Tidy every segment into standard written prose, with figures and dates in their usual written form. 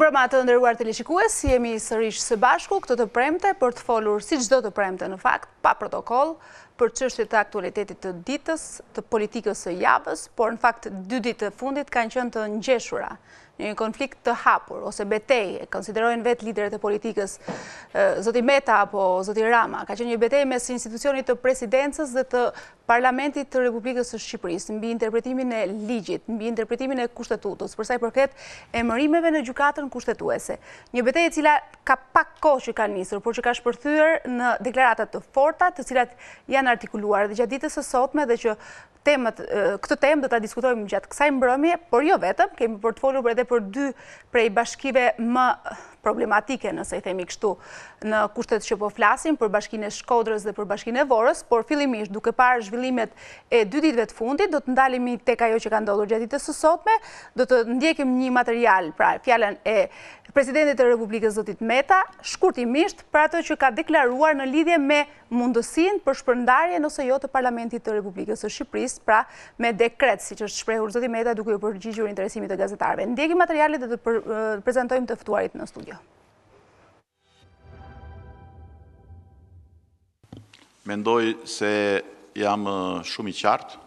Mirëmbrëma të nderuar teleshikues, jemi sërish së bashku këtë të premte për të folur si çdo të premte në fakt, pa protokoll, për çështjet e aktualitetit të ditës, të politikës së javës, por në fakt 2 ditë të fundit kanë qenë të ngjeshura. Një konflikt të hapur ose betejë, konsiderojnë vetë liderët e politikës, zoti Meta apo zoti Rama, ka qenë një betejë mes institucionit të presidencës dhe të Parlamentit të Republikës së Shqipërisë mbi interpretimin e ligjit, mbi interpretimin e kushtetutës, për sa i përket emërimeve në gjykatën kushtetuese. Një betejë e cila ka pak kohë që ka nisur, por që ka shpërthyer në deklarata të forta, të cilat janë artikuluar dhe gjatë ditës së sotme dhe që këtë temë do ta diskutojmë gjatë kësaj mbrëmje, por jo vetëm, kemi për të folur edhe për 2 prej bashkive më problematike, nëse i themi kështu, në kushtet që po flasim, për Bashkinë e Shkodrës dhe për Bashkinë e Vorrës, por fillimisht duke parë zhvillimet e 2 ditëve të fundit, do të ndalemi tek ajo që ka ndodhur gjatë ditës së sotme, do të ndjekim një material, pra fjalën e Presidentit të Republikës zotit Meta, shkurtimisht për ato që ka deklaruar në lidhje me mundësinë për shpërndarjen ose jo të Parlamentit të Republikës së Shqipërisë, pra me dekret, siç është shprehur zoti Meta duke u përgjigjur interesimit të gazetarëve. Ndjekim materialet dhe të prezantojmë të ftuarit në studio. Mendoj se jam shumë i qartë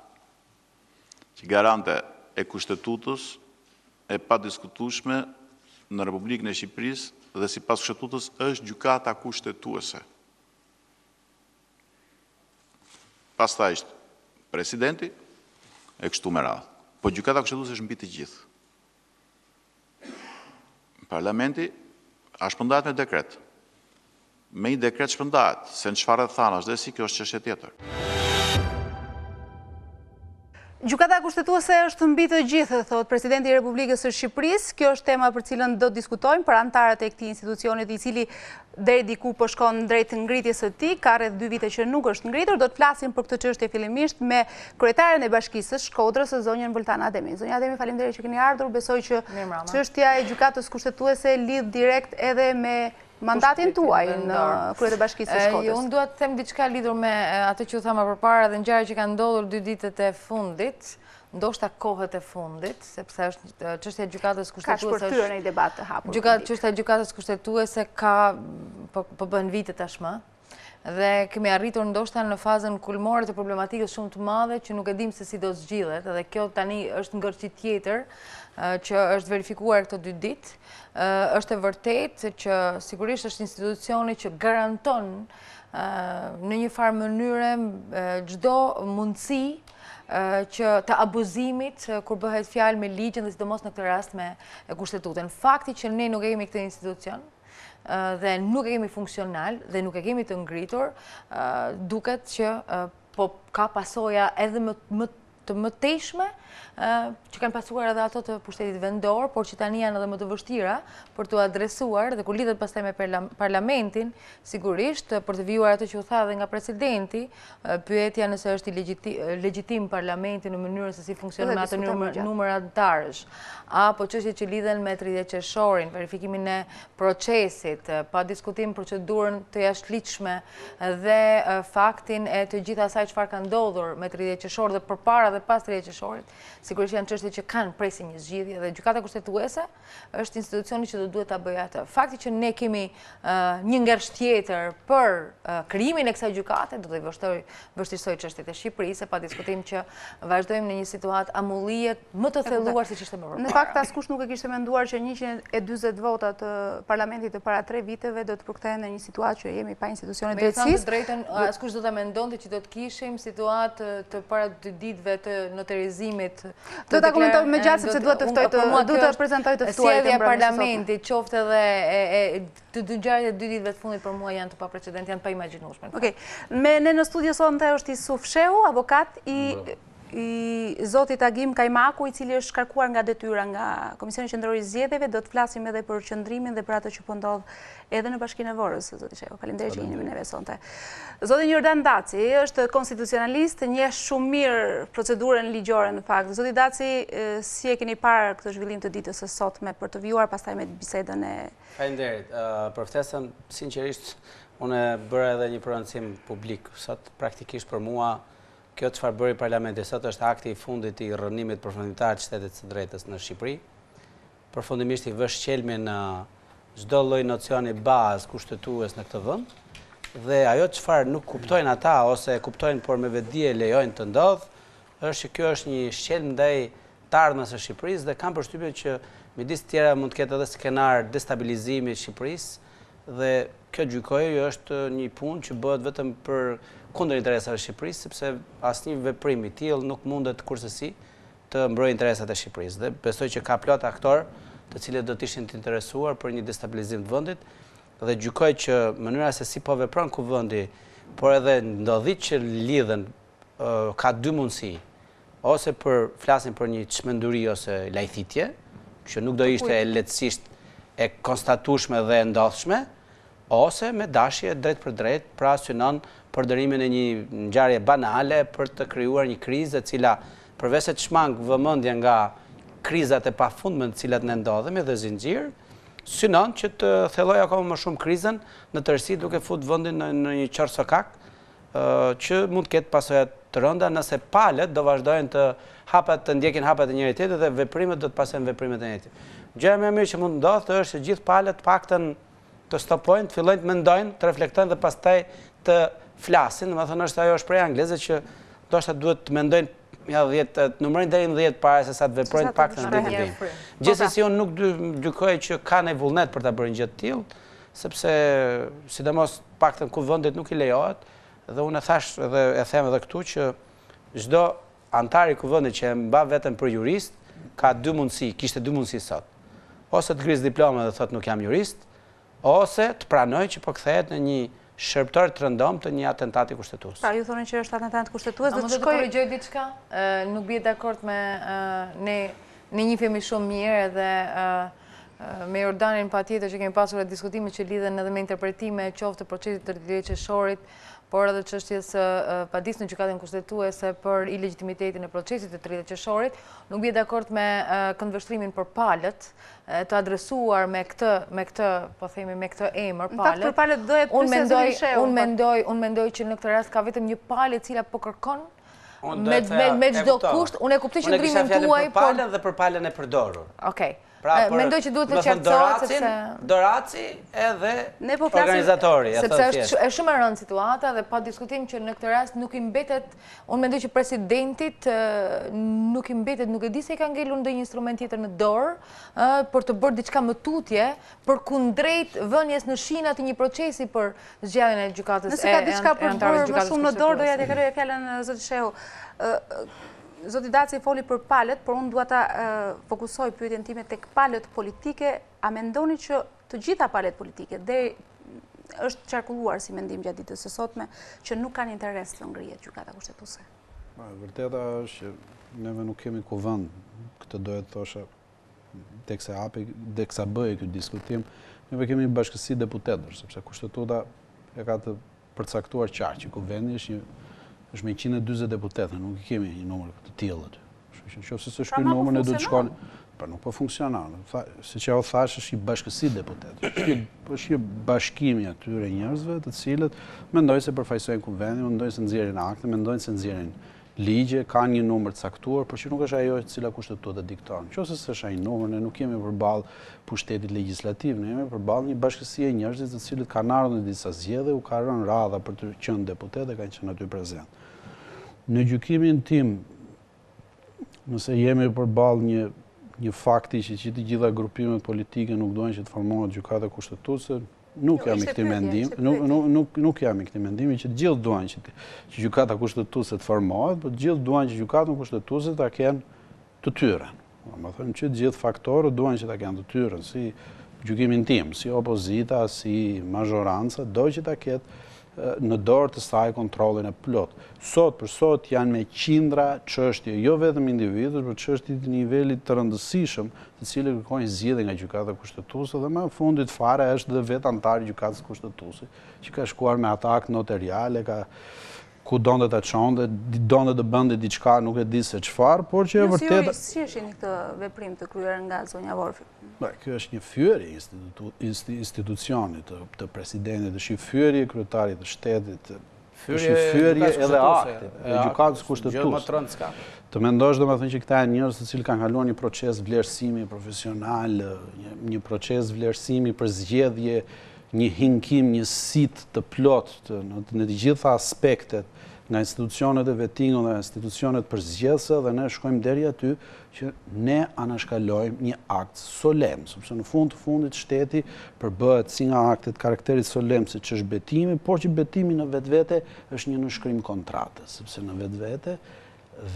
që garante e kushtetutës e pa diskutueshme në Republikën e Shqipërisë dhe sipas kushtetutës është gjykata kushtetuese. Pastaj është presidenti e kështu me radhë. Po gjykata kushtetuese është mbi të gjithë. Parlamenti a shpërndahet me dekret. Me një dekret shpërndahet, se në çfarë thanash dhe si kjo është çështje tjetër. Gjykata kushtetuese është mbi të gjithë, thot Presidenti i Republikës së Shqipërisë. Kjo është tema për cilën do të diskutojmë për anëtarët e këtij institucionit i cili deri diku po shkon drejt ngritjes së tij, ka rreth 2 vite që nuk është ngritur. Do të flasim për këtë çështje fillimisht me kryetaren e Bashkisë së Shkodrës, zonjën Vultan Ademi. Zonja Ademi, faleminderit që keni ardhur. Besoj që çështja e gjykatës kushtetuese lidh direkt edhe me mandatin tuaj në kryet e Bashkisë së Shkodrës. Unë dua të them diçka lidhur me atë që u thama përpara dhe ngjarjet që kanë ndodhur 2 ditët e fundit, ndoshta kohët e fundit, sepse është çështja e gjykatës kushtetuese. Ka shpërthyer në një debat të hapur. Çështja e gjykatës kushtetuese po bën vite tashmë. Dhe kemi arritur ndoshta në fazën kulmore të problematikës shumë të madhe që nuk e dim se si do zgjidhet, dhe kjo tani është ngërçi tjetër që është verifikuar këto 2 ditë. Është e vërtetë që sigurisht është institucioni që garanton në një farë mënyre çdo mundësi që të abuzimit kur bëhet fjalë me ligjin dhe sidomos në këtë rast me kushtetutën. Fakti që ne nuk e kemi këtë institucion dhe nuk e kemi funksional dhe nuk e kemi të ngritur, duket që po ka pasoja edhe më të mëtejshme që kanë pasuar edhe ato të pushtetit vendor, por që tani janë edhe më të vështira për të adresuar dhe kur lidhet pastaj me parlamentin, sigurisht për të vijuar ato që u tha edhe nga presidenti, pyetja nëse është i legjitim parlamenti në mënyrën se si funksionon ato numër anëtarësh, apo çështjet që lidhen me 30 qershorin, verifikimin e procesit, pa diskutim procedurën të jashtëligjshme dhe faktin e të gjitha asaj çfarë ka ndodhur me 30 qershor dhe përpara dhe pas 30 qershorit. Sigurisht janë çështje që kanë presin një zgjidhje dhe gjykata kushtetuese është institucioni që do duhet ta bëjë atë. Fakti që ne kemi një ngërç tjetër për krijimin e kësaj gjykate do të vështirësoj çështjet e Shqipërisë, pa diskutim që vazhdojmë në një situatë amullie më të thelluar siç ishte më parë. Në fakt askush nuk e kishte menduar që 140 vota të parlamentit të para 3 viteve do të përkthehen në një situatë që jemi pa institucione drejtësisë. Me drejtën, askush do ta mendonte që do të kishim situatë të para 2 ditëve të notarizimit. Do ta komentojmë më gjatë sepse duhet të ftoj të prezantoj të ftuarit e parlamentit, qoftë edhe të 2 ngjarjet e 2 ditëve të fundit për mua janë të paprecedent, janë pa imagjinueshme. Okej. Me ne në studio sonte është Isuf Shehu, avokat i zotit Agim Kajmaku, i cili është shkarkuar nga detyra nga Komisioni Qendror i Zgjedhjeve. Do të flasim edhe për qëndrimin dhe për ato që po ndodh edhe në Bashkinë e Vorrës, zoti Shehu. Faleminderit që jeni me neve sonte. Zoti Jordan Daci është konstitucionalist, njeh shumë mirë procedurën ligjore në fakt. Zoti Daci, si e keni parë këtë zhvillim të ditës së sotme për të vijuar pastaj me bisedën e... Faleminderit. Për ftesën, sinqerisht, unë bëra edhe një prononcim publik. Sot praktikisht për mua kjo çfarë bëri parlamenti sot është akti i fundit i rrënimit përfundimtar të shtetit së drejtës në Shqipëri. përfundimisht i vësh qelmin në çdo lloj nocioni bazë kushtetues në këtë vend, dhe ajo çfarë nuk kuptojnë ata ose kuptojnë por me vetdije lejojnë të ndodh, është që kjo është një shqelm ndaj të ardhmës së Shqipërisë dhe kam përshtypjen që midis tjera mund të ketë edhe skenar destabilizimi i Shqipërisë dhe kjo gjykoj është një punë që bëhet vetëm për kundër interesave të Shqipërisë, sepse asnjë veprim i tillë nuk mundet kurrësi të mbrojë interesat e Shqipërisë. Dhe besoj që ka plot aktor të cilët do të ishin të interesuar për një destabilizim të vendit dhe gjykoj që mënyra se si po vepron kuvendi, por edhe ndodhit që lidhen ka dy mundësi, ose flasin për një çmenduri ose lajthitje, që nuk do ishte e lehtësisht e konstatueshme dhe e ndodhshme, ose me dashje drejt për drejt, pra synon përdorimin e një ngjarje banale për të krijuar një krizë e cila përveç se të shmang vëmendje nga krizat e pafundme të cilat ne ndodhemi dhe zinxhir, synon që të thelloj akoma më shumë krizën në tërësi duke fut vendin në një qorsokak që mund të ketë pasoja të rënda nëse palët do vazhdojnë të ndjekin hapat e njëri tjetrit dhe veprimet do të pasojnë veprimet e njëri tjetrit. Gjëja më e mirë që mund ndodhë është që gjithë palët paktën të stopojnë, të fillojnë të mendojnë, të reflektojnë dhe pastaj të flasin, domethënë është ajo shprehja angleze që ndoshta duhet të mendojnë të numërojnë deri në 10 para se sa të veprojnë paktën në ditë. Gjithsesi unë nuk gjykoj që ka ne vullnet për ta bërë një gjë të tillë, sepse sidomos paktën kuvendit nuk i lejohet dhe unë e thash dhe e them edhe këtu që çdo antar i kuvendit që e mba veten për jurist ka dy mundësi, kishte dy mundësi sot. Ose të grisë diplomën dhe thotë nuk jam jurist, ose të pranoj që po kthehet në një shërbëtor të rëndom të një atentati kushtetues. Pra, ju thonin që është atentat kushtetues dhe të shkoj... A mund të korrigjoj diçka? Nuk bie dakord me... Ne njihemi shumë mirë dhe me Jordanin patjetër që kemi pasur diskutime që lidhen edhe me interpretime qoftë të procesit të ridhjes qershorit, por edhe çështjes padis në gjykatën kushtetuese për ilegitimitetin e procesit të ridhjes qershorit, nuk bie dakord me këndvështrimin për palët, të adresuar me këtë, po themi me këtë emër, palët. Për palët dohet Unë mendoj që në këtë rast ka vetëm një palë e cila po kërkon me çdo kusht, unë e kuptoj qëndrimin tuaj, për palën dhe për palën e përdorur. Okej. Mendoj që duhet të qartësohet sepse doraci edhe organizatori, sepse është shumë e rëndë situata dhe pa diskutim që në këtë rast nuk i mbetet, unë mendoj që presidentit nuk i mbetet, nuk e di se i ka ngelur ndonjë instrument tjetër në dorë për të bërë diçka më tutje për kundrejt vënies në shina të një procesi për zgjedhjen e gjykatës Nëse ka diçka për të bërë më shumë në dorë, doja t'ja kaloj fjalën zoti Shehu. Zoti Daci foli për palët, por unë dua ta fokusoj pyetjen time tek palët politike. A mendoni që të gjitha palët politike është qarkulluar si mendim gjatë ditës së sotme që nuk kanë interes të ngrihet gjykata kushtetuese? Vërteta është që neve nuk kemi kuvend, këtë doja të thosha teksa bëj këtë diskutim, neve kemi bashkësi deputetësh, sepse kushtetuta e ka të përcaktuar qartë që kuvendi është me 140 deputetë, nuk i kemi një numër të tillë aty. Nëse s'është ky numër ne do të shkojmë, por nuk po funksionon. Siç ajo thash, është një bashkësi deputetë. Është një bashkim i atyre njerëzve të cilët mendojnë se përfaqësojnë kuvendin, mendojnë se nxjerrin akte, mendojnë se nxjerrin ligje, kanë një numër të caktuar, por që nuk është ajo e cila kushtetuta dikton. Nëse s'është ai numër, ne nuk kemi përballë pushtetit legjislativ, ne jemi përballë një bashkësi e njerëzve të cilët kanë ardhur në disa zgjedhje, u ka rënë radha për të qenë deputet dhe kanë qenë aty prezent. Në gjykimin tim, nëse jemi përballë një fakti që të gjitha grupimet politike nuk duan që të formohet gjykata kushtetuese, nuk jam i këtij mendimi, nuk jam i këtij mendimi që të gjithë duan që gjykata kushtetuese të formohet, por të gjithë duan që gjykata kushtetuese ta kenë të tyren. Domethënë që të gjithë faktorët duan që ta kenë të tyren, si gjykimin tim, si opozita, si majoranca, do që ta ketë në dorë të saj kontrollin e plot. Sot për sot janë me qindra çështje, jo vetëm individësh, por çështje të nivelit të rëndësishëm, të cilët kërkojnë zgjedhje nga gjykata kushtetuese dhe më fundit fare është dhe vetë antari i gjykatës kushtetuese, që ka shkuar me atak notariale, ku donte ta çonte, donte të bënte diçka, nuk e di se çfarë, por që e vërtetë. Si është këtë veprim të kryer nga zonja Vorfi? Kjo është një fyerje institucionit të presidentit, është një fyerje kryetarit të shtetit, fyerje edhe akti, e gjykatës Gjë më kushtetuese. tronë s'ka. Të mendosh domethënë që këta janë njerëz të cilë kanë kaluar një proces vlerësimi profesional, një proces vlerësimi për zgjedhje, një hinkim, një sit të plot në të gjitha aspektet nga institucionet e vettingut dhe institucionet përzgjedhëse dhe ne shkojmë deri aty që ne anashkalojmë një akt solem, sepse në fund të fundit shteti përbëhet si nga aktet karakterit solem siç është betimi, por që betimi në vetvete është një nënshkrim kontrate, sepse në vetvete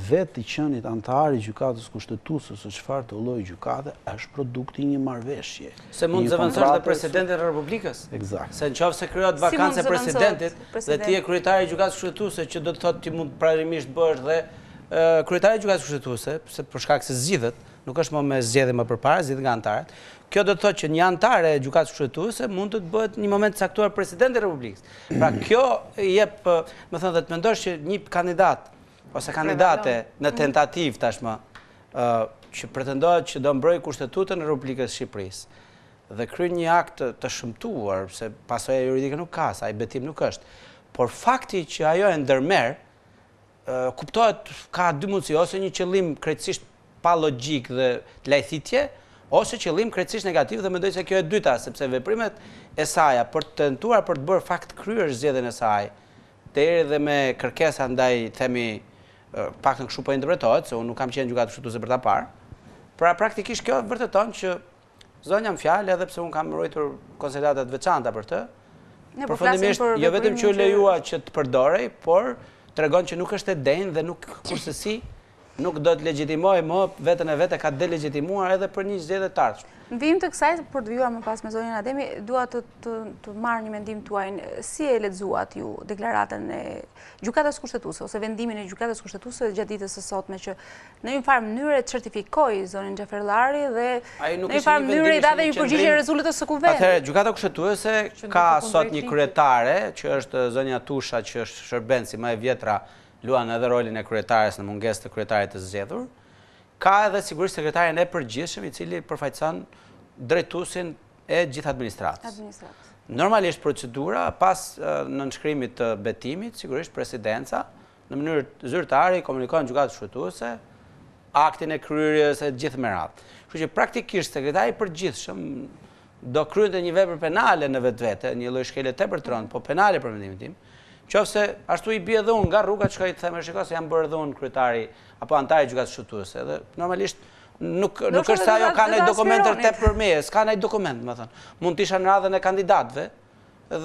vetë i qenit antari gjykatës kushtetuese ose çfarë të lloji gjykate është produkti i një marrëveshje. Se mund zëvendësosh dhe presidentin e Republikës. Eksakt. Se nëse krijohet vakancë e presidentit dhe ti je kryetari i gjykatës kushtetuese, që do të thotë ti mund pranisht bësh dhe kryetari i gjykatës kushtetuese, se për shkak se zgjidhet, nuk është më me zgjedhje më përpara, zgjidhet nga antarët. Kjo do të thotë që një antar e gjykatës kushtetuese mund të bëhet një moment caktuar presidenti i Republikës. Pra kjo jep, më thënë, dhe të mendosh që një kandidat ose kandidate në tentativ tashmë që pretendohet që do mbrojë kushtetutën e Republikës së Shqipërisë dhe kryen një akt të shëmtuar, se pasoja juridike nuk ka, sa ai betim nuk është. Por fakti që ajo e ndërmerr kuptohet ka dy mundësi, ose një qëllim krejtësisht pa logjik dhe lajthitje, ose qëllim krejtësisht negativ dhe mendoj se kjo e dyta, sepse veprimet e saj për të tentuar për të bërë fakt kryer zgjedhjen e saj, deri dhe me kërkesa ndaj themi pak në kështu po interpretohet, se unë nuk kam qenë gjykatë kushtetuese për ta parë. Pra praktikisht kjo vërteton që zonja më fjalë, edhe pse unë kam ruajtur konsiderata të veçanta për të. Përfundimisht jo vetëm që u lejua që të përdorej, por tregon që nuk është e denjë dhe nuk kurse nuk do të legjitimoj më veten e vet, ka delegitimuar edhe për një zgjedhje të ardhshme. Në vijim të kësaj, për të vijuar më pas me zonjën Ademi, dua të marr një mendim tuaj. Si e lexuat ju deklaratën e gjykatës kushtetuese ose vendimin e gjykatës kushtetuese gjatë ditës së sotme që në një farë mënyrë certifikoi zonin Xhaferllari dhe në një farë mënyrë i dha dhe një përgjigje rezultatës së kuvendit. Atëherë, gjykata kushtetuese ka sot një kryetare, që është zonja Tusha, që është shërbensi më e vjetra, luan edhe rolin e kryetares në mungesë të kryetarit të zgjedhur. Ka edhe sigurisht sekretarin e përgjithshëm, i cili përfaqëson drejtuesin e gjithë administratës. Normalisht procedura pas nënshkrimit të betimit, sigurisht presidenca në mënyrë zyrtare i komunikon gjykatës kushtetuese aktin e kryerjes e gjithë me radhë. Kështu që praktikisht sekretari i përgjithshëm do kryente një vepër penale në vetvete, një lloj shkelje tepër tron, po penale për mendimin tim. Qofse ashtu i bie edhe unë nga rruga që i them shikoj se jam bërë edhe unë kryetari apo antari i gjykatës kushtetuese, edhe normalisht nuk është se ajo ka ndonjë dokument tepër me, s'ka ndonjë dokument, më thënë. Mund të isha në radhën e kandidatëve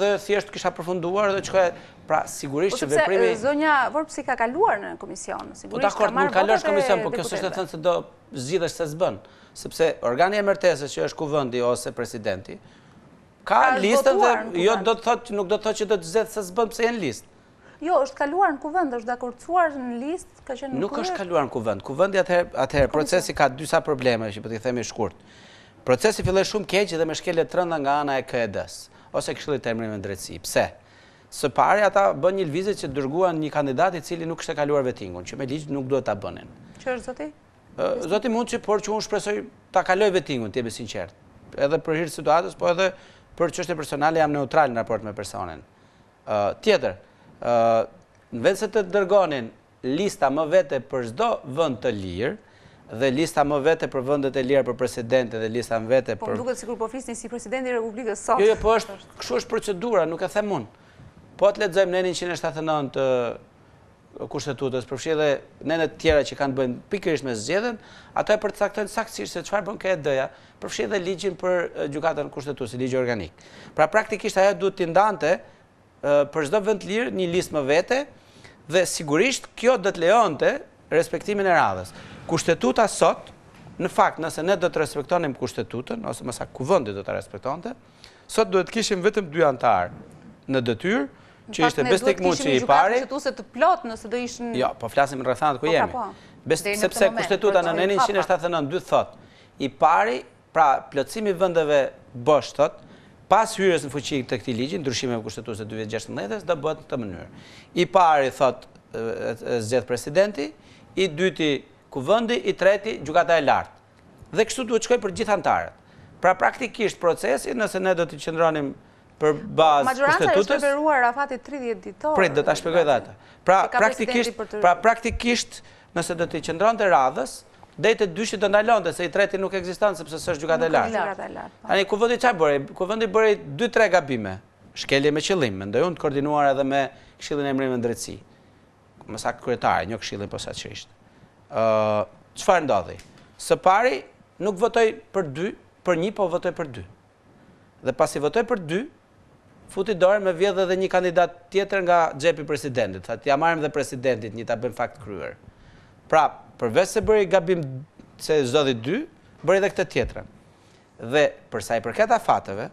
dhe thjesht kisha përfunduar dhe shkoja, pra sigurisht që veprimi. Zonja Vorpsi ka kaluar në komision, sigurisht. Po dakord, mund kalosh komision, po kjo s'është të thënë se do zgjidhesh se s'bën, sepse organi i martesës që është kuvendi ose presidenti ka listën dhe jo do të thotë, nuk do të thotë që do të zgjedhë se s'bën pse janë listë. Jo, është kaluar në kuvend, është dakordsuar në listë, ka qenë nuk është kaluar në kuvend. Kuvendi atëherë procesi ka disa probleme, që po t'i themi shkurt. Procesi filloi shumë keq dhe me shkelje të rënda nga ana e KED-s ose Këshillit të Emërimit Drejtësi. Pse? Së pari ata bën një lëvizje që dërguan një kandidat i cili nuk kishte kaluar vettingun, që me ligj nuk duhet ta bënin. Ç'është zoti? Zoti mund që, por që unë shpresoj ta kaloj vettingun, të jemi sinqert. Edhe për hir të situatës, po edhe për çështje personale jam neutral në raport me personin. Tjetër, në vend se të dërgonin lista më vete për çdo vend të lirë dhe lista më vete për vendet e lira për presidentin dhe lista më vete për. Po duket sikur po flisni si presidenti i Republikës sot. Jo, po kështu është procedura, nuk e them unë. Po të lexojmë në 179 të kushtetutës, përfshi edhe nenet tjera që kanë bënë pikërisht me zgjedhjen, ato e përcaktojnë saktësisht se çfarë bën KED-ja, përfshi edhe ligjin për gjykatën kushtetuese, ligj organik. Pra praktikisht ajo duhet t'i ndante për çdo vend të lirë një listë më vete dhe sigurisht kjo do të lejonte respektimin e radhës. Kushtetuta sot, në fakt, nëse ne do të respektonim kushtetutën, ose më saktë kuvendi do ta respektonte, sot duhet kishim vetëm 2 antarë në detyrë, që ishte Besnik Muçi i pari. Kushtetuese të plot nëse do ishin. Jo, po flasim rreth anët ku jemi. Sepse kushtetuta në 179 dy thot, i pari, pra plotësimi vendeve bosh thot, pas hyrjes në fuqi të këtij ligji, ndryshime kushtetuese 2016 do bëhet në këtë mënyrë. I pari thot zgjedh presidenti, i dyti kuvendi, i treti gjykata e lartë. Dhe kështu duhet shkojë për gjithë antarët. Pra praktikisht procesi, nëse ne do të qëndronim për bazë Majoranca është kushtetutës. preferuar Rafatit 30 ditor. Prit, do ta shpjegoj dhe atë. Pra praktikisht, nëse do të qëndronte radhës, deri te dyshit do ndalonte se i treti nuk ekziston sepse s'është gjykata e lartë. Tani kuvendi çfarë bëri? Kuvendi bëri 2-3 gabime. Shkelje me qëllim, mendoj unë, të koordinuar edhe me Këshillin e Emërimit në Drejtësi. Më saktë kryetari, jo Këshillin posaçërisht. Çfarë ndodhi? Së pari nuk votoi për 2, për 1, po votoi për 2. Dhe pasi votoi për 2, futi dorë me vjedh edhe një kandidat tjetër nga xhepi i presidentit. Tha, ja marrim dhe presidentit, një ta bëjmë fakt kryer. Pra, përveç se bëri gabim se zgjodhi 2, bëri edhe këtë tjetrën. Dhe për sa i përket afateve,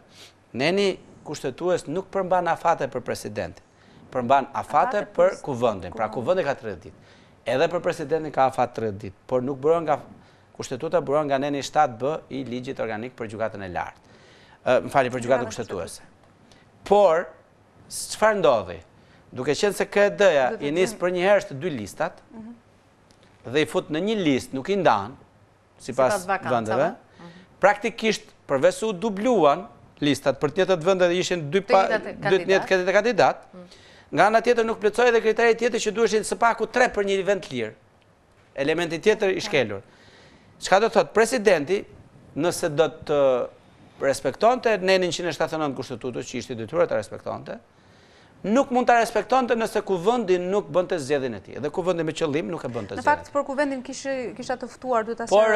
neni kushtetues nuk përmban afate për presidentin, përmban afate për kuvendin. Pra kuvendi ka 30 ditë. Edhe për presidentin ka afat 30 ditë, por nuk bëron nga kushtetuta, bëron nga neni 7B i ligjit organik për gjykatën e lartë. Më fali, për gjykatën kushtetuese. Por, çfarë ndodhi? Duke qenë se KD-ja i nis për një herë të 2 listat, dhe i fut në një listë, nuk i ndan, sipas vendeve, praktikisht përveç se u dubluan listat për të njëjtat vende ishin 2 kandidat, nga ana tjetër nuk plotësoi edhe kriteri tjetër që duheshin së paku 3 për një vend të lirë. Elementi tjetër i shkelur. Çka do thot presidenti, nëse do të respektonte nenin 179 kushtetutës, që ishte detyruar ta respektonte, nuk mund ta respektonte nëse kuvendi nuk bënte zgjedhjen e tij. Dhe kuvendi me qëllim nuk e bënte zgjedhjen. Në fakt për kuvendin kisha të ftuar, duhet ta Por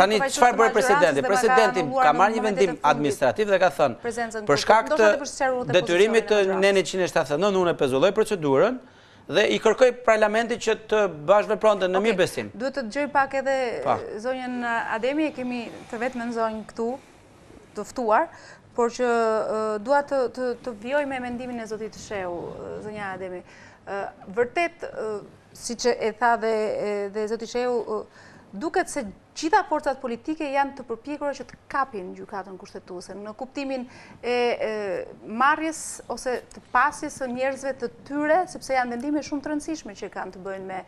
tani çfarë bëri presidenti? Presidenti ka marrë një vendim administrativ dhe ka thënë për shkak të detyrimit të nenit 179 unë e pezulloj procedurën dhe i kërkoj parlamentit që të bashkëvepronte në mirëbesim. Duhet të dëgjoj pak edhe zonjën Ademi, e kemi të vetëm zonjë këtu të ftuar, por që dua të vjoj me mendimin e zotit Sheu, zonja Ademi. Vërtet, si që e tha dhe zotit Sheu, duket se gjitha forcat politike janë të përpjekura që të kapin gjykatën kushtetuese, në kuptimin e marrjes ose të pasjes së njerëzve të tyre, sepse janë mendime shumë të rëndësishme që kanë të bëjnë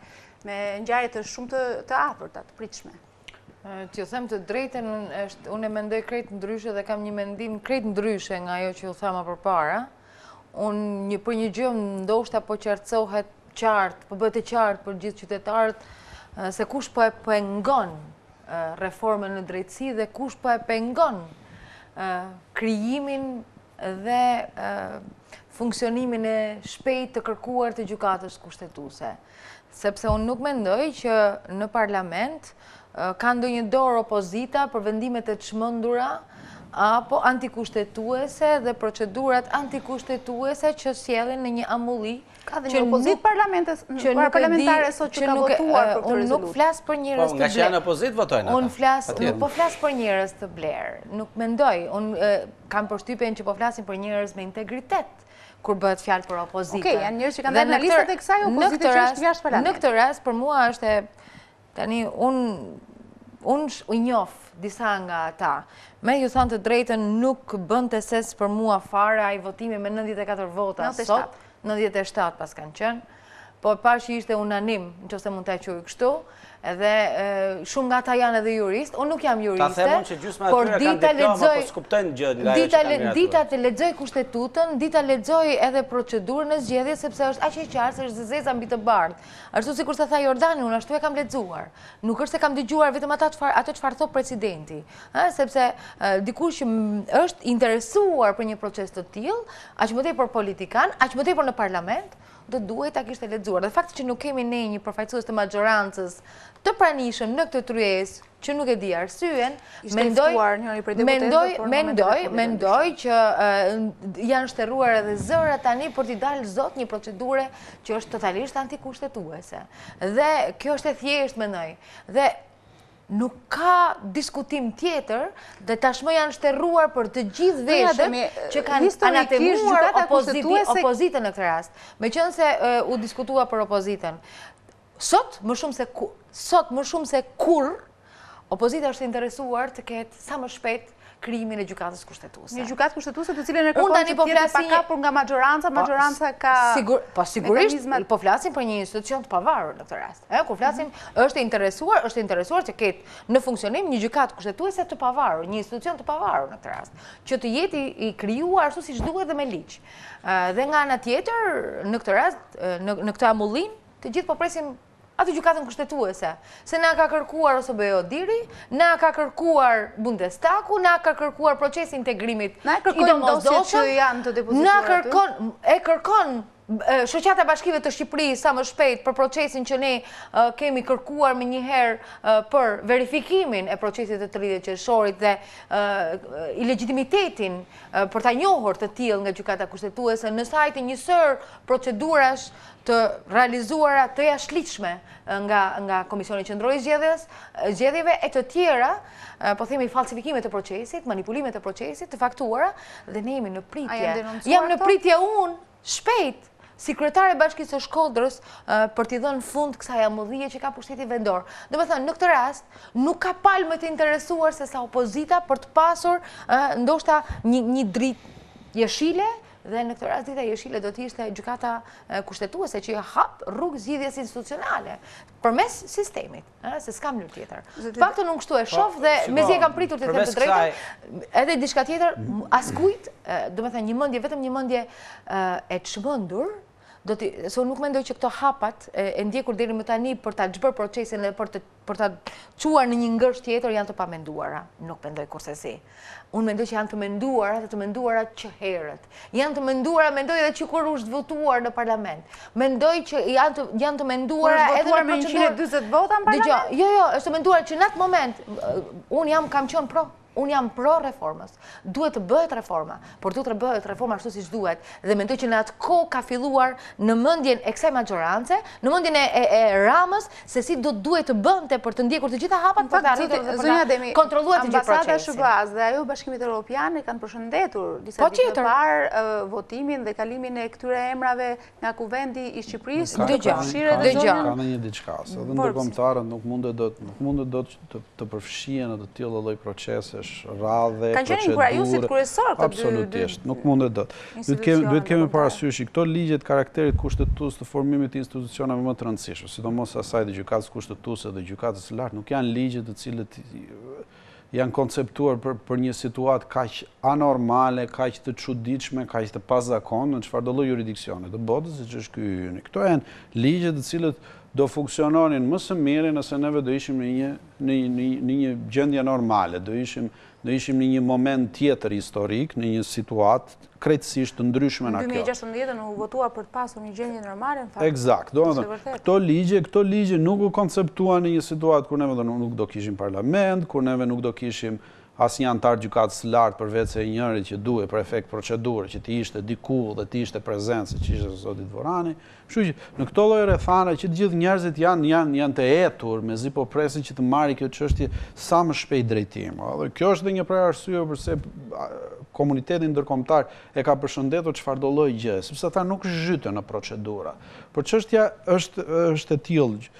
me ngjarje të shumë të afërta, të pritshme. Që ju them të drejtën, unë e mendoj krejt ndryshe dhe kam një mendim krejt ndryshe nga ajo që ju thama përpara. Unë për një gjë ndoshta po qartësohet qartë, po bëhet e qartë për gjithë qytetarët se kush po e pengon reformën në drejtësi dhe kush po e pengon krijimin dhe funksionimin e shpejt të kërkuar të gjykatës kushtetuese. Sepse unë nuk mendoj që në parlament ka ndonjë dorë opozita për vendimet e çmendura apo antikushtetuese dhe procedurat antikushtetuese që sjellin në një amulli. Ka dhe një opozitë parlamentare sot që ka votuar për këtë rezolutë. Unë nuk flas për njerëz të blerë. Nga që janë opozitë votojnë ata. Unë po flas për njerëz të blerë. Nuk mendoj. Unë kam përshtypjen që po flasin për njerëz me integritet kur bëhet fjalë për opozitën. Okej, janë njerëz që kanë dhënë listat e kësaj opozite që është jashtë parlamentit. Në këtë rast për mua është tani unë i njoh disa nga ata. Me ju thënë të drejtën nuk bënte ses për mua fare ai votimi me 94 vota sot, 97 pas kanë qenë, po pash që ishte unanim, nëse mund ta quaj kështu, edhe shumë nga ata janë edhe juristë, unë nuk jam juriste. Ta themun që gjysma e tyre kanë diploma, po skuptojnë gjë nga ajo që kanë miratur. Dita të lexoj kushtetutën, dita lexoj edhe procedurën e zgjedhjes sepse është aq e qartë se është zeza mbi të bardhë. Ashtu sikur sa tha Jordani, unë ashtu e kam lexuar. Nuk është se kam dëgjuar vetëm ato çfarë thot presidenti, sepse dikush që është interesuar për një proces të tillë, aq më tepër politikan, aq më tepër në parlament, do duhet ta kishte lexuar. Dhe fakti që nuk kemi ne një përfaqësues të majorancës të pranishëm në këtë tryezë që nuk e di arsyen, mendoj që janë shterruar edhe zëra tani për t'i dalë zot një procedure që është totalisht antikushtetuese. Dhe kjo është e thjeshtë mendoj. Dhe nuk ka diskutim tjetër dhe tashmë janë shterruar për të gjithë veshët që kanë anatemuar opozitën në këtë rast. Meqense u diskutua për opozitën. Sot më shumë se kur opozita është interesuar të ketë sa më shpejt krijimin e gjykatës kushtetuese. Një gjykatë kushtetuese të cilën e kërkon që tjetë pa kapur nga majoranca ka sigurisht, po flasim për një institucion të pavarur në këtë rast. Kur flasim, është interesuar që ketë në funksionim një gjykatë kushtetuese të pavarur, një institucion të pavarur në këtë rast, që të jetë i krijuar ashtu siç duhet dhe me ligj. Dhe nga ana tjetër, në këtë rast, në këtë amullim, të gjithë po presim atë gjykatën kushtetuese, se na ka kërkuar OSBE Diri, na ka kërkuar Bundestagu, na ka kërkuar procesi integrimit i domosdoshëm që janë të depozituar. E kërkon Shoqata e Bashkive të Shqipërisë sa më shpejt për procesin që ne kemi kërkuar më njëherë për verifikimin e procesit të 30 qershorit dhe i legitimitetin për ta njohur të tillë nga gjykata kushtetuese në sajt e një sër procedurash të realizuara të jashtëligjshme nga Komisioni Qendror i Zgjedhjeve e të tjera, po themi falsifikime të procesit, manipulime të procesit, të faktuara, dhe ne jemi në pritje. Jam në pritje unë shpejt si kryetare e Bashkisë së Shkodrës për t'i dhënë fund kësaj amodhie që ka pushteti vendor. Do të thënë, në këtë rast nuk ka palë më të interesuar se sa opozita për të pasur ndoshta një dritë jeshile, dhe në këtë rast drita jeshile do të ishte gjykata kushtetuese që hap rrugë zgjidhjes institucionale përmes sistemit, se s'kam mënyrë tjetër. Paktën unë kështu e shoh dhe mezi e kam pritur të them të drejtën, edhe diçka tjetër, askujt, do të thënë një mendje, vetëm një mendje e çmendur, se unë nuk mendoj që këto hapat e ndjekur deri më tani për ta xhbër procesin dhe për ta çuar në një ngërsh tjetër janë të pamenduara. Nuk mendoj kurse si. Unë mendoj që janë të menduara dhe të menduara që herët. Janë të menduara, mendoj edhe që kur është votuar në parlament. Mendoj që janë të menduara edhe në procedurë. 140 vota në parlament? Jo, është të menduara që në atë moment unë kam qenë pro. Unë jam pro reformës. Duhet të bëhet reforma, por duhet të bëhet reforma ashtu siç duhet. Dhe mendoj që në atë kohë ka filluar në mendjen e kësaj magjorance, në mendjen e Ramës, se si duhet të bënte për të ndjekur të gjitha hapat për të arritur dhe për të kontrolluar të gjithë procesin. Ambasada SBA-s dhe ajo Bashkimit Evropian kanë përshëndetur disa ditë më parë votimin dhe kalimin e këtyre emrave nga Kuvendi i Shqipërisë. Ka në një diçka, se edhe ndërkombëtarët nuk mundet do të përfshihen në të tillë lloj procese radhe, procedurë, absolutisht, nuk mundet dot. Duhet kemi parasysh që këto ligjet karakterit kushtetues të formimit të institucioneve më të rëndësishme, sidomos asaj të gjykatës kushtetuese dhe gjykatës së lartë, nuk janë ligje të cilët janë konceptuar për një situatë kaq anormale, kaq të çuditshme, kaq të pazakonshme në çfarëdo lloj juridiksione të botës, siç është ky yni. Këto janë ligje të cilët do funksiononin më së miri nëse neve do ishim në një gjendje normale, do ishim në një moment tjetër historik, në një situatë krejtësisht të ndryshme nga kjo. Në 2016 u votua për të pasur një gjendje normale, në fakt. Eksakt, do të thënë, këto ligje nuk u konceptuan në një situatë kur neve nuk do kishim parlament, kur neve nuk do kishim asnjë antar gjykatës së lartë përveç se njëri që duhet për efekt procedure që të ishte diku dhe të ishte prezent se që ishte zoti Dvorani. Kështu që në këto lloj rrethana që të gjithë njerëzit janë të etur, mezi po presin që të marrë kjo çështje sa më shpejt drejtim. Dhe kjo është edhe një prej arsyeve pse komuniteti ndërkombëtar e ka përshëndetur çfarëdo lloj gjë, sepse ata nuk zhyten në procedura. Por çështja është e tillë.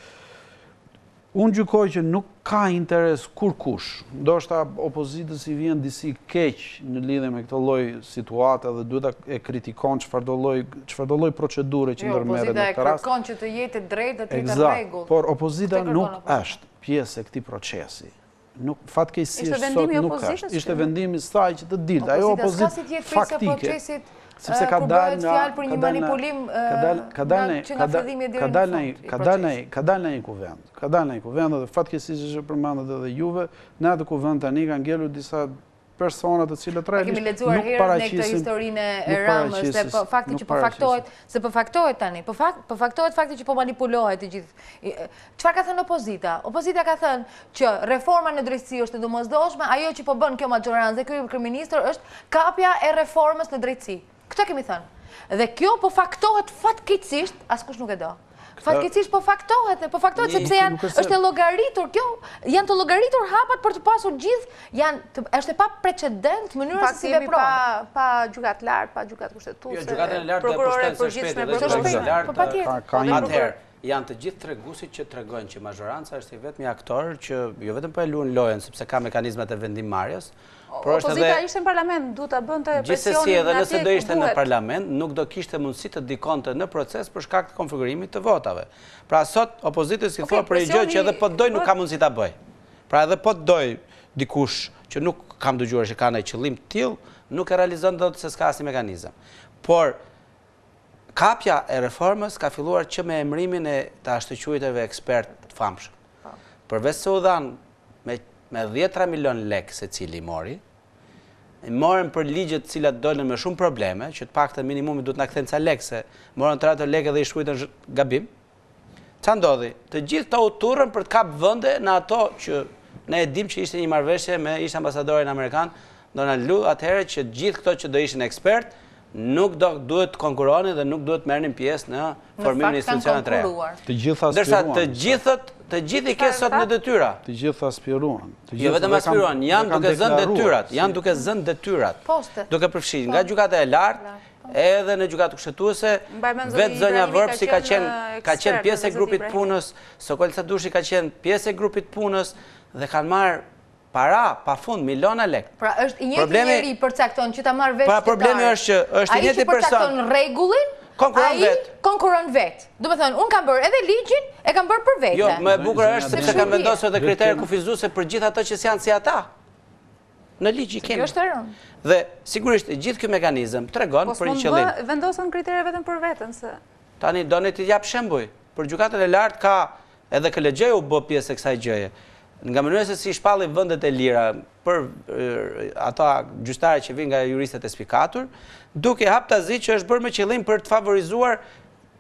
Unë gjykoj që nuk ka interes kurkush, ndoshta opozitës i vjen disi keq në lidhje me këtë lloj situate dhe duhet e kritikon çfarëdo lloj procedure që ndërmerret në këtë rast. Opozita e kërkon që të jetë drejtë dhe të rregull. Por opozita nuk është pjesë e këtij procesi. Nuk fatkeqësisht sot nuk është. Ishte vendimi i saj që të dilte. Ajo opozitë faktike. Sepse ka dalë në një kuvend. Ka dalë në një kuvend dhe fatkeqësisht është përmendur edhe juve, në atë kuvend tani kanë ngelur disa persona të cilët realisht nuk paraqisin. Kemi lexuar herë në historinë e Ramës dhe fakti që po faktohet tani, po faktohet fakti që po manipulohet të gjithë. Çfarë ka thënë opozita? Opozita ka thënë që reforma në drejtësi është e domosdoshme, ajo që po bën kjo majorancë dhe ky kryeminist është kapja e reformës në drejtësi. Këtë kemi thënë. Dhe kjo po faktohet fatkeqësisht, askush nuk e do. Fatkeqësisht po faktohet sepse është e llogaritur kjo, janë të llogaritur hapat për të pasur gjithë, është e pa precedent mënyra se si vepron. Pa gjykatë lart, pa gjykatë kushtetuese. Jo, gjykatën e lartë do të përshtatet së shpejti, Po patjetër. Atëherë, janë të gjithë treguesit që tregojnë që mazhoranca është i vetmi aktor që jo vetëm po e luan lojën sepse ka mekanizmat e vendimmarrjes, por është Opozita ishte në parlament, du ta bënte presionin gjithsesi edhe nëse atje do ku ishte në duhet. parlament, nuk do kishte mundësi të dikonte në proces për shkak të konfigurimit të votave. Pra sot opozitës i thua për një gjë që edhe po doj nuk ka mundësi ta bëj. Pra edhe po doj dikush që nuk kam dëgjuar që ka ndaj qëllim të tillë, nuk e realizon dot se s'ka asnjë mekanizëm. Por kapja e reformës ka filluar që me emrimin e të ashtuquajtëve ekspert të famshëm. Përveç se u dhan me 10 milion lek se cili mori, morën për ligjet të cilat dolën me shumë probleme, që të paktën minimumi duhet na kthejnë ca lek se morën të ato lekë dhe i shkruajtën gabim. Ç'a ndodhi? Të gjithë to u turrën për të kapë vende në ato që ne e dim që ishte një marrëveshje me ish ambasadorin amerikan Donald Lu, atëherë që gjithë këto që do ishin ekspert nuk duhet të konkuronin dhe nuk duhet merrnin pjesë në formimin e institucioneve të reja. Të gjithë Ndërsa aspiruan. të gjithë i ke sot në detyra. Të gjithë aspiruan. Jo vetëm aspiruan, janë duke zënë detyrat, janë duke zënë detyrat. Duke përfshirë nga gjykata e lartë, edhe në gjykatë kushtetuese, vetë zonja Vërpsi ka qenë pjesë e grupit punës, Sokol Sadushi ka qenë pjesë e grupit punës dhe kanë marrë para, pa fund, miliona lek. Pra është i njëjti njeri përcakton që ta marrë vesh qytetarë. Pra problemi është që është i njëjti person. Ai që përcakton rregullin, konkuron vetë. Do të thonë, unë kam bërë edhe ligjin, e kam bërë për vete. Jo, më e bukur është sepse kanë vendosur edhe kriterë kufizuese për gjithë ato që janë si ata. Në ligj i kemi. Kjo është e rëndë. Dhe sigurisht gjithë ky mekanizëm tregon për një qëllim. Po vendosen kritere vetëm për veten se. Tani doni të jap shembuj. Për gjykatën e lartë ka edhe KLG u bë pjesë e kësaj gjëje. Nga mënyra se si shpalli vendet e lira për ata gjyqtarë që vinë nga juristët e spikatur, duke haptazi që është bërë me qëllim për të favorizuar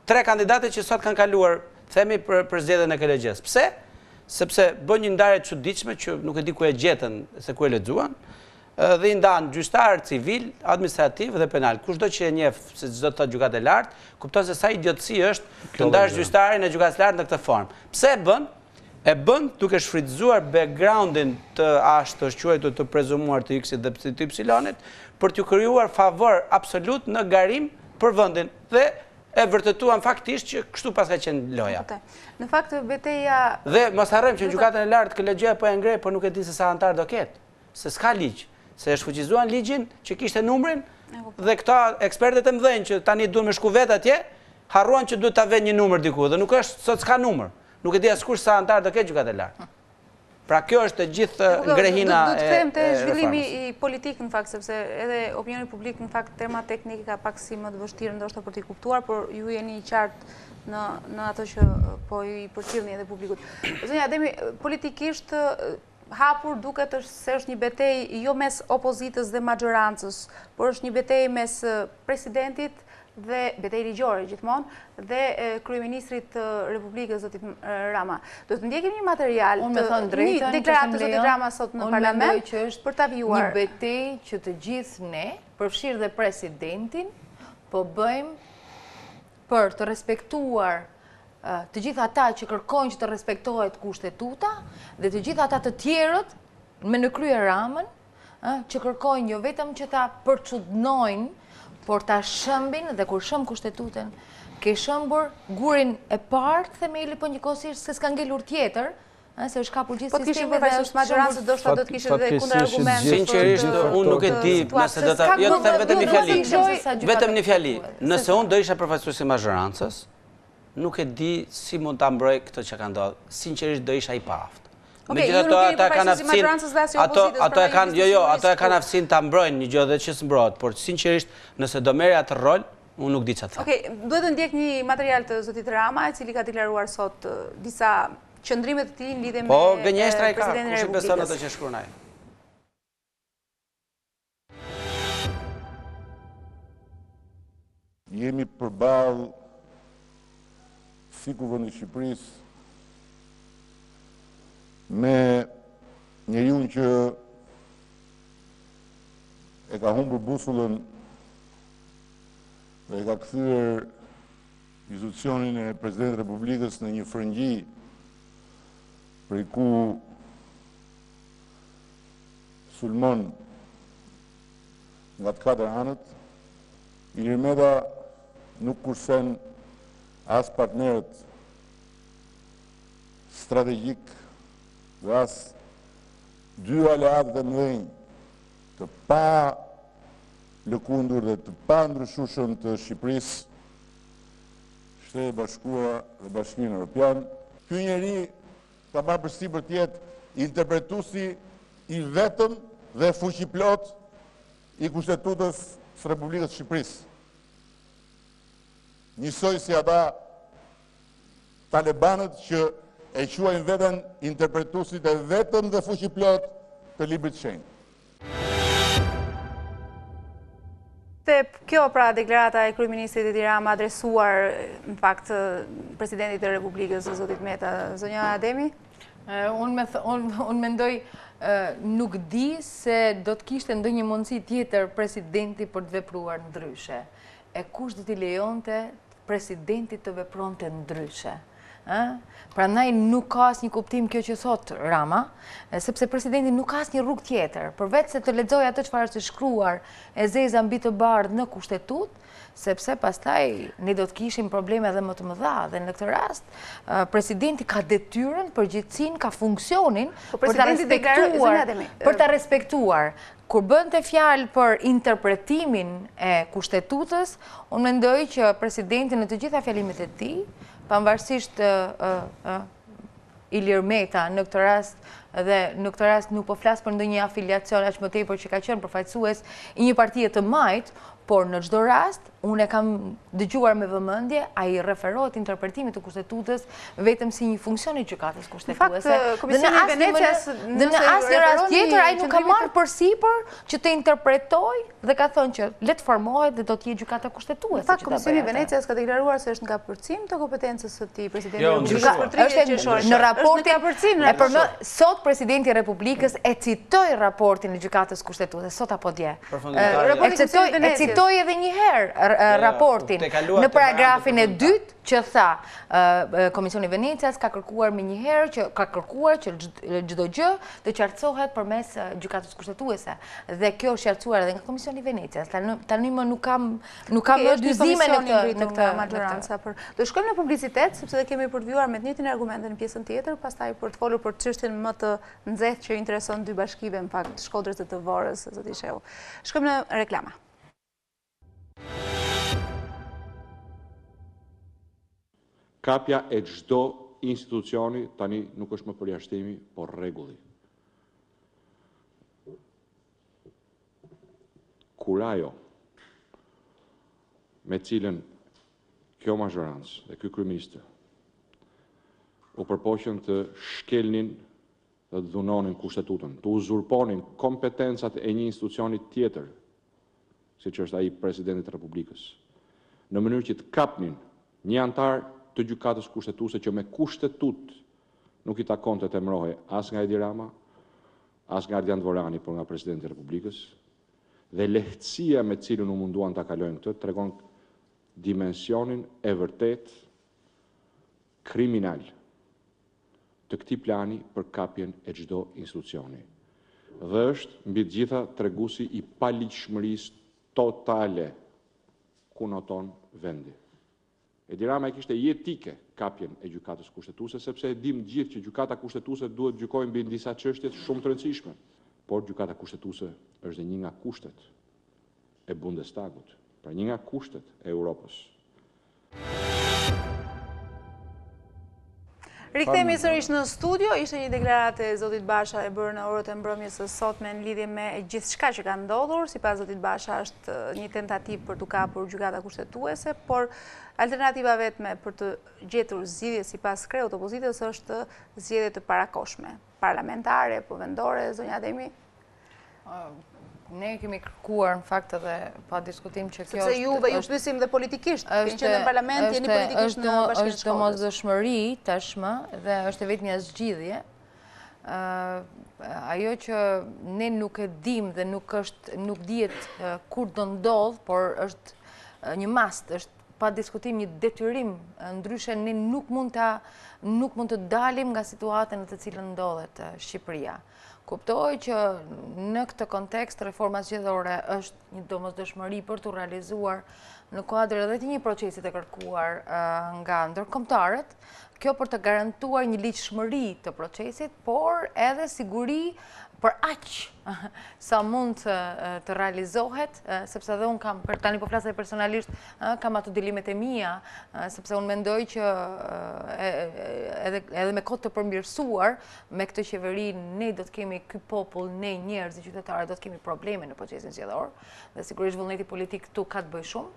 3 kandidatë që sot kanë kaluar, themi për zgjedhjen e KLG-s. Pse? Sepse bën një ndarje të çuditshme që nuk e di ku e gjetën se ku e lexuan, dhe i ndan gjyqtar civil, administrativ dhe penal. Kushdo që e njeh se çdo të gjykatë e lartë, kupton se sa idiotësi është të ndash gjyqtarin e gjykatës së lartë në këtë formë. Pse e bën? E bën duke shfrytzuar backgroundin të ashtës quajtur të prezumuar të X-it dhe të Y-it për t'ju krijuar favor absolut në garim për vendin dhe e vërtetuan faktisht që kështu pas ka qenë loja. Në fakt Beteja dhe mos harrojmë që në gjykatën e lartë KLG po e ngre, por nuk e di se sa antar do ketë, se s'ka ligj, se e shfuqizuan ligjin që kishte numrin dhe këta ekspertët e mëdhenj që tani duan me shku vetë atje, harruan që duhet ta vënë një numër diku dhe nuk është sot s'ka numër. Nuk e di askush sa antar do ketë gjykatë e lartë. Pra kjo është të gjithë ngrehina e. Do të them te zhvillimi i politik në fakt, sepse edhe opinioni publik në fakt tema teknike ka pak si më të vështirë ndoshta për t'i kuptuar, por ju jeni i qartë në ato që po i përcjellni edhe publikut. Zonja Ademi, politikisht hapur duket se është një betejë jo mes opozitës dhe maxhorancës, por është një betejë mes presidentit dhe betejë ligjore gjithmonë dhe kryeministrit të Republikës zotit Rama. Do të ndjekim një material të një deklaratë të zotit Rama sot në parlament për ta vjuar. Një betejë që të gjithë ne, përfshirë dhe presidentin, po bëjmë për të respektuar të gjithë ata që kërkojnë që të respektohet kushtetuta dhe të gjithë ata të tjerët me në krye Ramën që kërkojnë jo vetëm që ta përçudnojnë, por ta shëmbin dhe kur shëmb kushtetutën, ke shëmbur gurin e parë themeli, po njëkohësisht se s'ka ngelur tjetër, se është kapur gjithë sistemi. Po të kishin përfaqësues maxhorancë, do të kishte edhe kundërargument. Sinqerisht, unë nuk e di nëse do ta, jo të them vetëm një fjali. Vetëm një fjali. Nëse unë do isha përfaqësues i maxhorancës, nuk e di si mund ta mbroj këtë që ka ndodhur. Sinqerisht do isha i paaftë. Megjithatë ata kanë ato e kanë aftësinë ta mbrojnë një gjë dhe që s'mbrohet, por sinqerisht nëse do merrja atë rol, unë nuk di çfarë them. Okej, duhet të ndjek një material të zotit Rama, i cili ka deklaruar sot disa qëndrime të tij në lidhje me po gënjeshtra e ka, presidentin e kush i beson Republikës. ato që shkruan ai. Jemi përballë si kuvend i Shqipërisë me njeriu që e ka humbur busullën dhe e ka kthyer institucionin e Presidentit të Republikës në një frëngji prej ku sulmon nga të katër anët. Ilir Meta nuk kursen as partnerët strategjik dhe as dy aleatët e mëdhenj të pa lëkundur dhe të pa ndryshueshëm të Shqipërisë, Shtetet e Bashkuara dhe Bashkimin Evropian. Ky njeri ka marrë përsipër të jetë interpretuesi i vetëm dhe fuqiplot i Kushtetutës së Republikës së Shqipërisë. Njësoj si ata talibanët që e quajnë veten interpretuesit e vetëm dhe fuqiplot të librit të shenjtë. Kjo pra deklarata e kryeministrit Edi Rama adresuar në fakt presidentit të Republikës, zotit Meta. Zonja Ademi? Unë mendoj nuk di se do të kishte ndonjë mundësi tjetër presidenti për të vepruar ndryshe. E kush do t'i lejonte presidentit të vepronte ndryshe? Prandaj nuk ka asnjë kuptim kjo që thot Rama, sepse presidenti nuk ka asnjë rrugë tjetër, përveç se të lexojë atë çfarë është shkruar e zeza mbi të bardhë në Kushtetut, sepse pastaj ne do të kishim probleme edhe më të mëdha dhe në këtë rast presidenti ka detyrën, përgjegjësinë, ka funksionin për ta respektuar. Kur bënte fjalë për interpretimin e Kushtetutës, unë mendoj që presidenti në të gjitha fjalimet e tij, pavarësisht Ilir Meta në këtë rast, dhe në këtë rast nuk po flas për ndonjë afiliacion aq më tepër që ka qenë përfaqësues i një partie të majt, por në çdo rast unë e kam dëgjuar me vëmendje, ai referohet interpretimit të Kushtetutës vetëm si një funksion i gjykatës kushtetuese. Dhe në asnjë rast tjetër ai nuk ka marrë përsipër që të interpretojë dhe ka thënë që le të formohet dhe do të jetë gjykata kushtetuese. Në fakt Komisioni i Venecias ka deklaruar se është në kapërcim të kompetencës së tij presidenti. Në raportin sot presidenti i Republikës e citoi raportin e gjykatës kushtetuese sot apo dje. E citoi edhe një herë raportin në paragrafin e 2 që tha Komisioni i Venecias ka kërkuar më një herë që çdo gjë të qartësohet përmes gjykatës kushtetuese dhe kjo është qartësuar edhe nga Komisioni i Venecias. Tani më nuk kam më dyzime në këtë majoranca. Do shkojmë në publicitet sepse do kemi përvjuar me të njëjtin argumente në pjesën tjetër, pastaj për të folur për çështjen më të nxehtë që intereson dy bashkive në fakt, Shkodrës dhe të Vorës, zoti Shehu. Shkojmë në reklama. Kapja e çdo institucioni tani nuk është më përjashtimi, por rregulli. Kur ajo me cilën kjo mazhorancë dhe ky kryeministër u përpoqën të shkelnin dhe të dhunonin Kushtetutën, të uzurponin kompetencat e një institucioni tjetër, siç është ai presidenti i Republikës, në mënyrë që të kapnin një antar të gjykatës kushtetuese që me Kushtetut nuk i takonte të emërohej as nga Edi Rama, as nga Ardian Dvorani, por nga presidenti i Republikës, dhe lehtësia me cilën u munduan ta kalojnë këtë tregon dimensionin e vërtet kriminal të këtij plani për kapjen e çdo institucioni. Dhe është mbi të gjitha treguesi i paligjshmërisë totale ku noton vendi. Edi Rama e kishte jetike kapjen e gjykatës kushtetuese, sepse e dim gjithë që gjykata kushtetuese duhet gjykojë mbi disa çështje shumë të rëndësishme. Por gjykata kushtetuese është një nga kushtet e Bundestagut, pra një nga kushtet e Europës. Rikthehemi sërish në studio, ishte një deklaratë e zotit Basha e bërë në orët e mbrëmjes së sotme në lidhje me gjithçka që ka ndodhur. Sipas zotit Basha është një tentativë për të kapur gjykata kushtetuese, por alternativa vetme për të gjetur zgjidhje sipas kreut opozitës është zgjedhje të parakohshme, parlamentare apo vendore, zonja Ademi? Ne kemi kërkuar në fakt edhe pa diskutim që kjo sepse juve ju pyesim dhe politikisht, keni qenë në parlament, jeni politikisht në Bashkinë e Shkodrës. Është domosdoshmëri tashmë dhe është vetëm një zgjidhje. Ajo që ne nuk e dim dhe nuk dihet kur do ndodh, por është një mast, është pa diskutim një detyrim, ndryshe ne nuk mund të dalim nga situata në të cilën ndodhet Shqipëria. Kuptoj që në këtë kontekst reforma zgjedhore është një domosdoshmëri për të realizuar në kuadër edhe të një procesi të kërkuar nga ndërkombëtarët, kjo për të garantuar një ligjshmëri të procesit, por edhe siguri për aq sa mund të realizohet, sepse edhe unë kam, tani po flasë personalisht, kam ato dilimet e mia, sepse unë mendoj që edhe me kohë të përmirësuar, me këtë qeveri, ne do të kemi ky popull, ne njerëz, qytetarë, do të kemi probleme në procesin zgjedhor, dhe sigurisht vullneti politik këtu ka të bëjë shumë,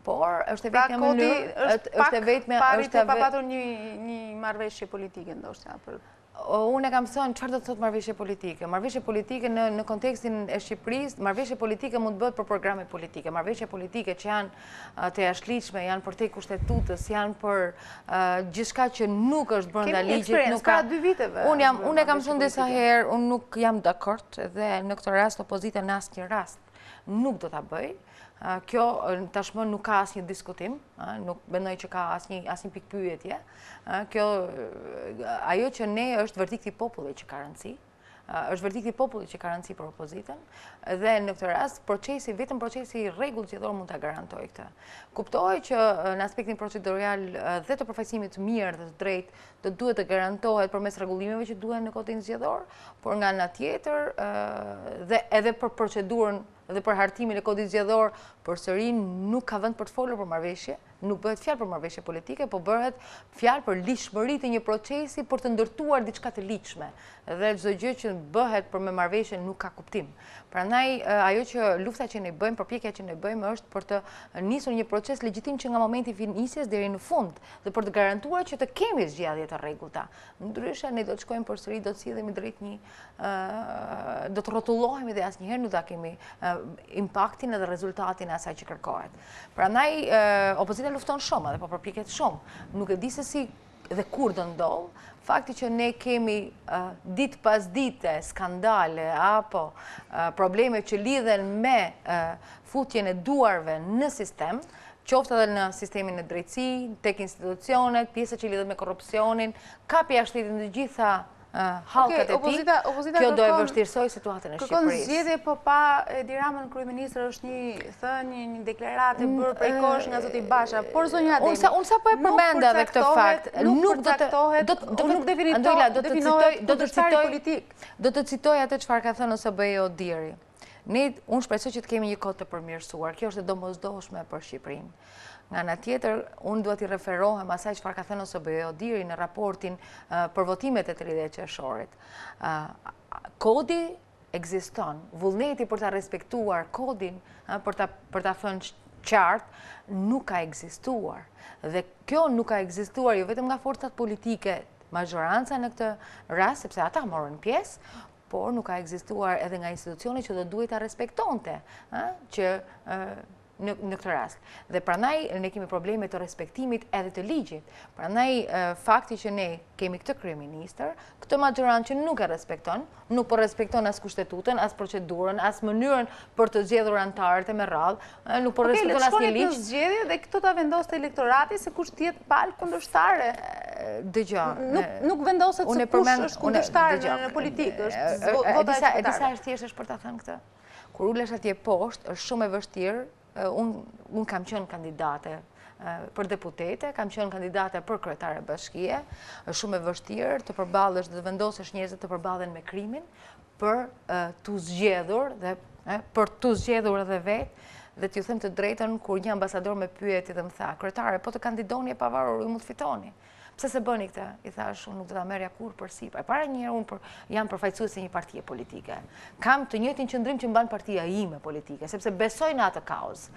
por është e vetmja mënyrë, është e vetmja, pari të pa patur një marrëveshje politike ndoshta për. Unë e kam thënë çfarë do të thotë marrëveshje politike. Marrëveshje politike në kontekstin e Shqipërisë, marrëveshje politike mund të bëhet për programe politike. Marrëveshje politike që janë të jashtëligjshme, janë për te kushtetutës, janë për gjithçka që nuk është brenda ligjit, nuk ka 2 viteve. Unë e kam thënë disa herë, unë nuk jam dakord dhe në këtë rast opozita në asnjë rast nuk do ta bëj. Kjo tashmë nuk ka asnjë diskutim, nuk mendoj që ka asnjë pikë pyetje. Kjo ajo që ne është verdikti i popullit që ka rëndësi. Është verdikti i popullit që ka rëndësi për opozitën dhe në këtë rast vetëm procesi i rregullt zgjedhor mund ta garantojë këtë. Kuptoj që në aspektin procedurial dhe të përfaqësimit të mirë dhe të drejtë do duhet të garantohet përmes rregullimeve që duhen në kodin zgjedhor, por nga ana tjetër dhe edhe për procedurën dhe për hartimin e kodit zgjedhor, përsëri nuk ka vend për të folur për marrëveshje, nuk bëhet fjalë për marrëveshje politike, po bëhet fjalë për ligjshmëri të një procesi për të ndërtuar diçka të ligjshme. Dhe çdo gjë që bëhet për me marrëveshje nuk ka kuptim. Prandaj ajo që lufta që ne bëjmë, përpjekja që ne bëjmë është për të nisur një proces legjitim që nga momenti i finisjes deri në fund dhe për të garantuar që të kemi zgjedhje të rregullta. Ndryshe ne do të shkojmë përsëri, do të sillemi drejt do të rrotullohemi dhe asnjëherë nuk do kemi impaktin edhe rezultatin e asaj që kërkohet. Prandaj opozita lufton shumë dhe po përpiqet shumë. Nuk e di se si dhe kur do ndodh. Fakti që ne kemi ditë pas dite skandale apo probleme që lidhen me futjen e duarve në sistem, qoftë edhe në sistemin e drejtësi, tek institucionet, pjesë që lidhet me korrupsionin, kapi jashtëligjit në të gjitha hallkat e tij. Kjo do e vështirësoj situatën e Shqipërisë. Kërkon zgjedhje, po pa Edi Ramën kryeministër është një deklaratë bërë prej kosh nga zoti Basha, por zonja Ademi. Unë sa po e përmenda edhe këtë fakt, nuk do të citoj atë çfarë ka thënë OSBE-u deri. Unë shpresoj që të kemi një kohë të përmirësuar. Kjo është e domosdoshme për Shqipërinë. Nga ana tjetër, unë duhet i referohem asaj çfarë ka thënë OSBE-u deri në raportin për votimet e 30 qershorit. Kodi ekziston. Vullneti për ta respektuar kodin, për ta thënë qartë, nuk ka ekzistuar. Dhe kjo nuk ka ekzistuar jo vetëm nga forcat politike, majoranca në këtë rast, sepse ata morën pjesë, por nuk ka ekzistuar edhe nga institucioni që do duhet ta respektonte, që në këtë rast. Dhe prandaj ne kemi probleme të respektimit edhe të ligjit. Prandaj fakti që ne kemi këtë kryeministër, këtë majorancë që nuk e respekton, nuk po respekton as kushtetutën, as procedurën, as mënyrën për të zgjedhur anëtarët e me radhë, nuk po respekton asnjë ligj. Okej, zgjedhje dhe këto ta vendoste elektorati se kush të jetë palë kundërshtare. Dëgjoj. Nuk vendoset se kush është kundërshtar në politikë, është vota e qytetarëve. Disa është thjesht është për ta thënë këtë. Kur ulesh atje poshtë, është shumë e vështirë. Unë kam qenë kandidate për deputete, kam qenë kandidate për kryetare bashkie, është shumë e vështirë të përballesh dhe të vendosesh njerëzit të përballen me krimin për t'u zgjedhur dhe për t'u zgjedhur edhe vetë. Dhe t'ju them të drejtën, kur një ambasador me pyeti dhe më tha, kryetare, po të kandidoni e pavarur, ju mund të fitoni. Pse se bëni këtë? I thash, unë nuk do ta merrja kurrë përsipër. E para një herë unë jam përfaqësuese një partie politike. Kam të njëjtin qëndrim që mban partia ime politike, sepse besoj në atë kauzë.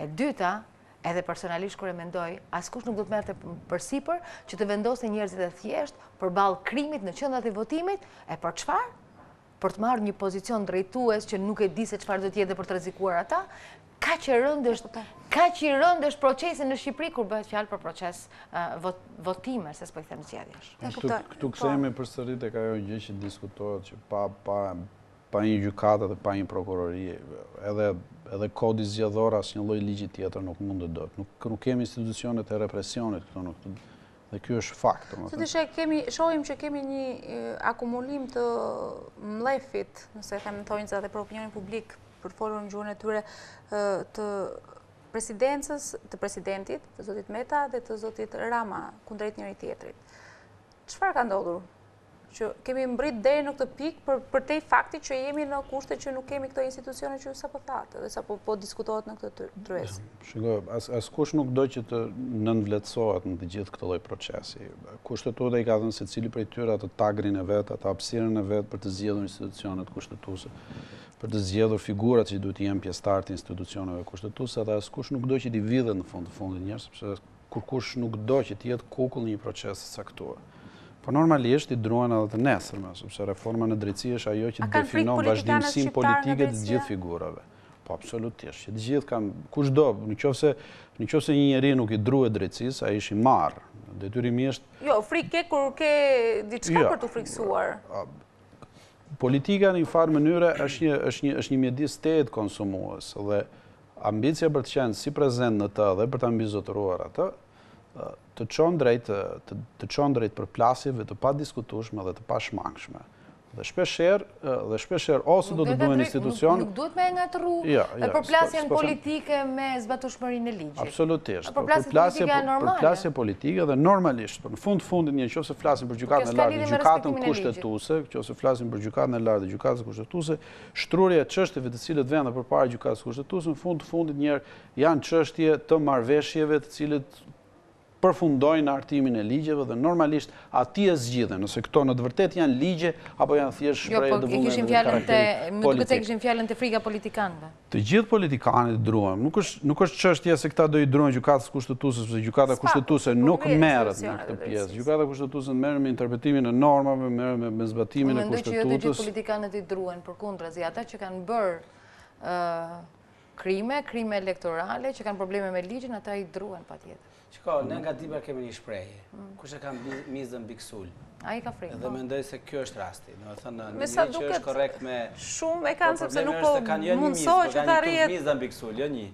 E dyta, edhe personalisht kur e mendoj, askush nuk do të merrte përsipër që të vendosë njerëzit e thjesht përballë krimit në qendrat e votimit, e për çfarë? Për të marrë një pozicion drejtues që nuk e di se çfarë do të jetë për të rrezikuar ata. Kaq i rëndë është procesi në Shqipëri kur bëhet fjalë për proces votime, se s'po i them zgjedhjesh. Këtu kthehemi përsëri tek ajo gjë që diskutohet që pa një gjykatë dhe pa një prokurori, edhe kodi zgjedhor asnjë lloj ligji tjetër nuk mund të dot. Nuk kemi institucionet e represionit këtu dhe ky është fakt. Shohim që kemi një akumulim të mlefit, nëse them thonjza dhe për opinionin publik, për folur në gjuhën e tyre, të presidencës të presidentit, të zotit Meta dhe të zotit Rama, kundrejt njëri tjetrit. Çfarë ka ndodhur? Që kemi mbrit deri në këtë pikë për te fakti që jemi në kushte që nuk kemi këto institucione që ju sapo thatë dhe sapo po diskutohet në këtë dryes. Shiko, askush nuk do që të nënvletësohet në të gjithë këtë lloj procesi. Kushtetuta i ka dhënë secili prej tyre atë tagrin e vet, atë hapësirën e vet për të zgjedhur institucionet kushtetuese, për të zgjedhur figurat që duhet të jenë pjesëtar të institucioneve kushtetuese, dhe askush nuk do që t'i vidhet në fund të fundit njerëz, sepse kurkush nuk do që të jetë kukull në një proces të caktuar. Po normalisht i druan edhe të nesërme, sepse reforma në drejtësi është ajo që definon vazhdimsinë politike të gjithë figurave. Po absolutisht, që të gjithë kanë kushdo, nëse një njeri nuk i druhet drejtësisë, ai është i marrë. Detyrimisht. Jo, frikë kur ke diçka për të friksuar. Politika në një farë mënyre është një mjedis tetë konsumues dhe ambicia për të qenë si prezent në të dhe për të ambizotëruar atë, të çon drejt përplasjeve të padiskutueshme dhe të pashmangshme. Dhe shpeshherë ose do të duhen institucion. Nuk duhet me ngatërru përplasjen politike me zbatueshmërinë e ligjit. Absolutisht. Përplasje politike dhe normalisht, në fundit nëse flasim për gjykatën e lartë, gjykatën kushtetuese, nëse flasim për gjykatën e lartë dhe gjykatën kushtetuese, shtrurja e çështjeve të cilët venden përpara gjykatës kushtetuese, në fundit janë çështje të marrëveshjeve të cilët përfundojnë artimin e ligjeve dhe normalisht ati e zgjidhen, nëse këto në të vërtet janë ligje apo janë thjesht shprehje të vullnetshme me karakter politik. Më duket se kishin fjalën të frika politikanëve. Të gjithë politikanët druan. Nuk është çështja se këta do i druajnë gjykatës kushtetuese, sepse gjykata kushtetuese nuk merret në këtë pjesë. Gjykata kushtetuese merret me interpretimin e normave, merret me zbatimin e kushtetutës. Mendoj që jo të gjithë politikanët i druan, përkundrazi, ata që kanë bërë krime elektorale, që kanë probleme me ligjin, ata i druan patjetër. Shiko, ne nga dipa kemi një shprehje. Kush e ka mizën biksul? Ai ka frikë. Dhe mendoj se kjo është rasti. Do të thënë, me sa që është korrekt me shumë e kanë sepse nuk po mundsohet që të arrihet mizën biksul, jo një.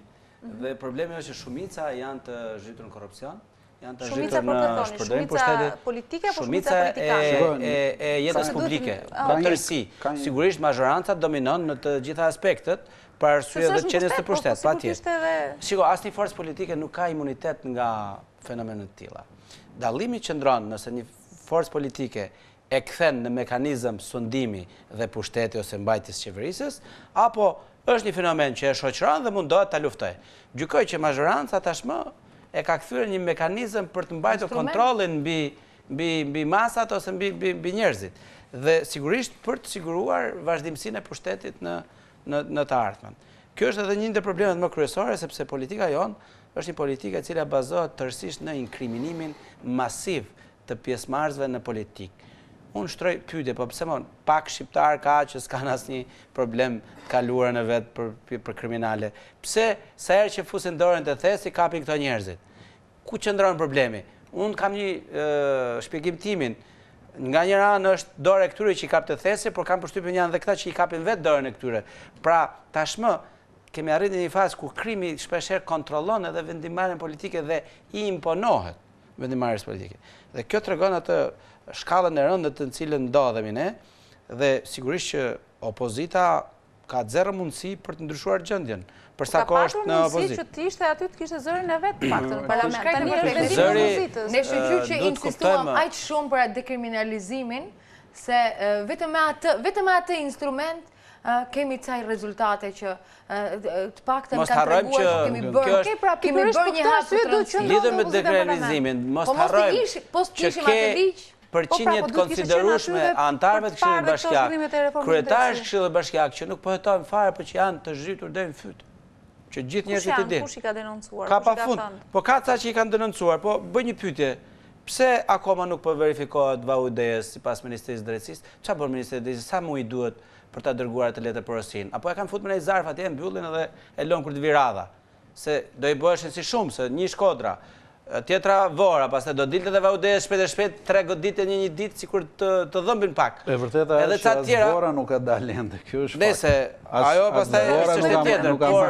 Dhe problemi është që shumica janë të zhytur në korrupsion, janë të zhytur në shpërdorim pushtetit. Politike apo shumica politikane? Shumica e jetës publike, në tërësi. Sigurisht majoranca dominon në të gjitha aspektet, për arsye dhe qenies të pushtet, patjetër. Shiko, asnjë forcë politike nuk ka imunitet nga fenomenet të tilla. Dallimi qëndron nëse një forcë politike e kthen në mekanizëm sundimi dhe pushteti ose mbajtjes qeverisës, apo është një fenomen që e shoqëron dhe mundohet ta luftojë. Gjykoj që majoranca tashmë e ka kthyer një mekanizëm për të mbajtur kontrollin mbi masat ose mbi njerëzit. Dhe sigurisht për të siguruar vazhdimsinë e pushtetit në të ardhmen. Kjo është edhe një ndër problemet më kryesore, sepse politika jonë është një politikë e cila bazohet tërësisht në inkriminimin masiv të pjesëmarrësve në politikë. Unë shtroj pyetje, po pse pak shqiptar ka që s'kan asnjë problem të kaluarën e vet për kriminale. Pse sa herë që fusin dorën te thesi kapin këto njerëzit? Ku qëndron problemi? Unë kam një shpjegim timin. Nga njëra anë është dorë e këtyre që i kap të thesi, por kam përshtypjen janë edhe këta që i kapin vetë dorën e këtyre. Pra, tashmë kemi arritur në një fazë ku krimi shpeshherë kontrollon edhe vendimarrjen politike dhe i imponohet vendimarrjes politike. Dhe kjo tregon atë shkallën e rëndë të cilën ndodhemi ne, dhe sigurisht që opozita ka zero mundësi për të ndryshuar gjendjen. Për sa kohë është në opozicion. Ka patur mundësi që të ishte aty të kishte zërin e vet paktën në parlament. Tani është zëri ne shqyrë që insistuam aq shumë për atë dekriminalizimin, se vetëm me atë instrument kemi ca rezultate që të paktën kanë treguar që kemi bërë një hap të rëndësishëm. Lidhur me dekriminalizimin, mos harrojmë që ke përqindje të konsiderueshme antarëve të Këshillit Bashkiak, kryetarët e Këshillit Bashkiak që nuk po hetojnë fare, por që janë të zhytur deri në fyt. Që gjithë njerëzit i dinë. Kush i ka denoncuar? Ka pafund. Po ka ca që i kanë denoncuar, po bëj një pyetje. Pse akoma nuk po verifikohet VAUD-s sipas Ministrisë së Drejtësisë? Çfarë bën Ministria e Drejtësisë? Sa muaj duhet për ta dërguar atë letër porosin? Apo e kanë futur në një zarf atje, mbyllin edhe e lën kur të vi radha. Se do i bëheshin si shumë, se një Shkodra, tjetra Vora, pastaj do dilte edhe VAUD-s shpejt 3 goditje në një ditë sikur të dhëmbin pak. E vërteta është që Vora nuk ka dalë ende. Kjo është fakt. Nëse ajo pastaj është çështje tjetër, por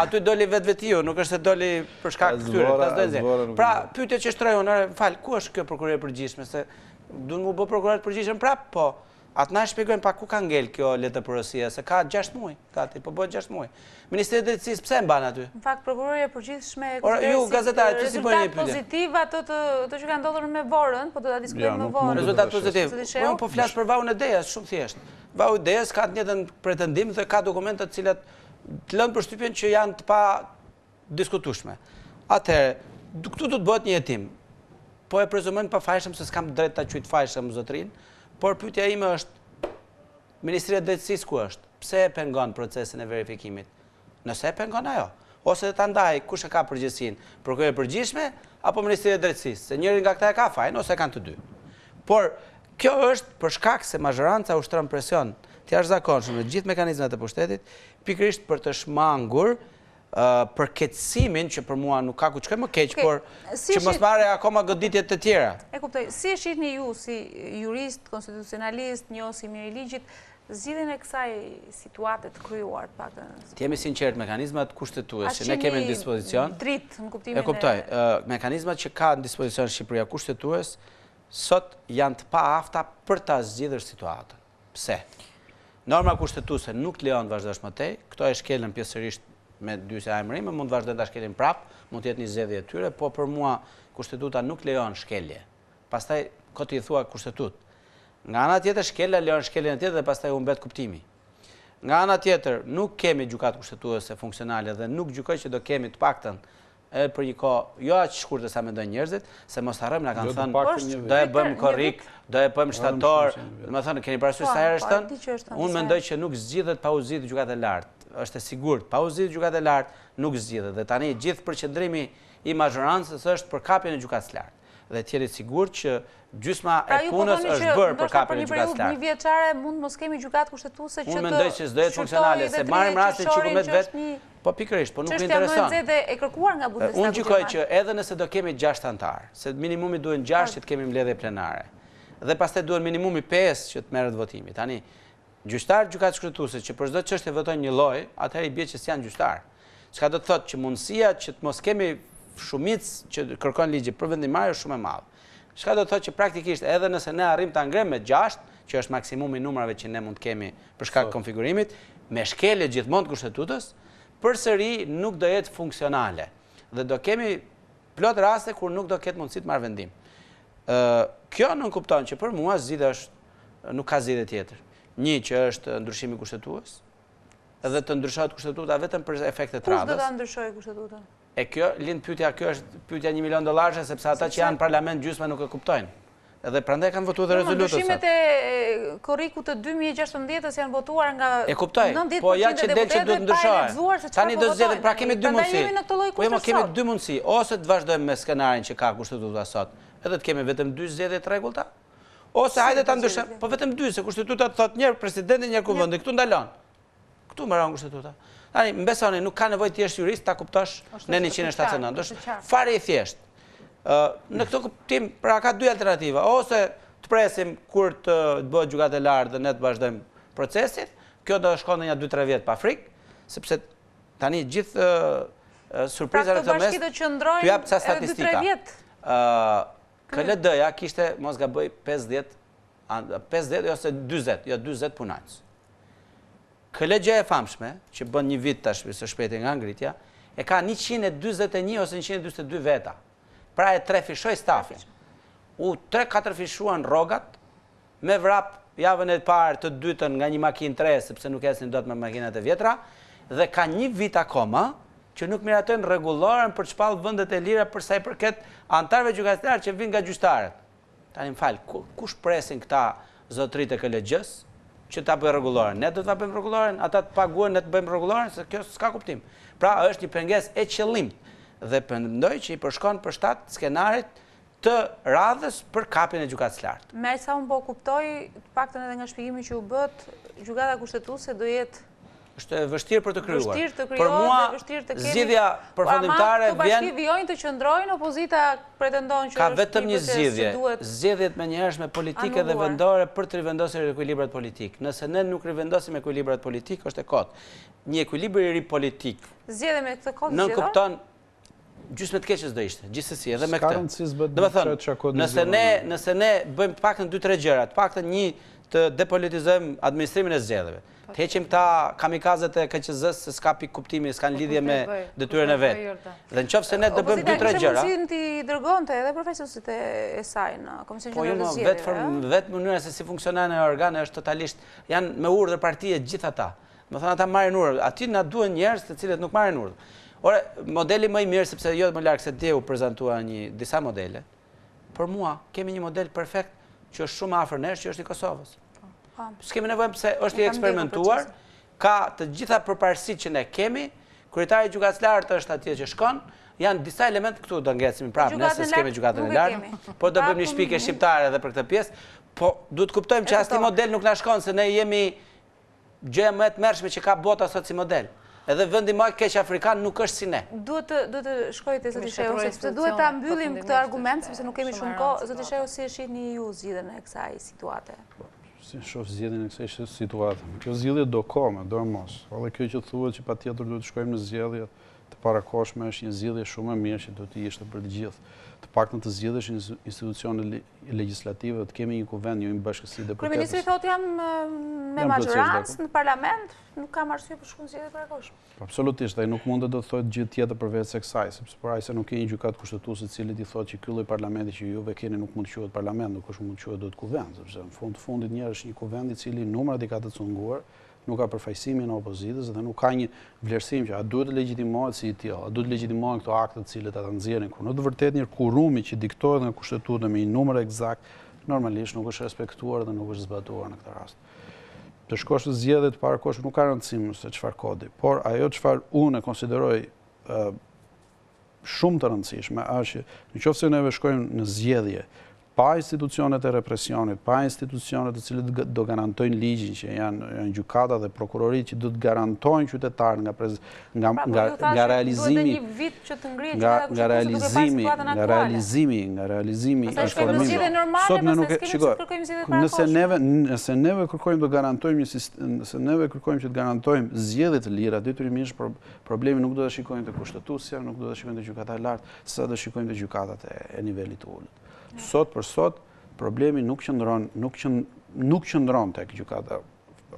aty doli vetvetiu, nuk është se doli për shkak të këtyre. Pra, pyetja që shtroj unë, fal, ku është kjo prokuroria e përgjithshme? Se duhet mu bë prokuroria e përgjithshme prap, po Atë na shpjegojnë pa ku ka ngel kjo letëpërësia, se ka 6 muaj, gati, po bëhet 6 muaj. Ministri i Drejtësisë pse mban aty? Në fakt, prokuroria e përgjithshme ju gazetarët, që si bëjnë një pyetje? Rezultat pozitiv ato të që ka ndodhur me vorën, po do ta diskutojmë me vorën. Rezultat pozitiv. Unë po flas për vahun e Dejas, shumë thjesht. Vahu i Dejas ka të njëjtën pretendim dhe ka dokumente të cilat të lënë përshtypjen që janë të pa diskutueshme. Atëherë, këtu do të bëhet një hetim. Po e prezumojnë pa fajshëm se s'kam drejt ta quaj fajshëm zotrin, por pyetja ime është Ministria e Drejtësisë ku është? Pse e pengon procesin e verifikimit? Nëse e pengon ajo, ose ta ndaj kush e ka përgjegjësinë, prokuroria e përgjithshme apo Ministria e Drejtësisë, se njëri nga këta e ka fajin ose kanë të dy. Por kjo është për shkak se mazhoranca ushtron presion të jashtëzakonshëm në gjithë mekanizmat e pushtetit, pikërisht për të shmangur përkeqësimin që për mua nuk ka ku të shkoj më keq, por që mos marrë akoma goditjet të tjera. E kuptoj, si e shihni ju si jurist, konstitucionalist, njohësi mirë i ligjit, zgjidhjen e kësaj situate të krijuar paktën? Të jemi sinqert, mekanizmat kushtetuese që ne kemi në dispozicion, dritë në kuptimin e kuptoj, mekanizmat që ka në dispozicion Shqipëria kushtetues sot janë të paafta për ta zgjidhur situatën. Pse? Norma kushtetuese nuk lejon vazhdosh më tej, këto e shkelën pjesërisht me dy se ajmërime, mund vazhdojnë ta shkelin prap, mund të jetë një zgjedhje e tyre, po për mua kushtetuta nuk lejon shkelje. Pastaj kot i thua kushtetut. Nga ana tjetër shkelja lejon shkeljen e tjetër dhe pastaj humbet kuptimi. Nga ana tjetër nuk kemi gjykatë kushtetuese funksionale dhe nuk gjykoj që do kemi të paktën edhe për një kohë jo aq shkurtër sa mendojnë njerëzit, se mos harrojmë na kanë thënë do e bëjmë korrik, do e bëjmë shtator, do të thonë keni parasysh sa herë është thënë? Unë mendoj që nuk zgjidhet pa u zgjidhur gjykata e lartë. Është e sigurt, pa u zgjidhur gjykata e lartë nuk zgjidhet. Dhe tani gjithë përqendrimi i mazhorancës është për kapjen e gjykatës së lartë. Dhe të jeni sigurt që gjysma e punës është bërë për kapjen e gjykatës së lartë. Një vjeçare mund mos kemi gjykatë kushtetuese që të. Unë mendoj që s'do jetë funksionale, se marrim rastin që ku me vetë. Po pikërisht, po nuk më intereson. Çështja më e kërkuar nga Bundestagi. Unë gjykoj që edhe nëse do kemi 6 antar, se minimumi duhen 6 që të kemi mbledhje plenare. Dhe pastaj duhen minimumi 5 që të merret votimi. Tani gjyqtarët gjykatës kushtetuese që për çdo çështje votojnë një lloj, atëherë i bie që s'janë gjyqtar. Çka do të thotë që mundësia që të mos kemi shumicë që kërkon ligji për vendimarrje është shumë e madhe. Çka do të thotë që praktikisht edhe nëse ne arrim ta ngrem me 6, që është maksimumi i numrave që ne mund të kemi për shkak të konfigurimit, me shkelje gjithmonë të kushtetutës, përsëri nuk do jetë funksionale dhe do kemi plot raste kur nuk do ketë mundësi të marrë vendim. Kjo nuk kupton që për mua zgjidhja është nuk ka zgjidhje tjetër. Një që është ndryshimi kushtetues, edhe të ndryshohet kushtetuta vetëm për efekte të radhës. Kush do ta ndryshojë kustetutën? E kjo lind pyetja, kjo është pyetja $1 milion, sepse ata që janë në parlament gjysma nuk e kuptojnë. Edhe prandaj kanë votuar dhe rezolutën. Ndryshimet e korrikut të 2016-s janë votuar nga 90% e kuptoj, po ja që del që duhet ndryshohet. Tani do zgjedhim, pra kemi dy mundësi. Po jemi kemi dy mundësi, ose të vazhdojmë me skenarin që ka kushtetuta sot, edhe të kemi vetëm 2 zgjedhje të rregullta, ose hajde ta ndryshojmë, po vetëm 2, se kushtetuta thotë njëherë presidenti, njëherë kuvendi, këtu ndalon. Këtu mbaron kushtetuta. Tani mbesoni, nuk ka nevojë të jesh jurist ta kuptosh në 179, është fare i thjeshtë. Në këtë kuptim, pra ka dy alternativa, ose të presim kur të bëhet gjykata e lartë dhe ne të vazhdojmë procesin, kjo do shkon në 2-3 vjet pa frikë, sepse tani gjithë surpriza në këtë mes, të jap ca statistika. KLD-ja kishte, mos gaboj, 50 ose 40, jo 40 punonjës. KLD-ja e famshme, që bën një vit tash së shpejti nga ngritja, e ka 121 ose 142 veta. Pra e 3 fishoj stafin. U 3-4 fishuan rrogat, me vrap javën e parë të dytën nga një makinë 3, sepse nuk esin dot me makinat e vjetra, dhe ka një vit akoma, që nuk miratojnë rregulloren për të shpallë vendet e lira për sa i përket antarëve gjykatëtar që vinë nga gjyqtarët. Tani më fal, kush presin këta zotërit e KLG-s që ta bëjnë rregulloren? Ne do ta bëjmë rregulloren, ata të paguajnë ne të bëjmë rregulloren, se kjo s'ka kuptim. Pra është një pengesë e qëllimit dhe mendoj që i përshkon për shtat skenarit të radhës për kapjen e gjykatës së lartë. Me sa unë po kuptoj, të paktën edhe nga shpjegimi që u bët, gjykata kushtetuese do jetë është e vështirë për të krijuar. Për mua, zgjidhja përfundimtare vjen. Bashki vijojnë të qëndrojnë, opozita pretendon që ka vetëm një zgjidhje. Zgjedhjet menjëhershme politike dhe vendore për të rivendosur ekuilibrat politik. Nëse ne nuk rivendosim ekuilibrat politik, është e kotë. Një ekuilibër i ri politik. Zgjedhje me këtë kohë. Nuk kupton gjysmë të keqës do ishte, gjithsesi, edhe me S'ka këtë. rëndësi s'bëhet Do me thënë, çka kodizionon. nëse ne bëjmë të paktën 2-3 gjëra, të paktën një të depolitizojmë administrimin e zgjedhjeve, të heqim këta kamikazet e KQZ-s se s'ka pikë kuptimi, s'kan lidhje me detyrën e vetë. Dhe nëse ne do bëjmë 2-3 gjëra. Opozita kishte mundësinë t'i dërgonte edhe profesorët e saj në Komisionin Qendror të Zgjedhjeve. Vetë mënyra se si funksionojnë organe është totalisht, janë me urdhër partie gjithë ata. Më thënë ata marrin urdhër, aty na duhen njerëz të cilët nuk marrin urdhër. Ore, modeli më i mirë, sepse jo më larg se dje u prezantua disa modele, për mua kemi një model perfekt që është shumë afër nesh, që është i Kosovës. S'kemi nevojë pse është i eksperimentuar, ka të gjitha përparësitë që ne kemi, kryetari i gjykatës lartë është atje që shkon, janë disa elementë këtu do ngecim prapë, nëse s'kemi gjykatën e lartë, po do bëjmë një shpikje shqiptare edhe për këtë pjesë, po duhet kuptojmë që asnjë model nuk na shkon se ne jemi gjëja më e tmerrshme që ka bota sot si model. Edhe vendi më i keq afrikan nuk është si ne. Duhet të shkojë te zoti Shehu, sepse duhet ta mbyllim këtë argument, sepse nuk kemi shumë kohë. Zoti Shehu, si e shihni ju zgjidhjen e kësaj situate? Si shoh zgjedhjen e kësaj situate? Kjo zgjedhje do kome, do mos. Edhe kjo që thuhet që patjetër duhet të shkojmë në zgjedhje të parakohshme është një zgjedhje shumë e mirë që duhet të ishte për të gjithë. Të paktën të zgjedhësh institucione legjislative, të kemi një kuvend, një bashkësi deputetësh. Kryeministri thotë jam me majorancë në parlament, nuk kam arsye për shkon zgjedhje parakohshme. Absolutisht, ai nuk mundet të thotë gjë tjetër përveç se kësaj, sepse por ai se nuk ke një gjykatë kushtetuese i cili i thotë që ky lloj parlamenti që juve keni nuk mund të quhet parlament, nuk është mund të quhet dot kuvend, sepse në fund të fundit një është një kuvend i cili numrat i ka të cunguar, nuk ka përfaqësimin e opozitës dhe nuk ka një vlerësim që a duhet të legjitimohet si i tillë, a duhet të legjitimohen këto akte të cilët ata nxjerrin, kur në të vërtetë një kurumi që diktohet nga kushtetuta me një numër eksakt, normalisht nuk është respektuar dhe nuk është zbatuar në këtë rast. Të shkosh të zgjedhje të parakohshme nuk ka rëndësi se çfarë kodi, por ajo çfarë unë e konsideroj shumë të rëndësishme është që nëse neve shkojmë në zgjedhje pa institucionet e represionit, pa institucionet të cilët do garantojnë ligjin, që janë gjykata dhe prokurorit që do të garantojnë qytetarët nga realizimi, nga realizimi nëse neve kërkojmë të garantojmë nëse neve kërkojmë që të garantojmë zgjedhje të lira, detyrimisht problemi nuk do të shikojmë të kushtetuesja, nuk do të shikojmë të gjykata e lartë, sa do shikojmë të gjykatat e nivelit të ulët. Sot për sot, problemi nuk qëndron tek gjykata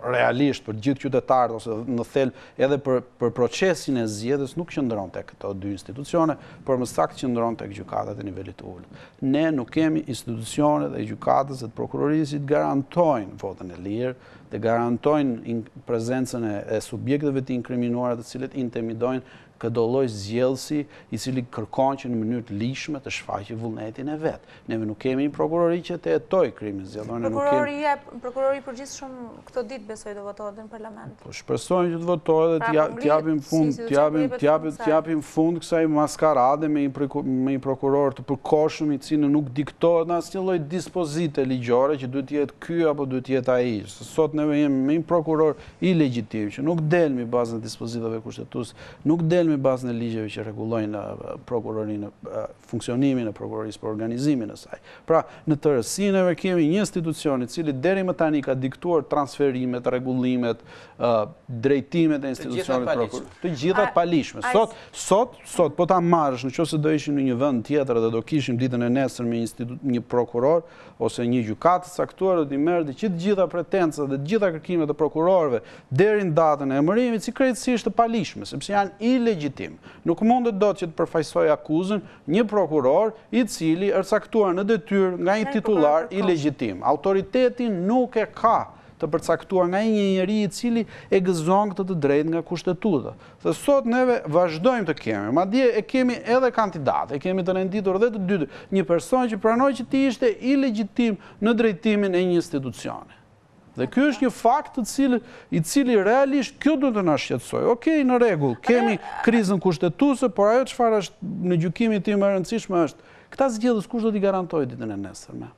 realisht për gjithë qytetarët ose në thelb edhe për procesin e zgjedhjes nuk qëndron tek këto dy institucione, por më saktë qëndron tek gjykatat e nivelit të ulët. Ne nuk kemi institucionet e gjykatës dhe të prokurorisë që garantojnë votën e lirë, dhe garantojnë prezencën e subjekteve të inkriminuara të cilët intimidojnë këdo lloj zgjedhësi i cili kërkon që në mënyrë të lishme të shfaqë vullnetin e vet. Neve nuk kemi një prokurori që të hetojë krimin zgjedhor. Prokurori përgjithshëm këto ditë besoj do votohet në parlament. Po shpresojmë që të votohet dhe t'japim fund kësaj maskarade me një prokuror të përkohshëm i cili nuk diktohet në asnjë lloj dispozite ligjore që duhet të jetë ky apo duhet të jetë ai. Sot neve jemi me një prokuror i legjitim që nuk del mbi bazën e dispozitave kushtetuese, nuk del me bazën e ligjeve që rregullojnë prokurorinë, funksionimin e prokurorisë për organizimin e saj. Pra, në tërësinë neve kemi një institucion i cili deri më tani ka diktuar transferimet, rregullimet, drejtimet e institucionit prokurorisë. Të gjitha të palishme. Sot po ta marrësh nëse do ishim në një vend tjetër dhe do kishim ditën e nesërme një prokuror ose një gjykatë të caktuar do t'i merrte që të gjitha pretencat dhe të gjitha kërkimet e prokurorëve deri në datën e emërimit si krejtësisht të palishme, sepse janë ilegjitim. Nuk mundet dot që të përfaqësojë akuzën një prokuror i cili është caktuar në detyrë nga një titullar ilegjitim. Autoriteti nuk e ka të përcaktuar nga një njeri i cili e gëzon këtë të drejtë nga kushtetuta. Dhe sot neve vazhdojmë të kemi, madje e kemi edhe kandidatë, e kemi të renditur dhe të dytë, një person që pranoi që ti ishte ilegjitim në drejtimin e një institucioni. Dhe ky është një fakt i cili realisht kjo duhet të na shqetësojë. Okej, në rregull, kemi krizën kushtetuese, por ajo çfarë është në gjykimin tim e rëndësishme është këta zgjedhës kush do t'i garantojë ditën e nesërme?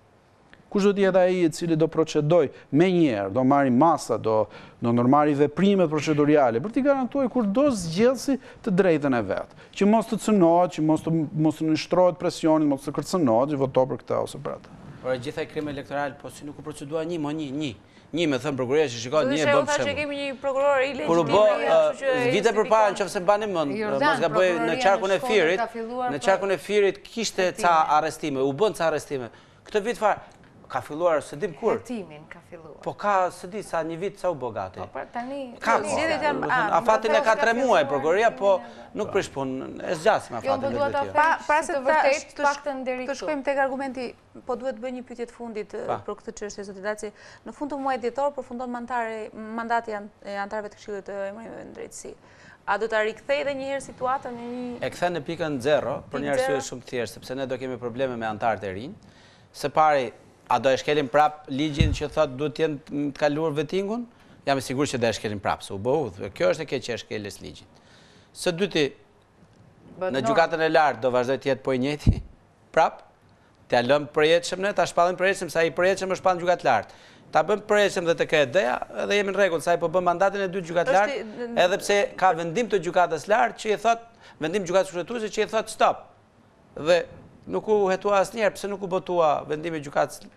Kush do të jetë ai i cili do procedojë menjëherë, do marrë masa, do ndërmarrë veprimet procedurale për t'i garantuar kurdo zgjedhësi të drejtën e vet, që mos të cënohet, që mos të nështrohet presionin, mos të kërcënohet, që voto për këtë ose për atë. Por gjithaj krimi elektoral, po si nuk u procedua një. një me thënë prokuroria që shikon, një e bëm shembull. Që kemi një prokuror i kur u bë vite përpara, nëse bani mend, mos gaboj, në qarkun e Firit kishte ca arrestime, u bën ca arrestime. Këtë vit fare ka filluar, se dim kur. Hetimin ka filluar. Po ka, se di, sa një vit sa u bë gati. Po tani... Afatin e ka 3 muaj prokuroria, po nuk prish punë, e zgjasim afatin me vetë. Para se të shkojmë tek argumenti, po duhet bëj një pyetje të fundit për këtë çështje, zoti Daci. Në fund të muajit dhjetor përfundon mandati e antarëve të Këshillit të Emërimeve në Drejtësi. A do ta rikthej edhe një herë situatën në një... E kthen në pikën 0 për një arsye shumë të thjeshtë, sepse ne do kemi probleme me antarët e rinj. Së pari, a do e shkelim prap ligjin që thot duhet të jenë të kaluar vettingun? Jam i sigurt që do e shkelim prap, se u bë udhë. Kjo është e keq që e shkeles ligjin. Së dyti, në gjykatën e lartë do vazhdoj të jetë po i njëjti prap, t'ja lëm përjetshëm ne, ta shpallim përjetshëm sa i përjetshëm është pa në gjykatë lartë. Ta bëm përjetshëm dhe të KED-ja, edhe jemi në rregull, sa i po bëm mandatin e dytë gjykatë lartë, edhe pse ka vendim të gjykatës lartë që i thot, vendim gjykatës kushtetuese që i thot stop. Dhe nuk u hetua asnjëherë, pse nuk u botua vendimi i gjykatës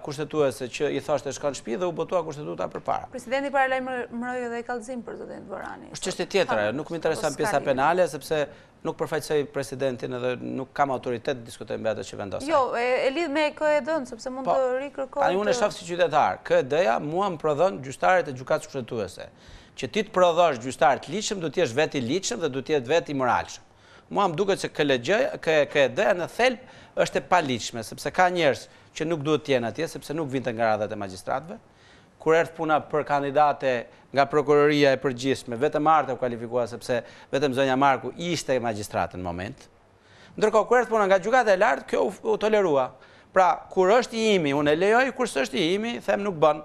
kushtetuese që i thoshte shkon në shtëpi dhe u botua kushtetuta përpara. Presidenti para lajmëroi edhe kallëzim për zotin Dvorani. Është çështje tjetër, nuk më intereson pjesa penale sepse nuk përfaqësoj presidentin edhe nuk kam autoritet të diskutoj mbi atë që vendosaj. Jo, e lidh me KED-n sepse mund të rikërkoj. Tani unë e shoh si qytetar, KED-ja mua më prodhon gjyqtarët e gjykatës kushtetuese. Që ti të prodhosh gjyqtar të ligjshëm, do të jesh vetë i ligjshëm dhe do të jetë vetë i moralshëm. Mua më duket se KED-ja në thelb është e paligjshme, sepse ka njerëz që nuk duhet të jenë atje, sepse nuk vinte nga radhat e magjistratëve. Kur erdhi puna për kandidate nga prokuroria e përgjithshme, vetëm Marta u kualifikua sepse vetëm zonja Marku ishte magjistrat në moment. Ndërkohë kur erdhi puna nga gjykata e lartë, kjo u tolerua. Pra, kur është i imi, unë e lejoj, kur s'është i imi, them nuk bën.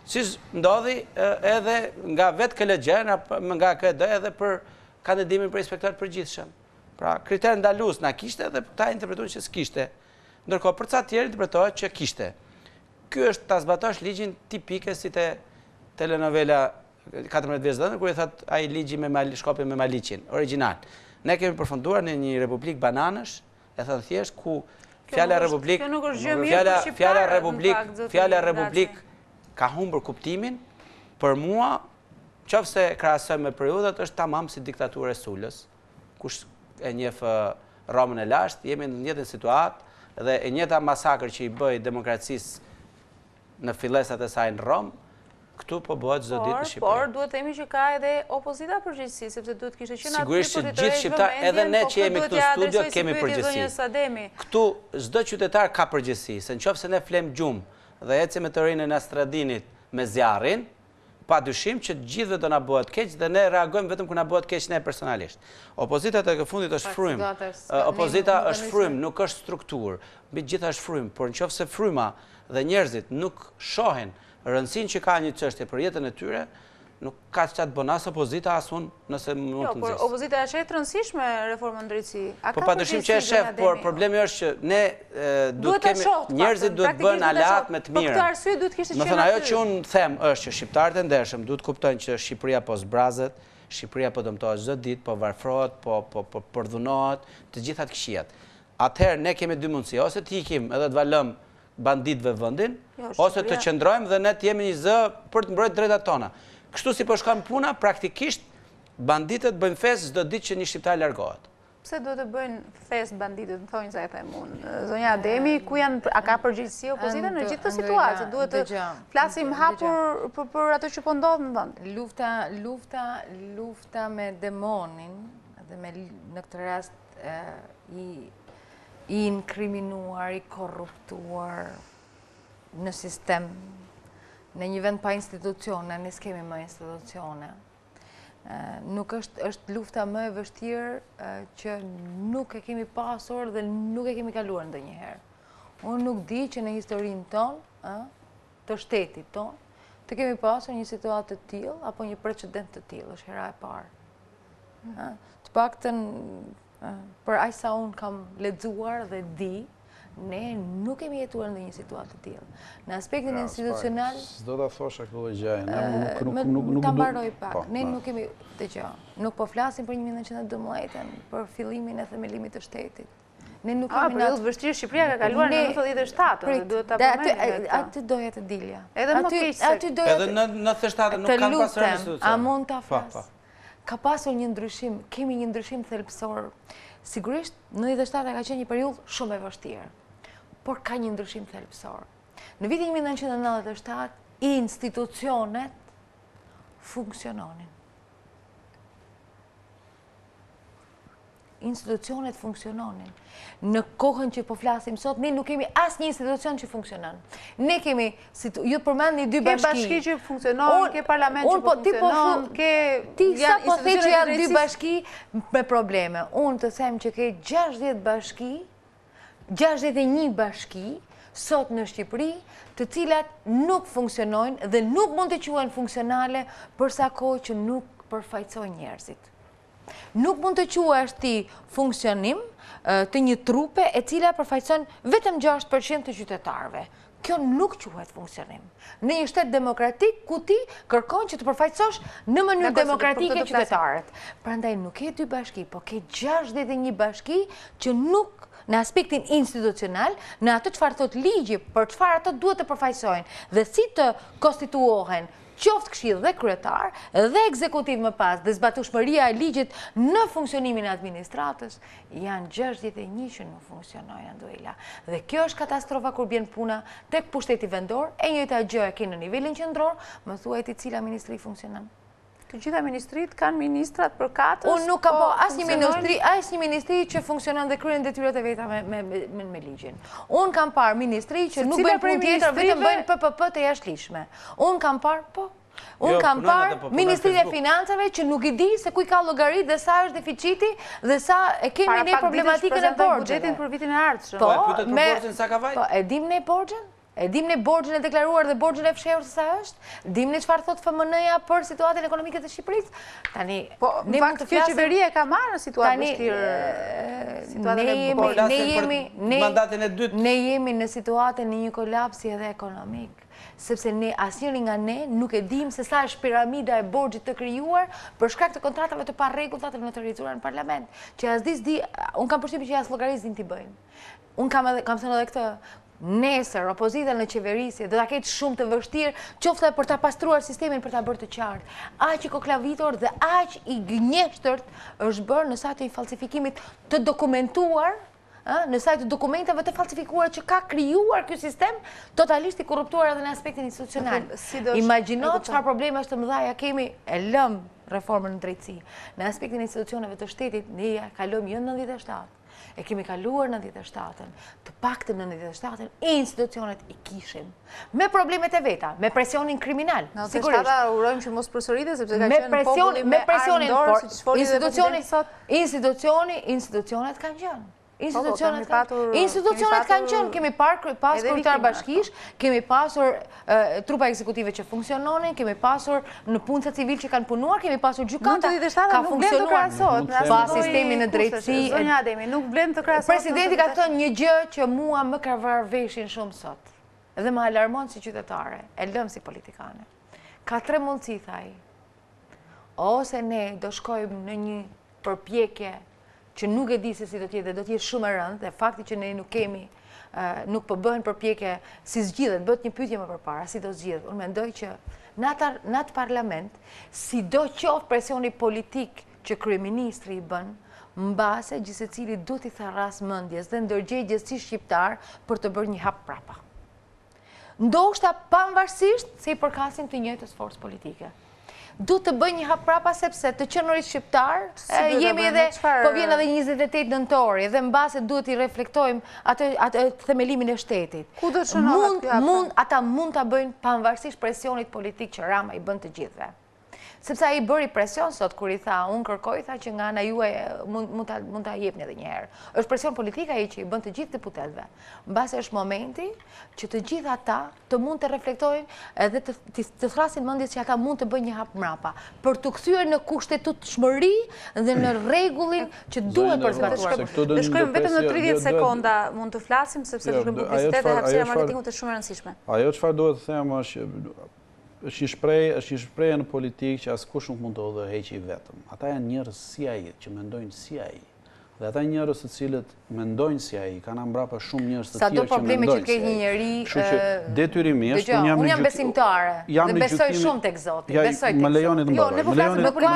Siç ndodhi edhe nga vetë KLG, nga KD edhe për kandidimin për inspektor të përgjithshëm. Pra, kriter ndalues na kishte dhe ta interpretojnë që s'kishte. Ndërkohë, për ca tjerë interpretohet që kishte. Ky është ta zbatosh ligjin tipike si te telenovela 14 vjeç dhënë, kur i thot ai ligji me shkopin me maliqin, origjinal. Ne kemi përfunduar në një republik bananësh, e thënë thjesht, ku fjala republik, fjala republik ka humbur kuptimin. Për mua, qofse krahasoj me periudhat, është tamam si diktatura e Sulës. Kush e njeh Romën e lashtë, jemi në një njëjtën situatë dhe e njëjta masakër që i bëj demokracisë në fillesat e saj në Rom, këtu po bëhet çdo ditë në Shqipëri. Por duhet të themi që ka edhe opozita përgjegjësi, sepse duhet kishte qenë aty. Sigurisht që gjithë shqiptar, edhe ne që jemi këtu në studio kemi përgjegjësi. Këtu çdo qytetar ka përgjegjësi, se nëse ne flem gjumë dhe ecim me teorinë e Nastradinit me zjarrin, pa dyshim që gjithëve do na bëhet keq dhe ne reagojmë vetëm kur na bëhet keq ne personalisht. Opozita tek e fundit është frym. Opozita është frym, nuk është strukturë. Mbi gjitha është frym, por nëse fryma dhe njerëzit nuk shohin rëndësinë që ka një çështje për jetën e tyre, nuk ka çfarë të bën as opozita as unë nëse mund të nxjerr. Jo, por opozita është e rëndësishme reformën drejtësi. Po padyshim që është shef, por problemi është që ne duhet kemi njerëzit duhet bëhen aleat me të mirë. Po këtë arsye duhet kishte qenë. Do thënë ajo që unë them është që shqiptarët e ndershëm duhet kuptojnë që Shqipëria po zbrazet, Shqipëria po dëmtohet çdo ditë, po varfrohet, po përdhunohet, të gjitha të këqijat. Atëherë ne kemi dy mundësi, ose të ikim edhe të valëm banditëve vendin, ose të qëndrojmë dhe ne të jemi një zë për të mbrojtur drejtat tona. Kështu si po shkon puna, praktikisht banditët bëjnë festë çdo ditë që një shqiptar largohet. Pse duhet të bëjnë festë banditët, më thonjë sa e them unë. Zonja Ademi, ku janë a ka përgjegjësi opozita në gjithë këtë situatë? Duhet të flasim hapur për ato që po ndodh në vend. Lufta me demonin dhe në këtë rast i inkriminuar, i korruptuar në sistem. Në një vend pa institucione, ne s'kemi më institucione. Nuk është lufta më e vështirë që nuk e kemi pasur dhe nuk e kemi kaluar ndonjëherë. Unë nuk di që në historinë tonë, të shtetit tonë, të kemi pasur një situatë të tillë apo një precedent të tillë, është hera e parë. Të paktën për aq sa unë kam lexuar dhe di, ne nuk kemi jetuar në një situatë të tillë. Në aspektin institucional, s'do ta thosha këtë gjë, nuk ta mbaroj pak. Ne nuk kemi, dëgjoj, nuk po flasim për 1912-ën, për fillimin e themelimit të shtetit. Ne nuk kemi Për të vështirë Shqipëria ka kaluar në 97, duhet ta përmendim. Aty doja të dilja. Edhe më keq se. Edhe në 97 nuk kanë pasur institucion. A mund ta flas? Ka pasur një ndryshim, kemi një ndryshim thelbësor. Sigurisht, 97 ka qenë një periudhë shumë e vështirë, por ka një ndryshim thelbësor. Në vitin 1997, institucionet funksiononin. Institucionet funksiononin. Në kohën që po flasim sot, ne nuk kemi asnjë institucion që funksionon. Ne kemi, ju përmendni dy bashki. Ke bashki që funksionon, ke parlament që funksionon, ke sa po the që janë dy bashki me probleme. Unë të them që ke 60 bashki, 61 bashki sot në Shqipëri, të cilat nuk funksionojnë dhe nuk mund të quhen funksionale përsa kohë që nuk përfaqësojnë njerëzit. Nuk mund të quash ti funksionim të një trupe e cila përfaqëson vetëm 6% të qytetarëve. Kjo nuk quhet funksionim. Në një shtet demokratik ku ti kërkon që të përfaqësosh në mënyrë demokratike qytetarët. Prandaj nuk ke dy bashki, po ke 61 bashki që nuk në aspektin institucional, në atë çfarë thot ligji, për çfarë ato duhet të përfaqësojnë dhe si të konstituohen qoftë këshill dhe kryetar dhe ekzekutiv më pas dhe zbatueshmëria e ligjit në funksionimin e administratës, janë 61 që nuk funksionojnë, Anduela. Dhe kjo është katastrofa kur bjen puna tek pushteti vendor, e njëjta gjë e ke në nivelin qendror, më thuaj ti cila ministri funksionon. Të gjitha ministrit kanë ministrat përkatës. Unë nuk kam asnjë ministri që funksionon dhe kryen detyrat e veta me ligjin. Unë kam parë ministri që nuk bëjnë punë tjetër, vetëm bëjnë PPP të jashtëligjshme. Unë kam parë, Unë kam parë Ministrinë e Financave që nuk i di se ku i ka llogarit dhe sa është deficiti dhe sa e kemi ne problematikën e borxhit. Buxhetin për vitin e ardhshëm. Po, e dim ne borxhin? E dim ne borxhin e deklaruar dhe borxhin e fshehur se sa është? Dim ne çfarë thot FMN-ja për situatën ekonomike të Shqipërisë? Tani, po, në fakt kjo qeveria ka marrë në situatë vështirë. Ne jemi në situatën e një kolapsi edhe ekonomik. Sepse ne asnjëri nga ne nuk e dim se sa është piramida e borxhit të krijuar për shkak të kontratave të parregullta të notarizuara në parlament, që as di, un kam përshtypjen që as llogarizin ti bëjnë. Un kam thënë edhe këtë, nesër opozita në qeverisje do ta ketë shumë të vështirë, qoftë për ta pastruar sistemin për ta bërë të qartë. Aq i koklavitor dhe aq i gënjeshtërt është bërë në sajtin e falsifikimit të dokumentuar, në sajt të dokumentave të falsifikuara që ka krijuar ky sistem totalisht i korruptuar edhe në aspektin institucional. Imagjino çfarë probleme është të mëdha kemi, e lëm reformën në drejtësi. Në aspektin e institucioneve të shtetit ne ja kalojmë jo 97. E kemi kaluar 97-ën, të paktën 97-ën, institucionet i kishim. Me problemet e veta, me presionin kriminal, sigurisht. 97-a urojmë që mos përsëritet sepse ka qenë populli me armë dorë, siç foli edhe presidenti sot. Institucionet kanë qenë. Institucionet kanë qenë, kemi pasur kryetar bashkish, kemi pasur trupa ekzekutive që funksiononin, kemi pasur në punësa civil që kanë punuar, kemi pasur gjykata, ka funksionuar. Pa sistemi në drejtësi. Zonja Ademi, nuk vlen të krahasohet. Presidenti ka thënë një gjë që mua më ka vrarë veshin shumë sot. Dhe më alarmon si qytetare, e lëm si politikane. Ka 3 mundësi, thaj. Ose ne do shkojmë në një përpjekje që nuk e di se si do t'jetë dhe do t'jetë shumë e rëndë, dhe fakti që ne nuk kemi, nuk po bëhen përpjekje si zgjidhet, bëhet një pyetje më përpara, si do zgjidhet. Unë mendoj që në atë parlament, si do qoftë presioni politik që kryeministri i bën, mbase gjithsecili duhet i tharras mendjes dhe ndërgjegjes si shqiptar për të bërë një hap prapa. Ndoshta pavarësisht se i përkasin të njëjtës forcë politike. Duhet të bëj një hap prapa sepse të qenurit shqiptar jemi edhe, po vjen edhe 28 nëntori dhe mbase duhet i reflektojmë atë themelimin e shtetit. Ku do të shënohet kjo hap? Ata mund ta bëjnë pavarësisht presionit politik që Rama i bën të gjithëve. Sepse ai bëri presion sot kur i tha, unë kërkoj tha që nga ana juaj mund ta jepni edhe një herë. Është presion politik ai që i bën të gjithë deputetëve. Mbase është momenti që të gjithë ata të mund të reflektojnë edhe të thrasin mendjes që ata mund të bëjnë një hap mrapa për të kthyer në kushtetutshmëri dhe në rregullin që duhet përzbatuar. Ne shkojmë vetëm në 30 sekonda, mund të flasim sepse do të kemi publicitet dhe hapësira marketingut është shumë e rëndësishme. Ajo çfarë duhet të them është një shprehje në politikë që askush nuk mund të udhëheqë vetëm. Ata janë njerëz si ai, që mendojnë si ai. Dhe ata njerëz të cilët mendojnë si ai, kanë mbrapa shumë njerëz të Sa do tjerë që probleme që mendojnë ke si një ai. njeri, Kështu që detyrimisht unë jam besimtare dhe besoj shumë tek Zoti, besoj tek Më lejoni të mbaroj. Më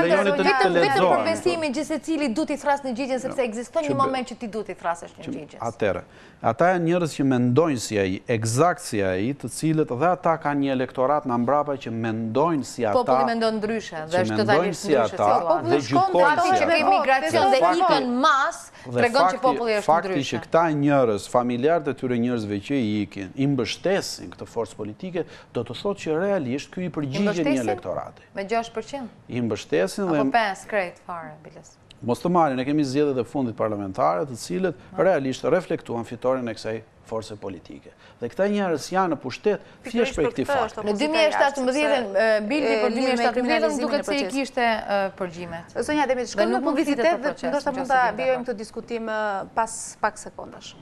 lejoni të vetëm lexoj. për besimin gjithë secili duhet i thras në gjigjen sepse ekziston një moment që ti duhet i thrasësh në gjigjen. Atëherë, ata janë njerëz që mendojnë si ai, eksakt si ai, të cilët dhe ata kanë një elektorat në mbrapa që mendojnë si ata. Populli mendon ndryshe dhe është totalisht ndryshe situata dhe gjykojnë si ata. Migracion dhe ikën mas tregon që populli është fakti ndryshe. që këta njerëz, familjarët e tyre njerëzve që i ikin, i mbështesin këtë forcë politike, do të thotë që realisht ky i përgjigjen një elektorati. Me 6%? I mbështesin dhe... Apo 5 krejt fare, biles. Mos të marrin, ne kemi zgjedhjet e fundit parlamentare, të cilët realisht reflektuan fitoren e kësaj force politike. Dhe këta njerëz janë në pushtet thjesht për këtë fakt. Në 2017 bildi për 2017 duket se i kishte përgjimet. Zonja Ademi, shkojmë në publicitet dhe ndoshta mund ta bëjmë këtë diskutim pas pak sekondash.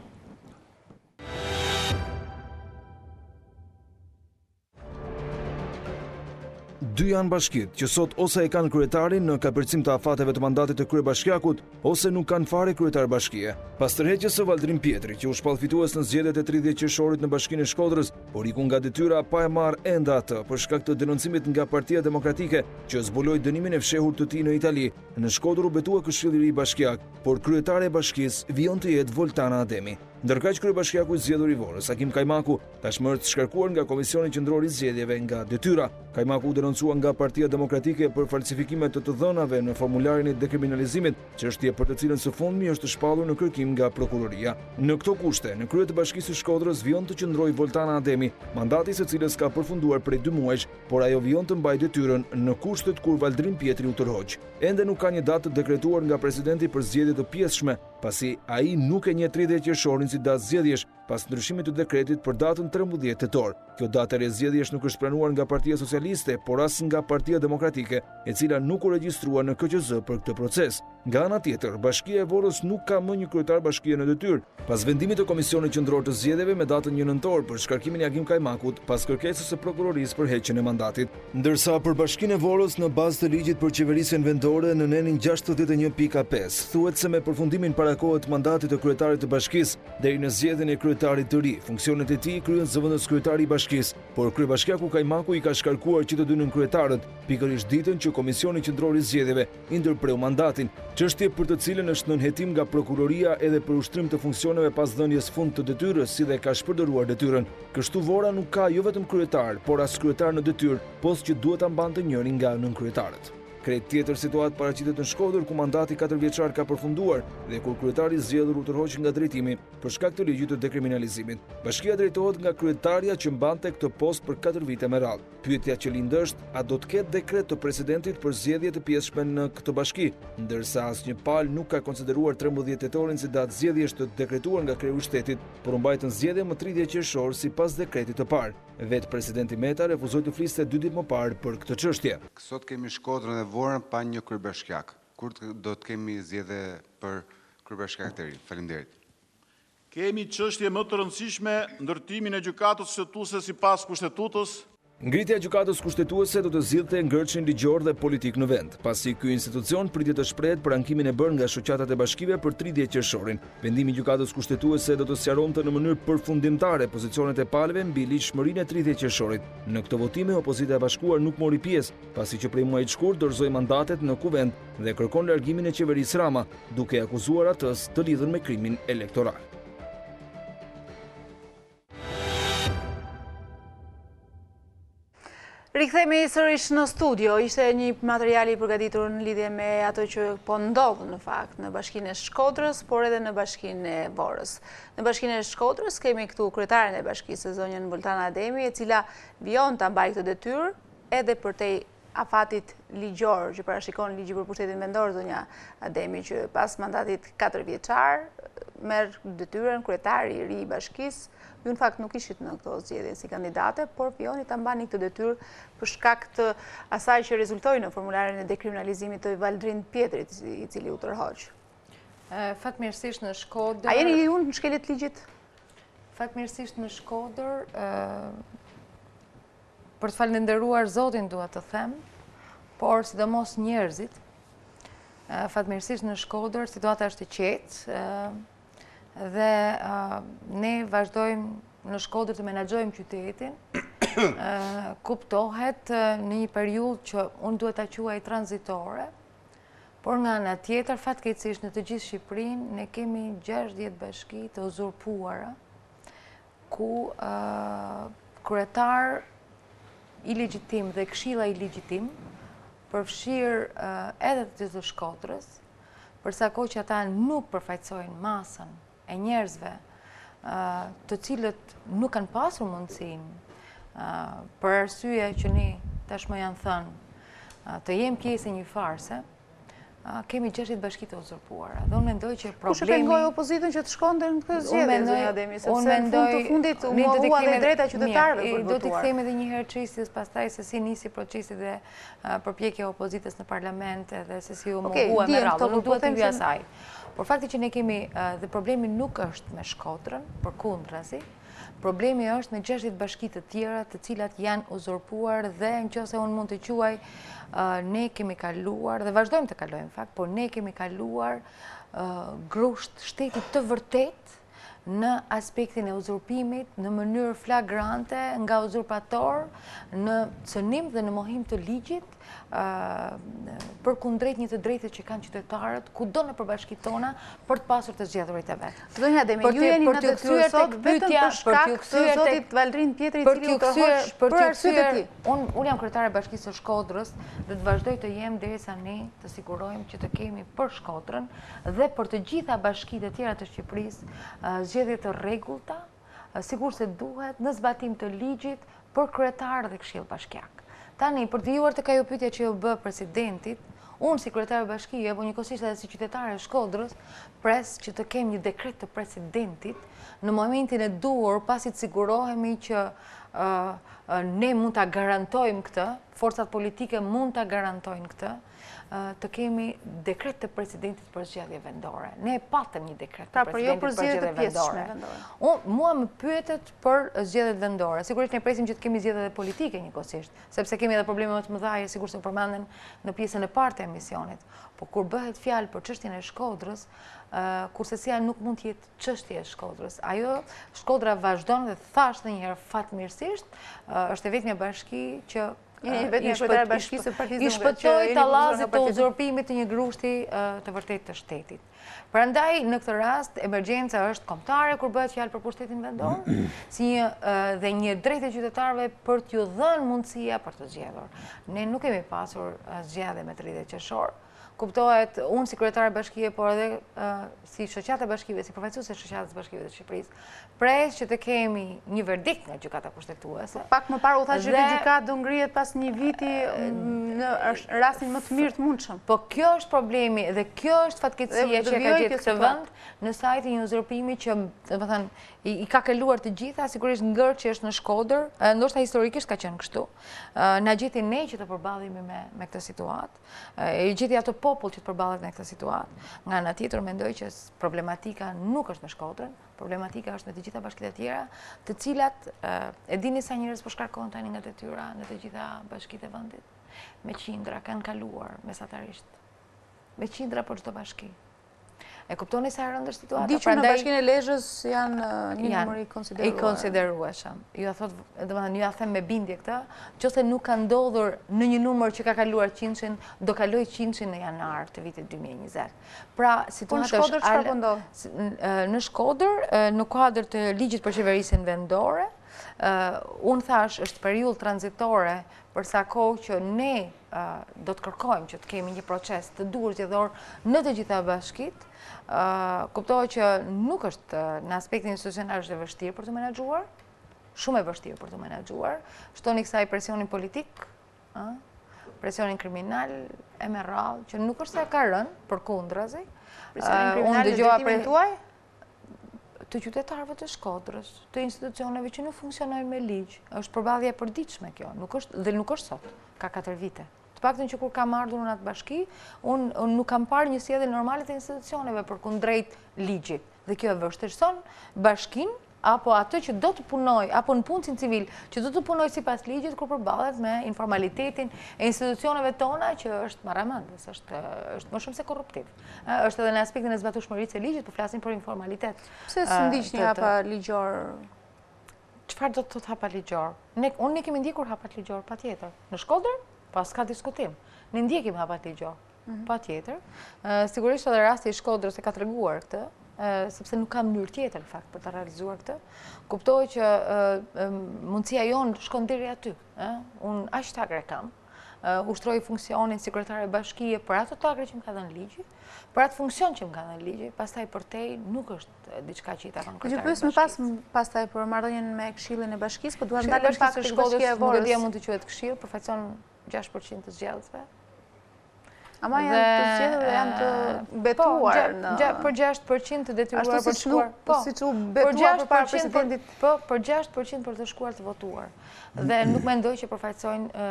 Dy janë bashkitë që sot ose e kanë kryetarin në kapërcim të afateve të mandatit të kryebashkiakut, ose nuk kanë fare kryetar bashkie. Pas tërheqjes së Valdrin Pjetri, që u shpall fitues në zgjedhjet e 30 qershorit në Bashkinë e Shkodrës, por iku nga detyra pa e marrë enda atë për shkak të denoncimit nga Partia Demokratike që zbuloi dënimin e fshehur të tij në Itali. Në Shkodër u betua Këshilli i bashkiak, por kryetare e bashkisë vijon të jetë Voltana Ademi. Ndërkaq kryebashkiaku i zgjedhur i Vorës, Hakim Kajmaku, tashmë është shkarkuar nga Komisioni Qendror i Zgjedhjeve nga detyra. Kajmaku u denoncua nga Partia Demokratike për falsifikime të dhënave në formularin e dekriminalizimit, çështje për të cilën së fundmi është shpallur në kërkim nga prokuroria. Në këto kushte, në krye të Bashkisë së Shkodrës vijon të qëndrojë Voltana Ademi, mandati së cilës ka përfunduar prej 2 muajsh, por ajo vijon të mbajë detyrën në kushtet kur Valdrin Pjetri u tërhoq. Ende nuk ka një datë të dekretuar nga presidenti për zgjedhje të pjesshme, pasi ai nuk e njeh 30 qershorin si datë zgjedhjesh, pas ndryshimit të dekretit për datën 13 tetor. Kjo datë e zgjedhjesh nuk është pranuar nga Partia Socialiste, por as nga Partia Demokratike, e cila nuk u regjistrua në KQZ për këtë proces. Nga ana tjetër, Bashkia e Vorës nuk ka më një kryetar bashkie në detyrë, pas vendimit të Komisionit Qendror të Zgjedhjeve me datën 1 nëntor për shkarkimin e Hakim Kajmakut pas kërkesës së prokurorisë për heqjen e mandatit. Ndërsa për Bashkinë e Vorës në bazë të ligjit për qeverisjen vendore në nenin 61.5 thuhet se me përfundimin parakohet mandatit të kryetarit të bashkisë deri në zgjedhjen e kryetarit të ri. Funksionet e tij kryen zëvendës kryetari i bashkisë, por kryebashkiaku Kajmaku i ka shkarkuar që të dy nënkryetarët, pikërisht ditën që Komisioni Qendror i Zgjedhjeve i ndërpreu mandatin, çështje për të cilën është nën hetim nga prokuroria edhe për ushtrim të funksioneve pas dhënies fund të detyrës, si dhe ka shpërdoruar detyrën. Kështu Vora nuk ka jo vetëm kryetar, por as kryetar në detyrë, post që duhet ta mbante njërin nga nënkryetarët. Krejt tjetër situatë paraqitet në Shkodër, ku mandati 4 vjeçar ka përfunduar dhe kur kryetari zgjedhur u tërhoq nga drejtimi për shkak të ligjit të dekriminalizimit. Bashkia drejtohet nga kryetaria që mbante këtë post për 4 vite me radhë. Pyetja që lind është, a do të ketë dekret të presidentit për zgjedhje të pjesshme në këtë bashki, ndërsa asnjë palë nuk ka konsideruar 13 tetorin si datë zgjedhjesh të dekretuar nga kreu i shtetit, por u mbajtën zgjedhje më 30 qershor sipas dekretit të parë. Vetë presidenti Meta refuzoi të fliste 2 ditë më parë për këtë çështje. Sot kemi Shkodrën dhe Vorën pa një kryebashkiak. Kur do të kemi zgjedhje për kryebashkiak të ri? Faleminderit. Kemi çështje më të rëndësishme, ndërtimin e gjykatës kushtetuese sipas kushtetutës. Ngritja e gjykatës kushtetuese do të zgjidhte ngërçin ligjor dhe politik në vend, pasi ky institucion pritet të shprehet për ankimin e bërë nga shoqatat e bashkive për 30 qershorin. Vendimi i gjykatës kushtetuese do të sqaronte në mënyrë përfundimtare pozicionet e palëve mbi ligjshmërinë e 30 qershorit. Në këtë votime opozita e bashkuar nuk mori pjesë, pasi që prej muajit shkurt dorëzoi mandatet në kuvend dhe kërkon largimin e qeverisë Rama, duke akuzuar atës të lidhur me krimin elektoral. Rikthehemi sërish në studio. Ishte një material i përgatitur në lidhje me ato që po ndodh në fakt në Bashkinë e Shkodrës, por edhe në Bashkinë e Vorës. Në Bashkinë e Shkodrës kemi këtu kryetaren e bashkisë, zonjën Voltana Ademi, e cila vijon ta mbajë këtë detyrë edhe përtej afatit ligjor që parashikon ligji për pushtetin vendor, zonja Ademi, që pas mandatit 4 vjeçar merr detyrën kryetari i ri i bashkisë. Ju në fakt nuk ishit në këto zgjedhje si kandidate, por vjoni ta mbani këtë detyrë për shkak të asaj që rezultoi në formularin e dekriminalizimit të Valdrin Pjetrit, i cili u tërhoq. Fatmirësisht në Shkodër... A jeni ju në shkeljet ligjit? Fatmirësisht në Shkodër, për të falënderuar Zotin dua të them, por sidomos njerëzit, Fatmirësisht në Shkodër, situata është e qetë dhe ne vazhdojmë në Shkodër të menaxhojmë qytetin. Kuptohet në një periudhë që unë duhet ta quaj tranzitore, por nga ana tjetër, fatkeqësisht në të gjithë Shqipërinë ne kemi 60 bashki të uzurpuara, ku kryetar ilegjitim dhe këshilla ilegjitim përfshirë edhe të Shkodrës, përsa kohë që ata nuk përfaqësojnë masën e njerëzve të cilët nuk kanë pasur mundësinë për arsye që ne tashmë janë thënë të jem pjesë e një farse, kemi 60 bashki të uzurpuara. Dhe unë mendoj që problemi... Kush e pengoj opozitën që të shkonte në këtë zgjedhje, zonja Ademi, sepse në fund të fundit u mohua dhe drejta qytetarëve për votuar. Do t'i kthejmë edhe një herë çështjes pastaj se si nisi procesi dhe përpjekja e opozitës në parlament dhe se si u mohua me radhë. Nuk duhet të hyj asaj. Por fakti që ne kemi dhe problemi nuk është me Shkodrën, përkundrazi. Problemi është me 60 bashki të tjera të cilat janë uzurpuar dhe nëse unë mund të quaj, ne kemi kaluar, dhe vazhdojmë të kalojmë fakt, por ne kemi kaluar grusht shtetit të vërtet në aspektin e uzurpimit, në mënyrë flagrante nga uzurpator, në cënim dhe në mohim të ligjit, përkundrejt një të drejtë që kanë qytetarët, kudo në përbashkitë tona, për të pasur të zgjedhurit e vet. Zonja Ademi, ju jeni në detyrë sot vetëm për shkak të zotit Valdrin Pjetri, i cili u tërhoq për arsye të tij. Unë jam kryetare e Bashkisë së Shkodrës dhe të vazhdoj të jem derisa ne të sigurojmë që të kemi për Shkodrën dhe për të gjitha bashkitë e tjera të Shqipërisë zgjedhje të rregullta, sikur se duhet, në zbatim të ligjit për kryetar dhe këshill bashkiak. Tani, për të vijuar të ajo pyetja që u bë presidentit, unë si kryetare bashkie, po njëkohësisht edhe si qytetare e Shkodrës, pres që të kem një dekret të presidentit në momentin e duhur, pasi të sigurohemi që ne mund ta garantojmë këtë, forcat politike mund ta garantojnë këtë, të kemi dekret të presidentit për zgjedhje vendore. Ne e patëm një dekret të presidentit për zgjedhje vendore. Mua më pyetet për zgjedhjet vendore. Sigurisht ne presim që të kemi zgjedhje politike njëkohësisht, sepse kemi edhe probleme më të mëdha, sigurisht u përmenden në pjesën e parë të emisionit. Po kur bëhet fjalë për çështjen e Shkodrës, kurse si nuk mund të jetë çështje e Shkodrës. Ajo Shkodra vazhdon dhe thash edhe një herë fatmirësisht, është e vetmja bashki që i shpëtoi tallazit të uzurpimit të një grushti të vërtet të shtetit. Prandaj, në këtë rast, emergjenca është kombëtare kur bëhet fjalë për pushtetin vendor, dhe një drejtë e qytetarëve për t'ju dhënë mundësia për të zgjedhur. Ne nuk kemi pasur zgjedhje me 30 qershor. Kuptohet, unë si kryetare bashkie, por edhe si shoqata e bashkive, si përfaqësuese e shoqatës bashkive të Shqipërisë, pres që të kemi një verdikt nga gjykata kushtetuese. Pak më parë u tha që gjykata do ngrihet pas një viti në rastin më të mirë të mundshëm. Po kjo është problemi dhe kjo është fatkeqësia që ka gjetur këtë vend në sajtin një uzurpimi që, domethënë, i ka kaluar të gjitha, sigurisht ngër që është në Shkodër, ndoshta historikisht ka qenë kështu. Na gjeti ne që të përballemi me këtë situatë, i gjeti ato popull që të përballet me këtë situatë. Nga ana tjetër mendoj që problematika nuk është me Shkodrën, problematika është me të gjitha bashkitë e tjera, të cilat e dini sa njerëz po shkarkohen tani nga detyra në të gjitha bashkitë e vendit. Me qindra kanë kaluar mesatarisht. Me qindra për çdo bashki. E kuptoni sa e rëndë është situata. Di që në bashkinë e Lezhës janë një numër i konsiderueshëm. Ju ja them me bindje këtë, nëse nuk ka ndodhur në një numër që ka kaluar 100-shin, do kaloj 100-shin në janar të vitit 2020. Pra, situata është çfarë po ndodh? Në Shkodër, në kuadër të ligjit për qeverisjen vendore, unë thash është periudhë tranzitore përsa kohë që ne do të kërkojmë që të kemi një proces të duhur zgjedhor në të gjitha bashkitë. Kuptohet që nuk është në aspektin institucional është e vështirë për të menaxhuar, shumë e vështirë për të menaxhuar. Shtoni kësaj presionin politik, presionin kriminal e me radhë, që nuk është se ka rënë, përkundrazi. Presionin kriminal në gjetimin tuaj? Të qytetarëve të Shkodrës, të institucioneve që nuk funksionojnë me ligj. Është përballje e përditshme kjo, nuk është sot, ka 4 vite. Të paktën që kur kam ardhur në atë bashki, unë nuk kam parë një sjellje normale të institucioneve përkundrejt ligjit. Dhe kjo e vështirëson bashkinë apo atë që do të punoj, apo në punësin civil, që do të punoj sipas ligjit kur përballet me informalitetin e institucioneve tona që është marramendës, është më shumë se korruptiv. Është edhe në aspektin e zbatueshmërisë së ligjit, po flasim për informalitet. Pse së ndiqni hapa ligjor? Çfarë do të thotë hapa ligjor? Unë ne kemi ndjekur hapat ligjor, patjetër. Në Shkodër, pas ka diskutim. Ne ndjekim hapat ligjor, patjetër. Sigurisht edhe rasti i Shkodrës e ka treguar këtë, sepse nuk kam mënyrë tjetër në fakt për të realizuar këtë. Kuptoj që mundësia jonë shkon deri aty. Unë aq takre kam. Ushtroj funksionin sekretare bashkie për ato takre që më ka dhënë ligji, për atë funksion që më ka dhënë ligji, pastaj përtej nuk është diçka që i takon kryetarit bashkisë. Pastaj për marrëdhënien me Këshillin e Bashkisë, po duhet ndalem pak tek Bashkia e Nuk e Vorës. di mund të quhet këshill, përfaqëson 6% të zgjedhësve. Ama janë të zgjedhur dhe janë të betuar në... Për 6% të detyruar për të shkuar. Siç u betuar përpara presidentit. Po, për 6% për të shkuar të votuar. Dhe nuk mendoj që përfaqësojnë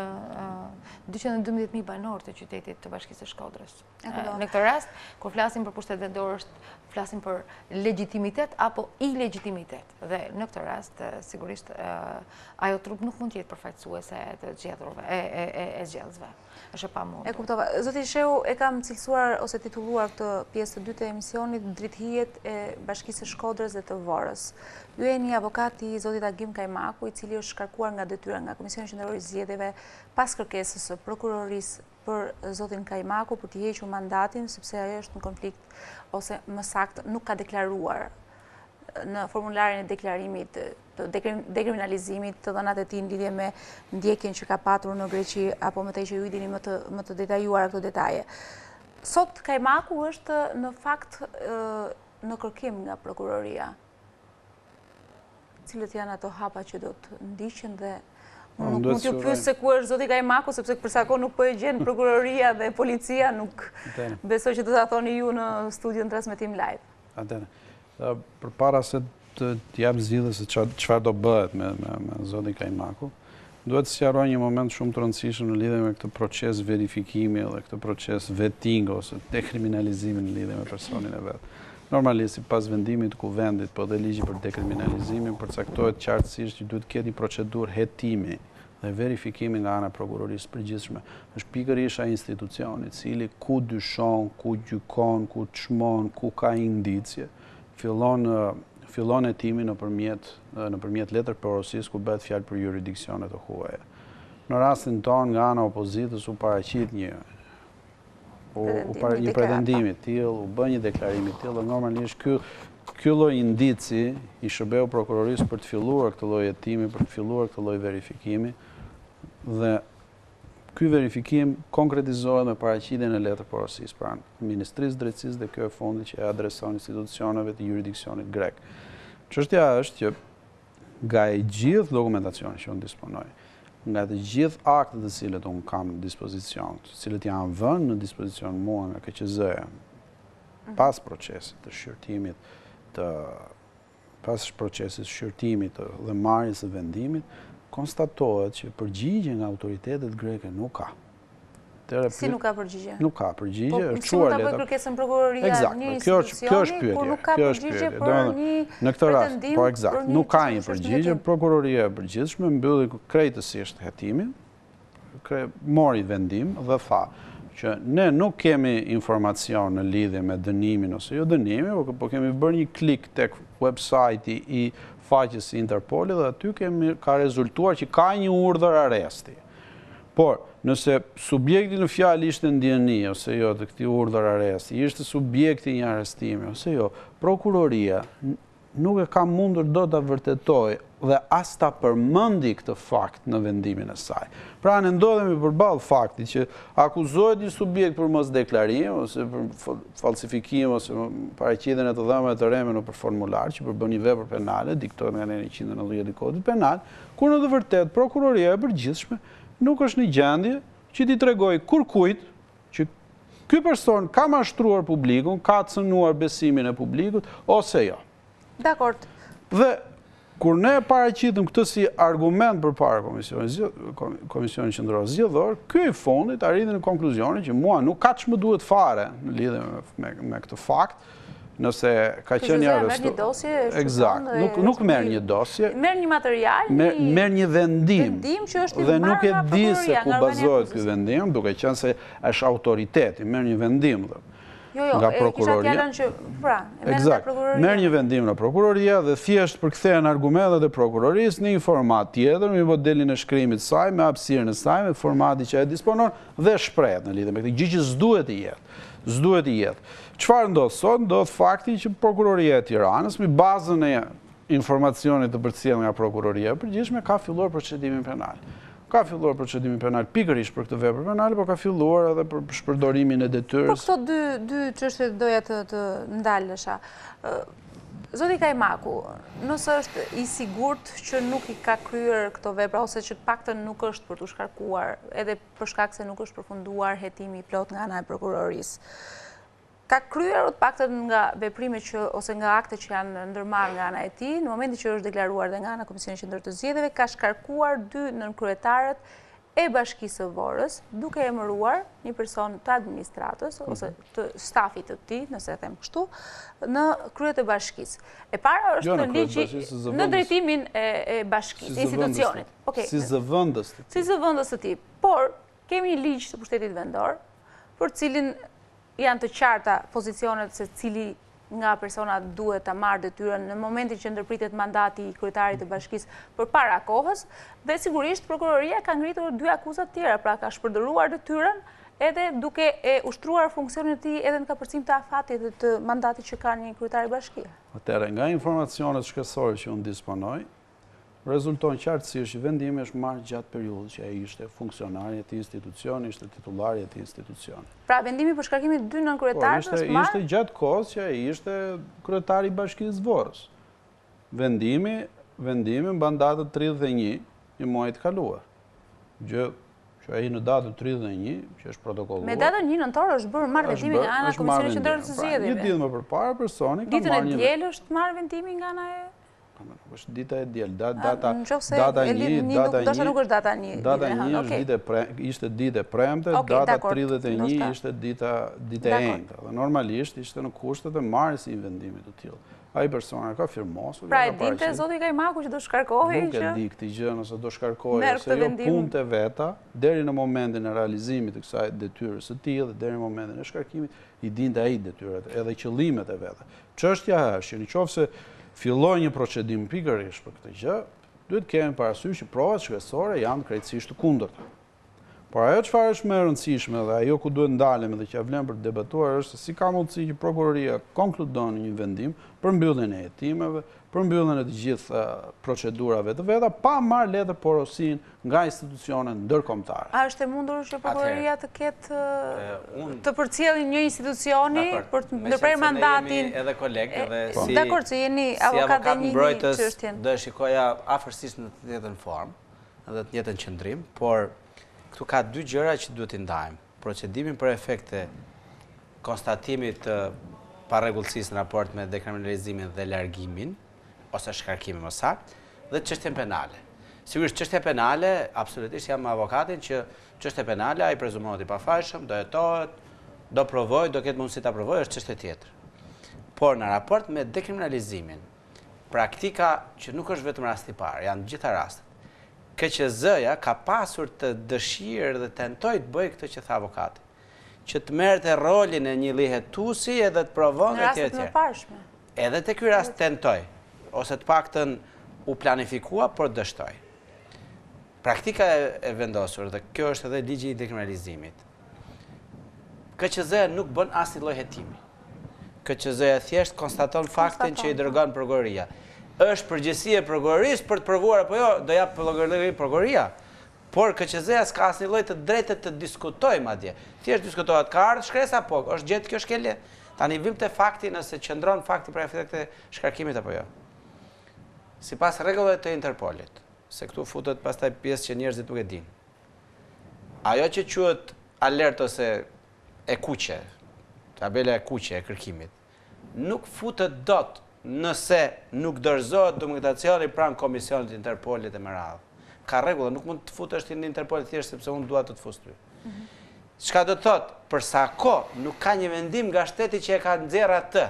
212.000 banor të qytetit të Bashkisë së Shkodrës. Në këtë rast, kur flasim për pushtet vendore, flasim për legjitimitet apo ilegitimitet. Dhe në këtë rast, sigurisht, ajo trup nuk mund të jetë përfaqësuese të zgjedhurve, e zgjedhësve. Është e pamundur. E kuptova. Zoti Shehu, e kam cilësuar ose titulluar këtë pjesë të dytë e emisionit Drithijet e Bashkisë së Shkodrës dhe të Vorës. Ju jeni avokat i zotit Agim Kajmaku, i cili është shkarkuar nga detyra nga Komisioni Qendror i Zgjedhjeve pas kërkesës së prokurorisë për zotin Kajmaku për të hequr mandatin, sepse ajo është në konflikt ose më saktë nuk ka deklaruar në formularin e deklarimit të dekriminalizimit të dhënat e tij në lidhje me ndjekjen që ka patur në Greqi, apo më tej që ju i dini më të detajuara këto detaje. Sot Kajmaku është në fakt në kërkim nga prokuroria. Cilët janë ato hapa që do të ndiqen dhe unë nuk mund t'ju pyes se ku është zoti Kajmaku, sepse për sa kohë nuk po e gjen prokuroria dhe policia, nuk besoj që do ta thoni ju në studion transmetim live. Atëherë, përpara se të jap zgjidhje se çfarë do bëhet me zotin Kajmaku, duhet të sqaroj një moment shumë të rëndësishëm në lidhje me këtë proces verifikimi dhe këtë proces vettingo ose dekriminalizimi në lidhje me personin e vet. Normalisht, sipas vendimit të kuvendit, po dhe ligji për dekriminalizimin, përcaktohet qartësisht që duhet të ketë një procedurë hetimi dhe verifikimi nga ana e prokurorisë së përgjithshme. Është pikërisht ai institucioni i cili ku dyshon, ku gjykon, ku çmon, ku ka indicje, fillon hetimin nëpërmjet letër porosisë ku bëhet fjalë për jurisdikcione të huaja. Në rastin tonë nga ana e opozitës u paraqit një pretendimi të tillë, u bë një deklarim i tillë, dhe normalisht ky lloj indici i shërbeu prokurorisë për të filluar këtë lloj hetimi, për të filluar këtë lloj verifikimi, dhe ky verifikim konkretizohet me paraqitjen e letër porosisë pranë Ministrisë së Drejtësisë, dhe kjo e fundit që e adreson institucioneve të jurisdikcionit grek. Çështja është që nga e gjithë dokumentacioni që unë disponoj, nga të gjithë aktet të cilët unë kam në dispozicion, të cilët janë vënë në dispozicion mua nga KQZ-ja, pas procesit të shqyrtimit, dhe marrjes së vendimit, konstatohet që përgjigje nga autoritetet greke nuk ka. Si nuk ka përgjigje? Nuk ka përgjigje, është çuar letra. Po, si mund ta bëjë kërkesën prokuroria një institucioni, kur nuk ka përgjigje për një pretendim? Po, eksakt, nuk ka një përgjigje, prokuroria e përgjithshme mbylli krejtësisht hetimin, mori vendim dhe tha që ne nuk kemi informacion në lidhje me dënimin ose jo dënimin, po kemi bërë një klik tek websajti i faqes Interpoli dhe aty ka rezultuar që ka një urdhër arresti. Por, nëse subjekti në fjalë ishte ndiqni ose jo të këtij urdhër arresti, ishte subjekti një arrestimi ose jo, prokuroria nuk e ka mundur do ta vërtetoj dhe as ta përmendi këtë fakt në vendimin e saj. Pra ne ndodhemi përballë faktit që akuzohet një subjekt për mosdeklarim ose për falsifikim ose paraqitjen e të dhënave të reme nëpër formular që përbën një vepër penale, diktohet nga 190 i Kodit Penal, kur në të vërtetë prokuroria e përgjithshme nuk është në gjendje që t'i tregoj kurkujt që ky person ka mashtruar publikun, ka cënuar besimin e publikut ose jo. Dakord. Dhe kur ne paraqitëm këtë si argument përpara Komisionit Qendror Zgjedhor, ky i fundit arriti në konkluzionin që mua nuk ka ç'më duhet fare në lidhje me këtë fakt, nëse ka qenë i arrestuar. Merr një dosje, eksakt, nuk merr një dosje. Merr një material, merr një vendim që është dhe nuk e di se prokuroria, ku bazohet ky vendim, duke qenë se është autoriteti, merr një vendim nga prokuroria. Eksakt, merr një vendim nga prokuroria dhe thjesht përkthehen argumentet e prokurorisë në një format tjetër, me modelin e shkrimit saj, me hapësirën e saj, me formati që e disponon dhe shprehet në lidhje me këtë gjë që s'duhet të jetë. S'duhet të jetë. Çfarë ndodh sot? Ndodh fakti që prokuroria e Tiranës, me bazën e informacionit të përcjellë nga prokuroria e përgjithshme, ka filluar procedimin penal. Ka filluar procedimin penal pikërisht për këtë vepër penale, por ka filluar edhe për shpërdorimin e detyrës. Po këto dy çështje doja të ndalesha. Zoti Kajmaku, nëse është i sigurt që nuk i ka kryer këto vepra ose që paktën nuk është për të shkarkuar, edhe për shkak se nuk është përfunduar hetimi i plot nga ana e prokurorisë, ka kryer të paktën nga veprimet ose nga akte që janë ndërmarrë nga ana e tij, në momentin që është deklaruar dhe nga ana e Komisionit Qendror të Zgjedhjeve, ka shkarkuar 2 nënkryetarët e Bashkisë së Vorës, duke emëruar një person të administratës ose të stafit të tij, nëse e them kështu, në kryet e bashkisë. E para është në ligji në drejtimin e bashkisë, institucionit. Si zëvendës të tij. Si zëvendës të tij. Por kemi një ligj të pushtetit vendor, për cilin janë të qarta pozicionet se cili nga personat duhet ta marrë detyrën në momentin që ndërpritet mandati i kryetarit të bashkisë përpara kohës, dhe sigurisht prokuroria ka ngritur 2 akuza të tjera, pra ka shpërdoruar detyrën edhe duke e ushtruar funksionin e tij edhe në kapërcim të afatit dhe të mandatit që ka një kryetar i bashkie. Atëherë, nga informacionet shkencore që unë disponoj, rezulton qartësisht që vendimi është marrë gjatë periudhës që ai ishte funksionari i atij institucioni, ishte titullari i atij institucioni. Pra vendimi për shkarkimin e 2 nënkryetarëve është marrë? Ishte gjatë kohës që ai ishte kryetari i Bashkisë Vorës. Vendimi mban datën 31 i muajit të kaluar. Gjë që ai në datën 31, që është protokolluar. Me datën 1 nëntor është bërë marrë vendimi nga ana e Komisionit Qendror të Zgjedhjeve. Një ditë më përpara personi ka marrë një. Ditën e diel është marrë vendimi nga ana e është dita e diel, data 1, data 1 ishte ditë e premte, data 31 ishte dita e enjte. Dhe normalisht ishte në kushtet e marrjes së një vendimi të tillë. Ai persona ka firmosur. Pra e dinte zoti Kajmaku që do shkarkohej? Nuk e di këtë gjë, nëse do shkarkohej ose jo, punët e veta, deri në momentin e realizimit të kësaj detyrës së tij dhe deri në momentin e shkarkimit i dinte ai detyrat, edhe qëllimet e veta. Çështja është që nëse filloj një procedim pikërisht për këtë gjë, duhet kemi parasysh që provat shkresore janë krejtësisht të kundërta. Por ajo çfarë është më e rëndësishme dhe ajo ku duhet ndalemi dhe që ja vlen për të debatuar është se si ka mundësi që prokuroria konkludon një vendim për mbylljen e hetimeve, për mbylljen e të gjithë procedurave të veta, pa marrë letër porosin nga institucionet ndërkombëtare. A është e mundur që prokuroria të ketë të përcjellë një institucioni për të ndërprerë mandatin? Edhe kolegë dhe si dakor, se jeni avokat dhe një çështjen. Do e shikoja afërsisht në të njëjtën formë dhe të njëjtën qëndrim, por këtu ka 2 gjëra që duhet i ndajmë. Procedimin për efekte konstatimit të parregullsisë në raport me dekriminalizimin dhe largimin, ose shkarkimin më saktë, dhe çështjen penale. Sigurisht çështja penale, absolutisht jam me avokatin që çështja penale ai prezumohet i pafajshëm, do jetohet, do provojë, do ketë mundësi ta provojë, është çështje tjetër. Por në raport me dekriminalizimin, praktika që nuk është vetëm rasti i parë, janë të gjitha rastet. KQZ-ja ka pasur të dëshirë dhe tentoj të bëjë këtë që tha avokati, që të merrte rolin e një lihetuesi edhe të provon në rastet më parshme. Edhe te ky rast tentoj, ose të paktën u planifikua, por dështoj. Praktika e vendosur, dhe kjo është edhe ligji i dekriminalizimit. KQZ-ja nuk bën asnjë lloj hetimi. KQZ-ja thjesht konstaton faktin që i dërgon prokuroria. Është përgjegjësia e prokurorisë për të provuar apo jo, do jap prokuroria. Por KQZ-ja s'ka asnjë lloj të drejtë të diskutojë madje. Thjesht diskutohet ka ardhur shkresa apo është gjetë kjo shkelje. Tani vim te fakti nëse qëndron fakti për efekte shkarkimit apo jo. Sipas rregullave të Interpolit, se këtu futet pastaj pjesë që njerëzit nuk e dinë. Ajo që quhet alert ose e kuqe, tabela e kuqe e kërkimit, nuk futet dot nëse nuk dorëzohet dokumentacioni pranë Komisionit Interpolit e me radhë. Ka rregulla, nuk mund të futesh ti në Interpol thjesht sepse unë dua të të fus ty. Çka do të thotë, për sa kohë nuk ka një vendim nga shteti që e ka nxjerrë atë,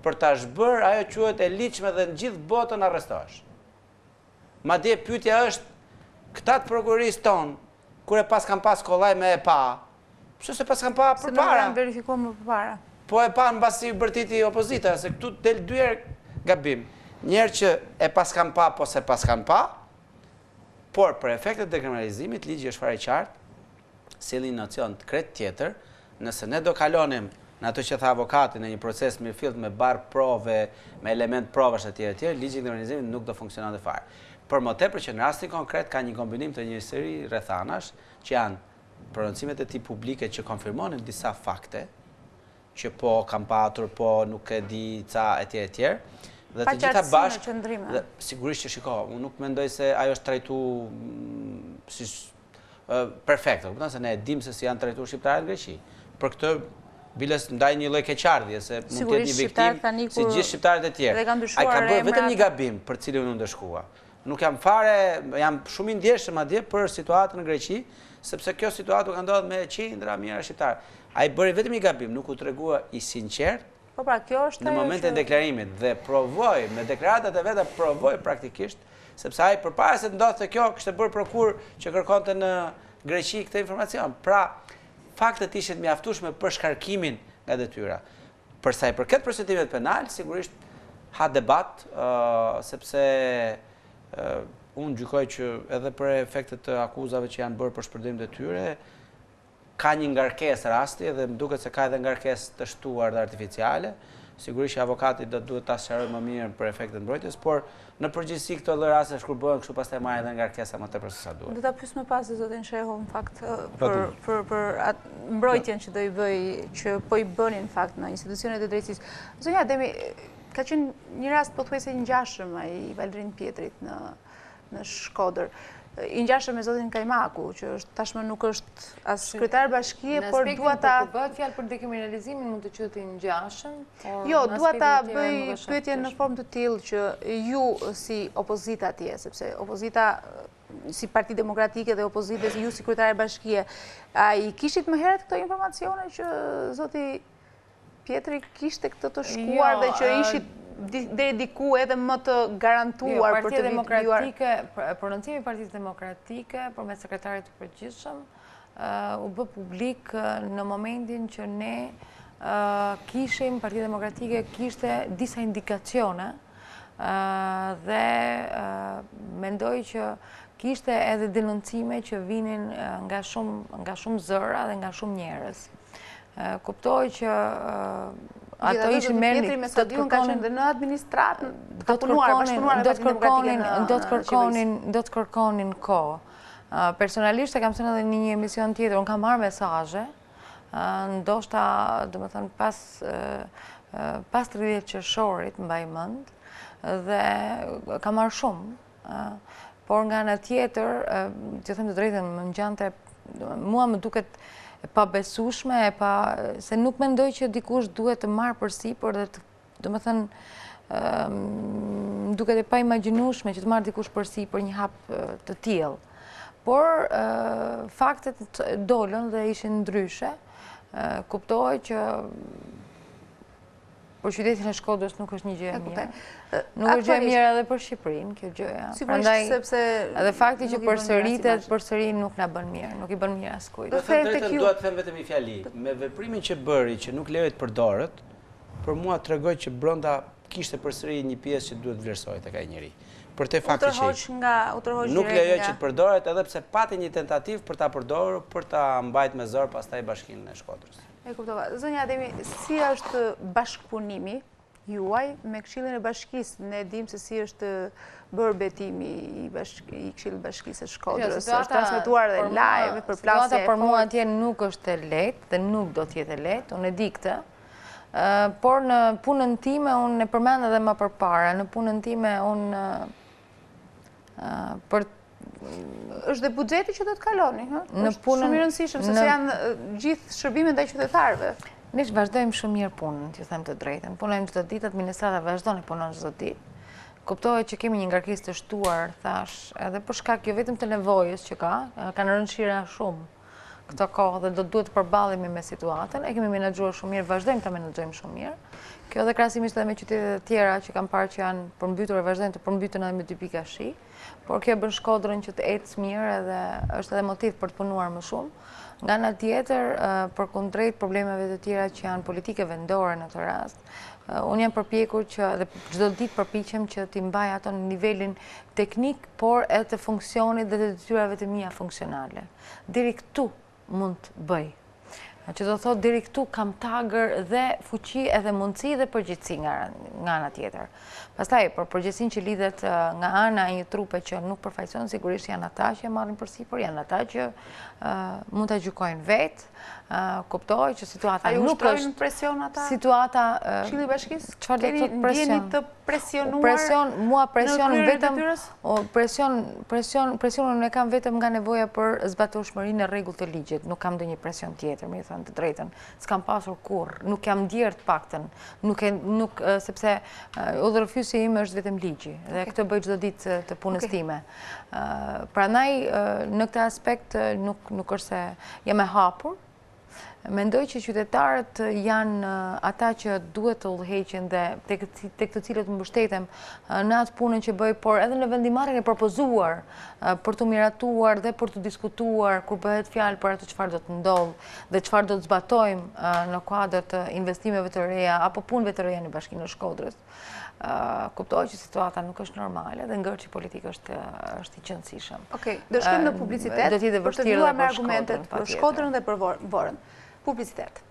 për ta zhbërë ajo quhet e ligjshme dhe në gjithë botën arrestohesh. Madje pyetja është, këta të prokurorisë tonë, kur e pas kanë pas kollaj me e pa, pse se pas kanë pa përpara? Se nuk kanë verifikuar më përpara. Po e pa mbasi bërtiti opozita, se këtu del dy herë gabim. Njerë që e pas kanë pa, po se pas kanë pa, por për efektet e dekriminalizimit, ligji është fare i qartë, sjellë një nocion të krejt tjetër, nëse ne do kalonim në ato që tha avokati në një proces mirëfillt me barë prove, me element provash e tjere, ligji i dekriminalizimit nuk do funksionante fare. Për më tepër që në rastin konkret ka një kombinim të një seri rrethanash që janë prononcimet e tij publike që konfirmonin disa fakte, që po kam patur, po nuk e di ca etj. Dhe të gjitha bashkë, sigurisht që shiko, unë nuk mendoj se ajo është trajtu si perfekte, kupton se ne e dim se si janë trajtuar shqiptarët në Greqi. Për këtë biles ndaj një lloj keqardhje se mund të jetë një viktim si gjithë shqiptarët e tjerë. Ai ka bërë vetëm një gabim për cilin unë ndeshkua. Nuk jam fare, jam shumë i ndjeshëm atje për situatën në Greqi, sepse kjo situatë ka ndodhur me qindra mijëra shqiptarë. Ai bëri vetëm një gabim, nuk u tregua i sinqert. Po pra, kjo është në momentin e deklarimit dhe provoi me deklaratat e veta provoi praktikisht, sepse ai përpara se të ndodhte kjo kishte bërë prokur që kërkonte në Greqi këtë informacion. Pra, faktet ishin mjaftueshme për shkarkimin nga detyra. Për sa i përket procedimit penal, sigurisht ha debat, sepse unë gjykoj që edhe për efektet të akuzave që janë bërë për shpërdorim detyre, ka një ngarkesë rasti dhe më duket se ka edhe ngarkesë të shtuar dhe artificiale. Sigurisht që avokati do duhet ta sqarojë më mirë për efektet mbrojtjes, por në përgjithësi këto lloj raste kur bëhen kështu pastaj marrin edhe ngarkesa më tepër se sa duhet. Do ta pyes më pas zotin Shehu në fakt për mbrojtjen që do i bëj që po i bënin në fakt në institucionet e drejtësisë. Zonja Demi, ka qenë një rast pothuajse i ngjashëm ai Valdrin Pjetrit në Shkodër. I ngjashëm me zotin Kajmaku, që tashmë nuk është as kryetar bashkie, por dua ta... Në aspektin bëhet fjalë për dekriminalizimin mund të quhet i ngjashëm? Jo, dua ta bëj pyetjen në formë të tillë që ju si opozita atje, sepse opozita si Parti Demokratike dhe opozitës, ju si kryetare bashkie, a i kishit më herët këto informacione që zoti Pjetri kishte këtë të shkuar dhe që ishit deri diku edhe më të garantuar për të vituar? Prononcimi i Partisë Demokratike përmes sekretarit të përgjithshëm u bë publik në momentin që ne kishim, Partia Demokratike kishte disa indikacione dhe mendoj që kishte edhe denoncime që vinin nga shumë zëra dhe nga shumë njerëz. Kuptoj që ato ishin merrni Pjetri me Sadiun ka qenë dhe në administratë, ka punuar, bashkëpunuar me Partinë Demokratike do të kërkonin kohë. Personalisht e kam thënë edhe në një emision tjetër, unë kam marrë mesazhe, ndoshta, domethënë pas 30 qershorit, mbaj mend, dhe kam marrë shumë. Por nga ana tjetër, të them të drejtën, më ngjante, mua më duket pa besueshme, se nuk mendoj që dikush duhet të marrë përsipër dhe domethënë duket e pa imagjinueshme që të marrë dikush përsipër një hap të tillë. Por faktet dolën dhe ishin ndryshe. Kuptoj që për qytetin e Shkodrës nuk është një gjë e mirë. Nuk është gjë e mirë edhe për Shqipërinë kjo gjëja. Sigurisht sepse edhe fakti që përsëritet, përsëri nuk na bën mirë, nuk i bën mirë askujt. Dua të them vetëm një fjali. Me veprimin që bëri që nuk lejoj të përdoret, për mua tregoj që brenda kishte përsëri një pjesë që duhet vlerësohet tek ai njeri. Për te fakti që nuk lejoj që të përdoret edhe pse pati një tentativë për ta përdorur, për ta mbajtur me zor pastaj Bashkinë e Shkodrës. E kuptova. Zonja Ademi, si është bashkëpunimi juaj me Këshillin e Bashkisë? Ne dim se si është bërë betimi i Këshillit Bashkisë së Shkodrës. Është transmetuar dhe live për plasje. Situata për mua atje nuk është e lehtë dhe nuk do të jetë e lehtë, unë e di këtë. Por në punën time unë e përmend edhe më përpara, në punën time unë është dhe buxheti që do të kaloni, është shumë i rëndësishëm, sepse janë gjithë shërbimet ndaj qytetarëve. Ne vazhdojmë shumë mirë punën, t'ju them të drejtën. Punojmë çdo ditë, administrata vazhdon e punon çdo ditë. Kuptohet që kemi një ngarkesë të shtuar, thash, edhe për shkak jo vetëm të nevojës që kanë rënë shira shumë këto kohë dhe do duhet të përballemi me situatën. E kemi menaxhuar shumë mirë, vazhdojmë ta menaxhojmë shumë mirë. Kjo dhe krahasimisht edhe me qytetet e tjera që kam parë që janë përmbytur e vazhdojnë të përmbytën edhe me 2 pika shi, por kjo bën Shkodrën që të ecë mirë edhe është edhe motiv për të punuar më shumë. Nga ana tjetër, përkundrejt problemeve të tjera që janë politike vendore në këtë rast, unë jam përpjekur që dhe çdo ditë përpiqem që t'i mbaj ato në nivelin teknik, por edhe të funksionit dhe të detyrave të mia funksionale. Deri këtu mund të bëj. Që do thot deri këtu kam tagër dhe fuqi edhe mundësi dhe përgjegjësi nga ana tjetër. Pastaj, për përgjegjësinë që lidhet nga ana e një trupe që nuk përfaqëson, sigurisht janë ata që marrin përsipër, janë ata që mund ta gjykojnë vetë. Kuptoj që situata nuk është presion ata. Situata Këshilli i Bashkisë. Çfarë do të thotë presion? Ndjeni të presionuar. Presion, mua presion vetëm detyrës? presionin e kam vetëm nga nevoja për zbatueshmërinë e rregull të ligjit. Nuk kam ndonjë presion tjetër, më i thënë të drejtën. S'kam pasur kurrë, nuk jam ndier të paktën. Nuk sepse udhërfyesi im është vetëm ligji dhe këtë bëj çdo ditë të punës time. Prandaj në këtë aspekt nuk është se jam e hapur. Mendoj që qytetarët janë ata që duhet të udhëheqen dhe tek të cilët mbështetem në atë punën që bëj, por edhe në vendimarrjen e propozuar për të miratuar dhe për të diskutuar kur bëhet fjalë për atë çfarë do të ndodh dhe çfarë do të zbatojmë në kuadër të investimeve të reja apo punëve të reja në Bashkinë e Shkodrës. Kuptoj që situata nuk është normale dhe ngërçi politik është i qëndësishëm. Okej, do shkojmë në publicitet për të filluar me argumentet për Shkodrën dhe për Vorën. Publicitet.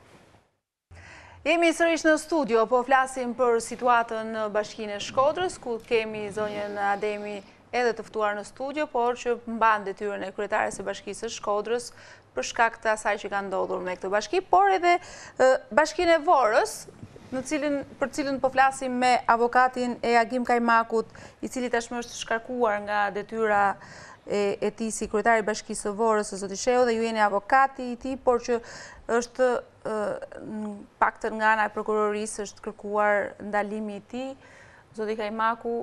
Jemi sërish në studio, po flasim për situatën në Bashkinë e Shkodrës, ku kemi zonjën Ademi edhe të ftuar në studio, por që mban detyrën e kryetares së Bashkisë së Shkodrës për shkak të asaj që ka ndodhur me këtë bashki, por edhe Bashkinë e Vorës, për cilën po flasim me avokatin e Agim Kajmakut, i cili tashmë është shkarkuar nga detyra e tij si kryetari i Bashkisë së Vorës, zoti Shehu, dhe ju jeni avokati i tij, por që është paktën nga ana e prokurorisë është kërkuar ndalimi i tij. Zoti Kajmaku,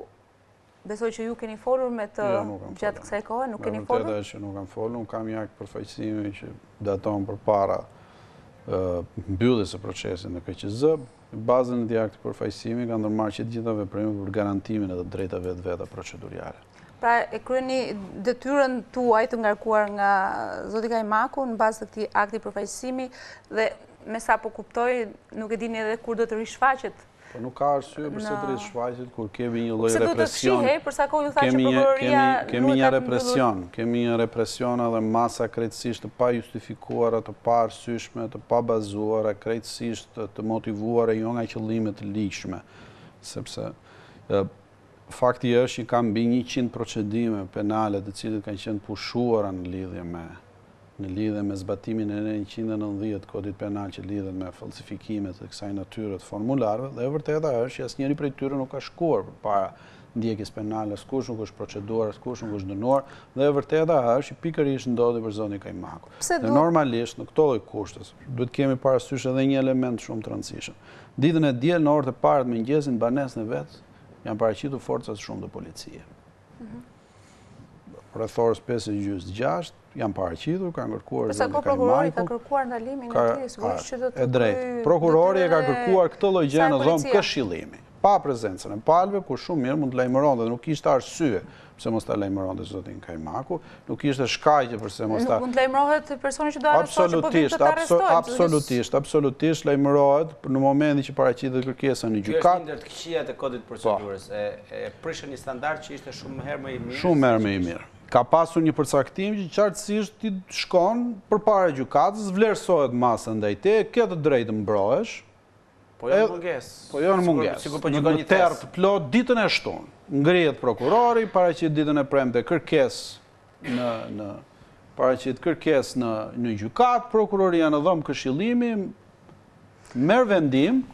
besoj që ju keni folur me të gjatë kësaj kohe, nuk keni folur? Vërtet është që nuk kam folur, unë kam një akt përfaqësimi që daton përpara mbylljes së procesit në KQZ. Bazën e këtij akti përfaqësimi ka ndërmarrë që të gjitha veprimet për garantimin e të drejtave të veta procedurale. Pra e kryeni detyrën tuaj të ngarkuar nga zoti Kajmaku në bazë të këtij akti përfaqësimi dhe me sa po kuptoj nuk e dini edhe kur do të rishfaqet. Po nuk ka arsye përse të rishfaqet kur kemi një lloj represion. Pse do të shihej për sa kohë ju thashë prokuroria kemi një represion, kemi një represion edhe masa krejtësisht të pa justifikuara, të pa arsyeshme, të pa bazuara, krejtësisht të motivuara jo nga qëllime të ligjshme, sepse fakti është që ka mbi 100 procedime penale të cilët kanë qenë pushuara në lidhje me zbatimin e 190 kodit penal që lidhet me falsifikimet e kësaj natyre të formularëve, dhe e vërteta është që asnjëri prej tyre nuk ka shkuar përpara ndjekjes penale, askush nuk është proceduar, askush nuk është dënuar, dhe e vërteta është që pikërisht ndodhi për zonin Kajmaku. Dhe normalisht në këto lloj kushte duhet kemi parasysh edhe një element shumë të rëndësishëm. Ditën e diel në orët e para të mëngjesit banesën e vet janë paraqitur forcat shumë të policie. Rreth orës 5:30-6 janë paraqitur, kanë kërkuar zonin Kajmaku. Prokurori ka kërkuar ndalimin e tij, sigurisht që do të drejt. Prokurori e ka kërkuar këtë lloj gjë në dhomë këshillimi, pa prezencën e palëve, ku shumë mirë mund të lajmëronte dhe nuk kishte arsye pse mos ta lajmëronte zotin Kajmaku, nuk kishte shkaqe pse mos ta. Mund të lajmërohet personi që do arrestohet, që po vjen të arrestohet. Absolutisht lajmërohet në momentin që paraqitet kërkesa në gjykatë. Kjo është ndër të këqijat e kodit procedurës, e prishën një standard që ishte shumë herë më i mirë. Shumë herë më i mirë. Ka pasur një përcaktim që qartësisht ti shkon përpara gjykatës, vlerësohet masa ndaj teje, ke të drejtë mbrohesh. Po jo në mungesë. Po jo në mungesë. Në terë të plot ditën e shtunë. Ngrihet prokurori, paraqit ditën e premte kërkesë në gjykatë, prokuroria në dhomë këshillimi, merr vendim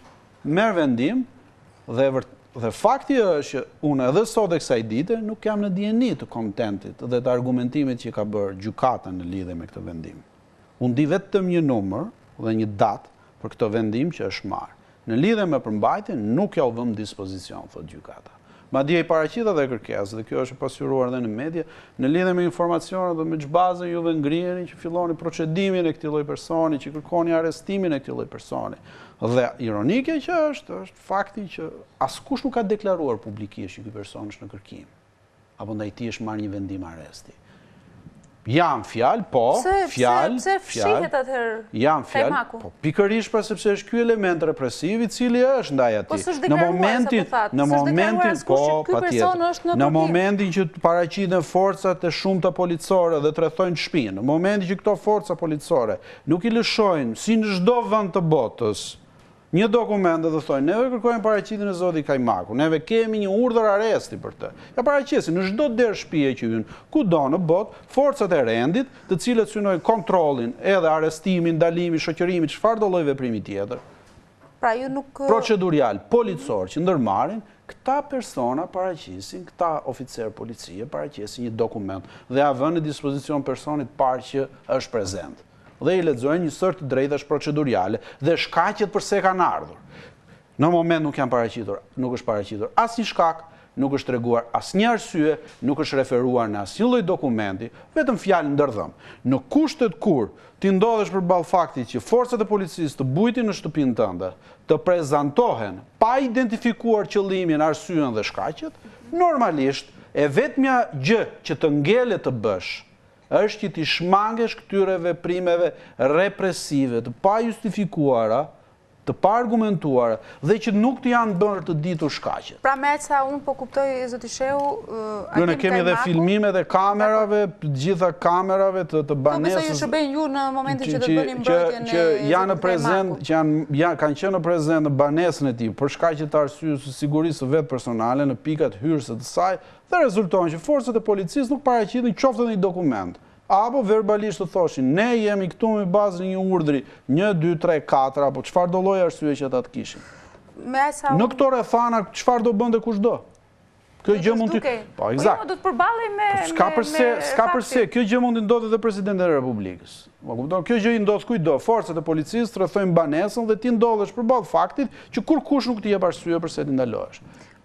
dhe fakti është që unë edhe sot e kësaj dite nuk jam në dieni të kontentit dhe të argumentimit që ka bërë gjykata në lidhje me këtë vendim. Unë di vetëm një numër dhe një datë për këtë vendim që është marrë. Në lidhje me përmbajtjen nuk ja u vëm dispozicion, thot gjykata. Madje i paraqita dhe kërkesë, dhe kjo është pasqyruar edhe në media, në lidhje me informacionet dhe me çbazën juve ngriheni që filloni procedimin e këtij lloj personi, që kërkoni arrestimin e këtij lloj personi. Dhe ironike që është fakti që askush nuk ka deklaruar publikisht që ky person është në kërkim, apo ndaj tij është marrë një vendim arresti. Jam fjalë, po, Pse fshihet atëherë? Jam fjalë, po, pikërisht pra sepse është ky element represiv i cili është ndaj atij. Po s'është deklaruar, në momentin, po, patjetër. Në momentin që paraqiten forcat e shumta policore dhe threthojnë shtëpinë, në momentin që këto forca policore nuk i lëshojnë si në çdo vend të botës një dokument dhe thonë, neve kërkojmë paraqitjen e zotit Kajmaku, neve kemi një urdhër arresti për të. Ja paraqesin në çdo derë shtëpie që hyn, kudo në botë, forcat e rendit, të cilët synojnë kontrollin, edhe arrestimin, ndalimin, shoqërimin, çfarëdo lloj veprimi tjetër. Pra ju nuk procedurial, policor që ndërmarrin, këta persona paraqisin, këta oficer policie paraqisin një dokument dhe ja vënë në dispozicion personit parë që është prezent. Dhe i lexojnë një sër të drejtash proceduriale dhe shkaqet pse kanë ardhur. Në moment nuk janë paraqitur, nuk është paraqitur asnjë shkak, nuk është treguar asnjë arsye, nuk është referuar në asnjë lloj dokumenti, vetëm fjalë ndërdhëm. Në kushtet kur ti ndodhesh përballë faktit që forcat e policisë të bujtin në shtëpinë tënde, të prezantohen pa identifikuar qëllimin, arsyen dhe shkaqet, normalisht e vetmja gjë që të ngele të bësh është që ti shmangesh këtyre veprimeve represive, të pa justifikuara, të pa argumentuara, dhe që nuk të janë bërë të ditur shkaqet. Pra me sa unë po kuptoj, zoti Shehu, ne kemi edhe filmimet e kamerave, gjitha kamerave të banesës. Po, besoj ju shërbejnë ju në momentin që të bëni mbrojtjen që janë prezent, që kanë qenë prezent në banesën e tij për shkaqe të arsyes së sigurisë së vet personale në pikat hyrëse të saj, dhe rezulton që forcat e policisë nuk paraqitin qoftë një dokument. Apo verbalisht të thoshin, ne jemi këtu me bazë një urdhri, 1, 2, 3, 4, apo çfarë do lloj arsye që ata të kishin. Në këto rrethana çfarë do bënte kushdo. Kjo gjë mund të, po eksakt. Do të përballej me S'ka përse, kjo gjë mund të ndodhë edhe presidentit e Republikës. Ma kupton, kjo gjë i ndodh kujdo, forcat e policisë rrethojnë banesën dhe ti ndodhesh përballë faktit që kurkush nuk t'i jep arsye pse ti ndalohesh.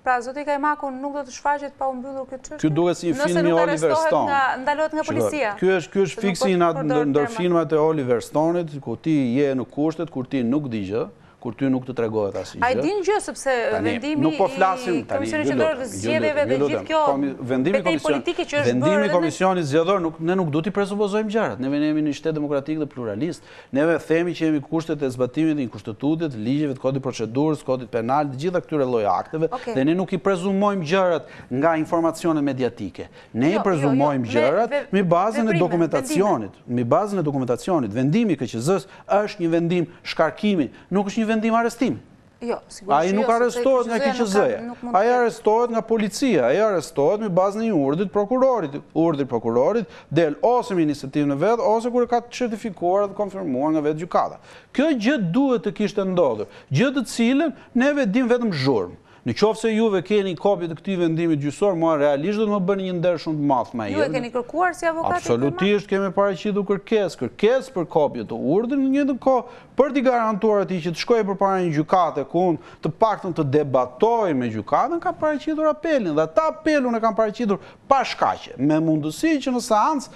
Pra, zoti Kajmaku nuk do të shfaqet pa u mbyllur këtë çështje. Ky duhet si një film i Oliver Stone. Ndalohet nga policia. Ky është fiksi ndër filmat e Oliver Stoneit, ku ti je në kushtet, kur ti nuk di gjë, kur ty nuk të tregohet asnjë gjë. Ai din gjë sepse vendimi i Komisionit Qendror të Zgjedhjeve dhe gjithë kjo vendimi politike që është bërë. Vendimi i Komisionit Zgjedhor ne nuk do t'i presupozojmë gjërat. Ne jemi në një shtet demokratik dhe pluralist. Neve themi që jemi kushtet e zbatimit të kushtetutit, ligjeve të kodit procedurës, kodit penal, të gjitha këtyre lloj akteve dhe ne nuk i prezumojmë gjërat nga informacionet mediatike. Ne i prezumojmë gjërat me bazën e dokumentacionit, Vendimi i KQZ-s është një vendim shkarkimi, nuk është një vendim arrestimi. Ai nuk arrestohet nga KQZ-ja, ai arrestohet nga policia, ai arrestohet me bazën e një urdhrit prokurorit. Urdhri prokurorit del ose me iniciativën e vet, ose kur e ka certifikuar dhe konfirmuar nga vetë gjykata. Kjo gjë duhet të kishte ndodhur, gjë të cilën neve dim vetëm zhurmë. Në qoftë se juve keni kopje të këtij vendimi gjyqësor, mua realisht do të më bëni një nder shumë të madh më herë. Ju e keni kërkuar si avokat? Absolutisht kemi paraqitur kërkesë për kopje të urdhrit, në njëjtën kohë për t'i garantuar atij që të shkojë përpara një gjykate ku unë të paktën të debatoj me gjykatën, ka paraqitur apelin dhe ata apelun e kanë paraqitur pa shkaqe, me mundësi që në seancë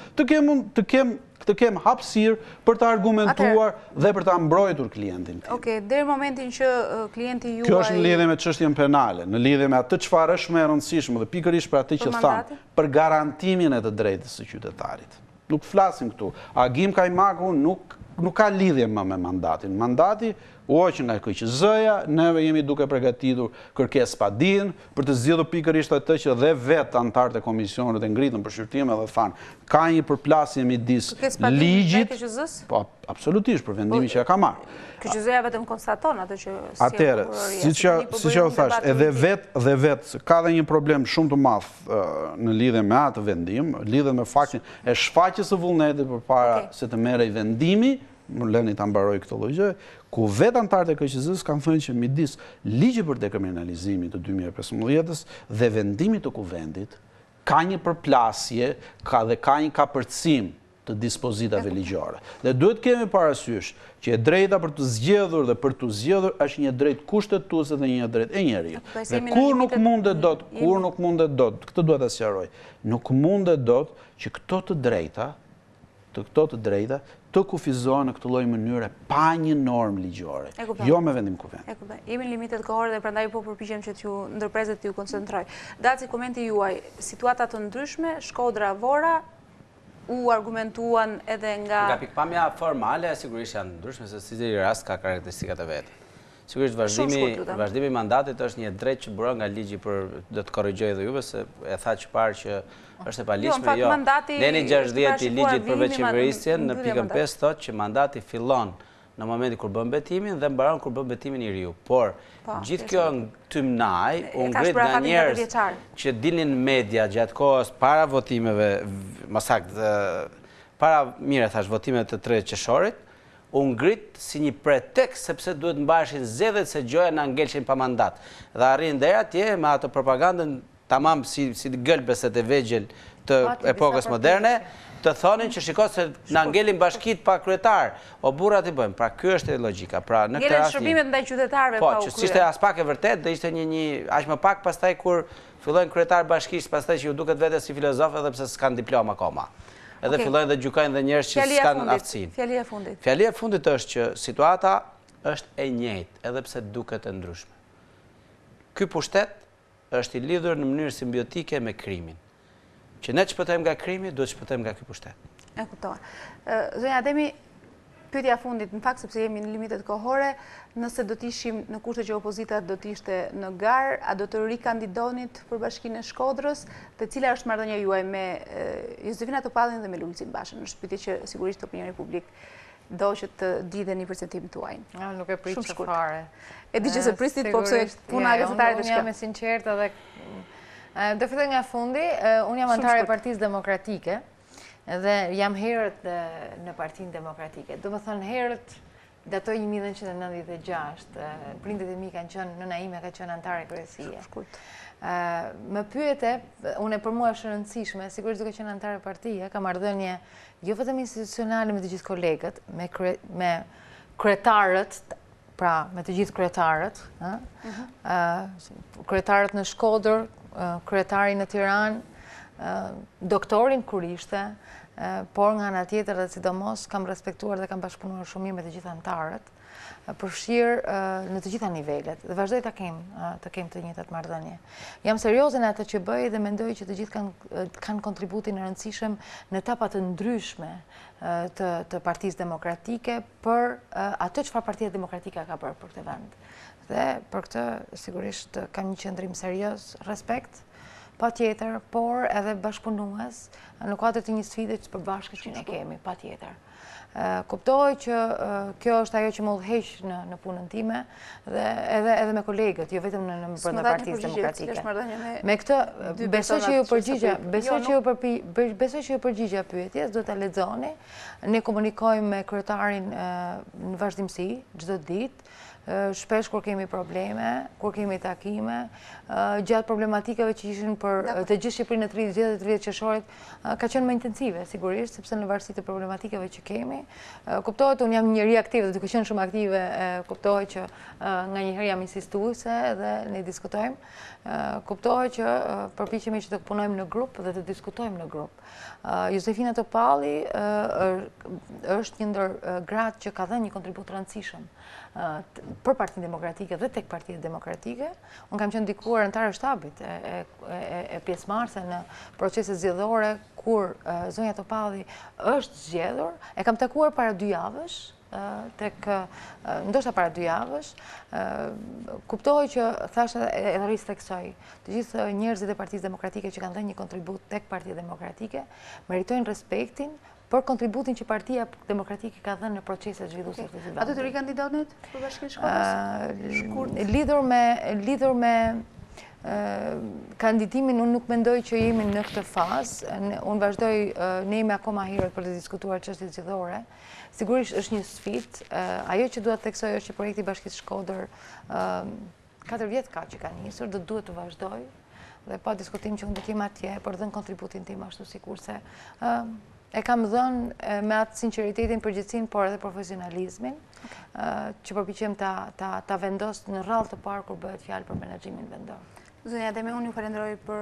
të kem hapësirë për të argumentuar dhe për të mbrojtur klientin tim. Okej, deri momentin që klienti juaj... Kjo është në lidhje me çështjen penale, në lidhje me atë çfarë është më e rëndësishme dhe pikërisht për atë që tham, për garantimin e të drejtës së qytetarit. Nuk flasim këtu. Agim Kajmaku nuk ka lidhje më me mandatin. Mandati që nga KQZ-ja, neve jemi duke përgatitur kërkesë padin për të zgjidhur pikërisht atë që dhe vetë anëtarët e komisionit e ngritën për shqyrtime dhe thanë, ka një përplasje midis ligjit, po absolutisht për vendimin që ja ka marrë. KQZ-ja vetëm konstaton atë që atëherë, siç u thash, edhe vetë ka dhe një problem shumë të madh në lidhje me atë vendim, lidhet me faktin e shfaqjes së vullnetit përpara se të merrej vendimi, më lëni ta mbaroj këtë lloj, ku vetë anëtarët e KQZ-s kanë thënë që midis ligjit për dekriminalizimin të 2015-s dhe vendimit të kuvendit ka një përplasje, ka një kapërcim të dispozitave ligjore. Dhe duhet kemi parasysh që e drejta për të zgjedhur dhe për të zgjedhur është një drejt kushtetuese dhe një drejt e njeriut. Dhe kur nuk mundet dot, këtë duhet ta sqaroj, nuk mundet dot që këto të drejta të kufizohen në këtë lloj mënyre pa një normë ligjore, jo me vendim kuvend. Jemi në limitet kohore dhe prandaj po përpiqem që t'ju ndërprezet t'ju koncentroj. Daci, komenti juaj, situata të ndryshme, Shkodra, Vora, u argumentuan edhe nga pikpamja formale, sigurisht janë ndryshme se si rast ka karakteristikat e vetë. Sigurisht vazhdimi i mandatit është një drejt që buron nga ligji për do të korrigjoj edhe juve se e tha që parë që është e paligjshme, jo. Neni 60 i ligjit për veçeverisjen në pikën 5 thotë që mandati fillon në momentin kur bën betimin dhe mbaron kur bën betimin i riu. Por gjithë kjo tymnaj u ngrit nga njerëz që dilnin media gjatë kohës para votimeve, më saktë para votimeve të 3 qershorit, u ngrit si një pretekst sepse duhet mbaheshin zgjedhjet se gjoja na ngelshin pa mandat. Dhe arrin deri atje me ato propagandën tamam si gëlbeset e vegjël të epokës moderne, të thonin që shiko se na ngelin bashkit pa kryetar, o burrat i bëjmë. Pra ky është logjika. Pra në këtë rast shërbimet ndaj qytetarëve pa u kryer. Po, që ishte as pak e vërtet, dhe ishte një aq më pak pastaj kur fillojnë kryetar bashkisht, pastaj që ju duket vetë si filozof edhe pse s'kan diplomë akoma. Edhe fillojnë dhe gjykojnë dhe njerëz që s'kan aftësinë. Fjalia e fundit. Fjalia e fundit është që situata është e njëjtë, edhe pse duket e ndryshme. Ky pushtet është i lidhur në mënyrë simbiotike me krimin. Që ne shpëtojmë nga krimi, duhet shpëtojmë nga ky pushtet. E kuptova. Zonja Ademi, pyetja fundit, në fakt sepse jemi në limitet kohore, nëse do të ishim në kushte që opozita do të ishte në garë, a do të rikandidonit për Bashkinë e Shkodrës, dhe cila është marrëdhënia juaj me Josefina Topallin dhe me Lulzim Bashën? Është pyetje që sigurisht opinioni publik do që të di dhe një përcentim tuaj. Nuk e prit fare. E di që se pristit, po pse puna e gazetare të shka. Unë jam e sinqertë edhe do filloj nga fundi, unë jam antare e Partisë Demokratike dhe jam herët në Partinë Demokratike. Do më thënë herët datoj 1996, prindit e mi kanë qenë, nëna ime ka qenë antare kryesie. Më pyete, unë për mua është rëndësishme, sigurisht duke qenë antare partije, ka marrëdhënie jo vetëm institucionale me të gjithë kolegët, me kryetarët, pra me të gjithë kryetarët, kryetarët në Shkodër, kryetari në Tiranë, doktorin kur ishte, por nga ana tjetër dhe sidomos kam respektuar dhe kam bashkëpunuar shumë mirë me të gjithë anëtarët, përfshirë në të gjitha nivelet dhe vazhdoj të kem të njëjtat marrëdhënie. Jam serioze në atë që bëj dhe mendoj që të gjithë kanë kontributin e rëndësishëm në etapa të ndryshme të Partisë Demokratike për atë çfarë Partia Demokratike ka bërë për këtë vend. Dhe për këtë sigurisht kam një qëndrim serioz, respekt, patjetër, por edhe bashkëpunues në kuadër të një sfide të përbashkët që ne kemi, patjetër. Kuptoj që kjo është ajo që më udhëheq në punën time dhe edhe me kolegët, jo vetëm në brenda Partisë Demokratike. Me këtë besoj që ju përgjigja pyetjes, do ta lexoni. Ne komunikojmë me kryetarin në vazhdimsi çdo ditë. Shpesh kur kemi probleme, kur kemi takime, gjatë problematikave që ishin për të gjithë Shqipërinë në 30 qershorit, ka qenë më intensive, sigurisht, sepse në varësi të problematikave që kemi, kuptohet, unë jam njëri aktive dhe duke qenë shumë aktive, kuptohet që nga njëherë jam insistuese dhe ne diskutojmë, kuptohet që përpiqemi që të punojmë në grup dhe të diskutojmë në grup. Josefina Topalli është një ndër gratë që ka dhënë një kontribut rëndësishëm për Partinë Demokratike dhe tek Partia Demokratike. Unë kam qenë ndikuar anëtare e shtabit e pjesëmarrëse në procese zgjedhore kur zonja Topalli është zgjedhur. E kam takuar para 2 javësh, ndoshta para 2 javësh, kuptoj që thashë edhe rris theksoj. Të gjithë njerëzit e Partisë Demokratike që kanë dhënë një kontribut tek Partia Demokratike merojnë respektin për kontributin që Partia Demokratike ka dhënë në proceset zhvilluese të vendit. A do të rikandidonit për Bashkinë e Shkodrës? Lidhur me kandidimin, unë nuk mendoj që jemi në këtë fazë. Unë vazhdoj, ne jemi akoma herët për të diskutuar çështjet zgjedhore. Sigurisht është një sfidë. Ajo që dua të theksoj është që projekti i Bashkisë Shkodër 4 vjet ka që ka nisur, do duhet të vazhdoj dhe pa diskutim që unë do të jem atje për dhënë kontributin tim ashtu sikurse E kam dhënë me atë sinceritetin, përgjithësinë, por edhe profesionalizmin, që përpiqem ta vendos në rrallë të parë kur bëhet fjalë për menaxhimin vendor. Zonja Ademi, unë ju falenderoj për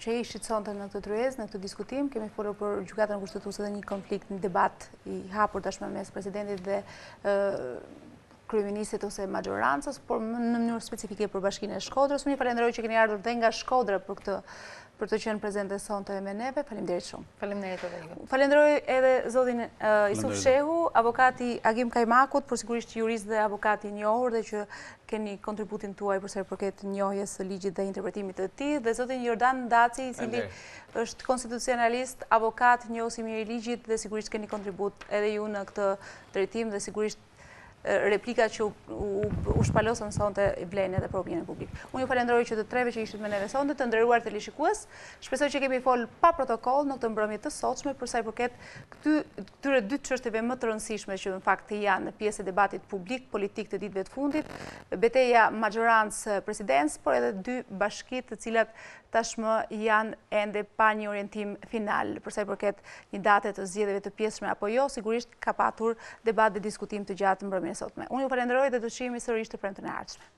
që ishit sonte në këtë tryezë, në këtë diskutim. Kemi folur për gjykatën kushtetuese dhe një konflikt, një debat i hapur tashmë mes presidentit dhe kryeministit ose majorancës, por në mënyrë specifike për Bashkinë e Shkodrës. Unë ju falenderoj që keni ardhur dhe nga Shkodra për të qenë prezente sonte me neve. Faleminderit shumë. Faleminderit edhe ju. Falenderoj edhe zotin Isuf Shehu, avokati Agim Kajmakut, për sigurisht jurist dhe avokati i njohur dhe që keni kontributin tuaj për sa i përket njohjes së ligjit dhe interpretimit të tij, dhe zotin Jordan Daci, i cili është konstitucionalist, avokat, njohës i mirë i ligjit, dhe sigurisht keni kontribut edhe ju në këtë drejtim, dhe sigurisht replika që u shpalosën sonte i vlen edhe për opinionin publik. Unë ju falenderoj që të treve që ishit me neve sonte, të nderuar teleshikues. Shpresoj që kemi fol pa protokoll në këtë mbrëmje të sotshme për sa i përket këtyre dy çështjeve më të rëndësishme që në fakt janë në pjesë e debatit publik politik të ditëve të fundit, Beteja majorancë presidencë, por edhe dy bashkitë të cilat tashmë janë ende pa një orientim final për sa i përket një date të zgjedhjeve të pjesshme apo jo. Sigurisht ka patur debat dhe diskutim të gjatë mbrëmjen e sotme. Unë ju falenderoj dhe do të shihemi sërish të premten e ardhshme.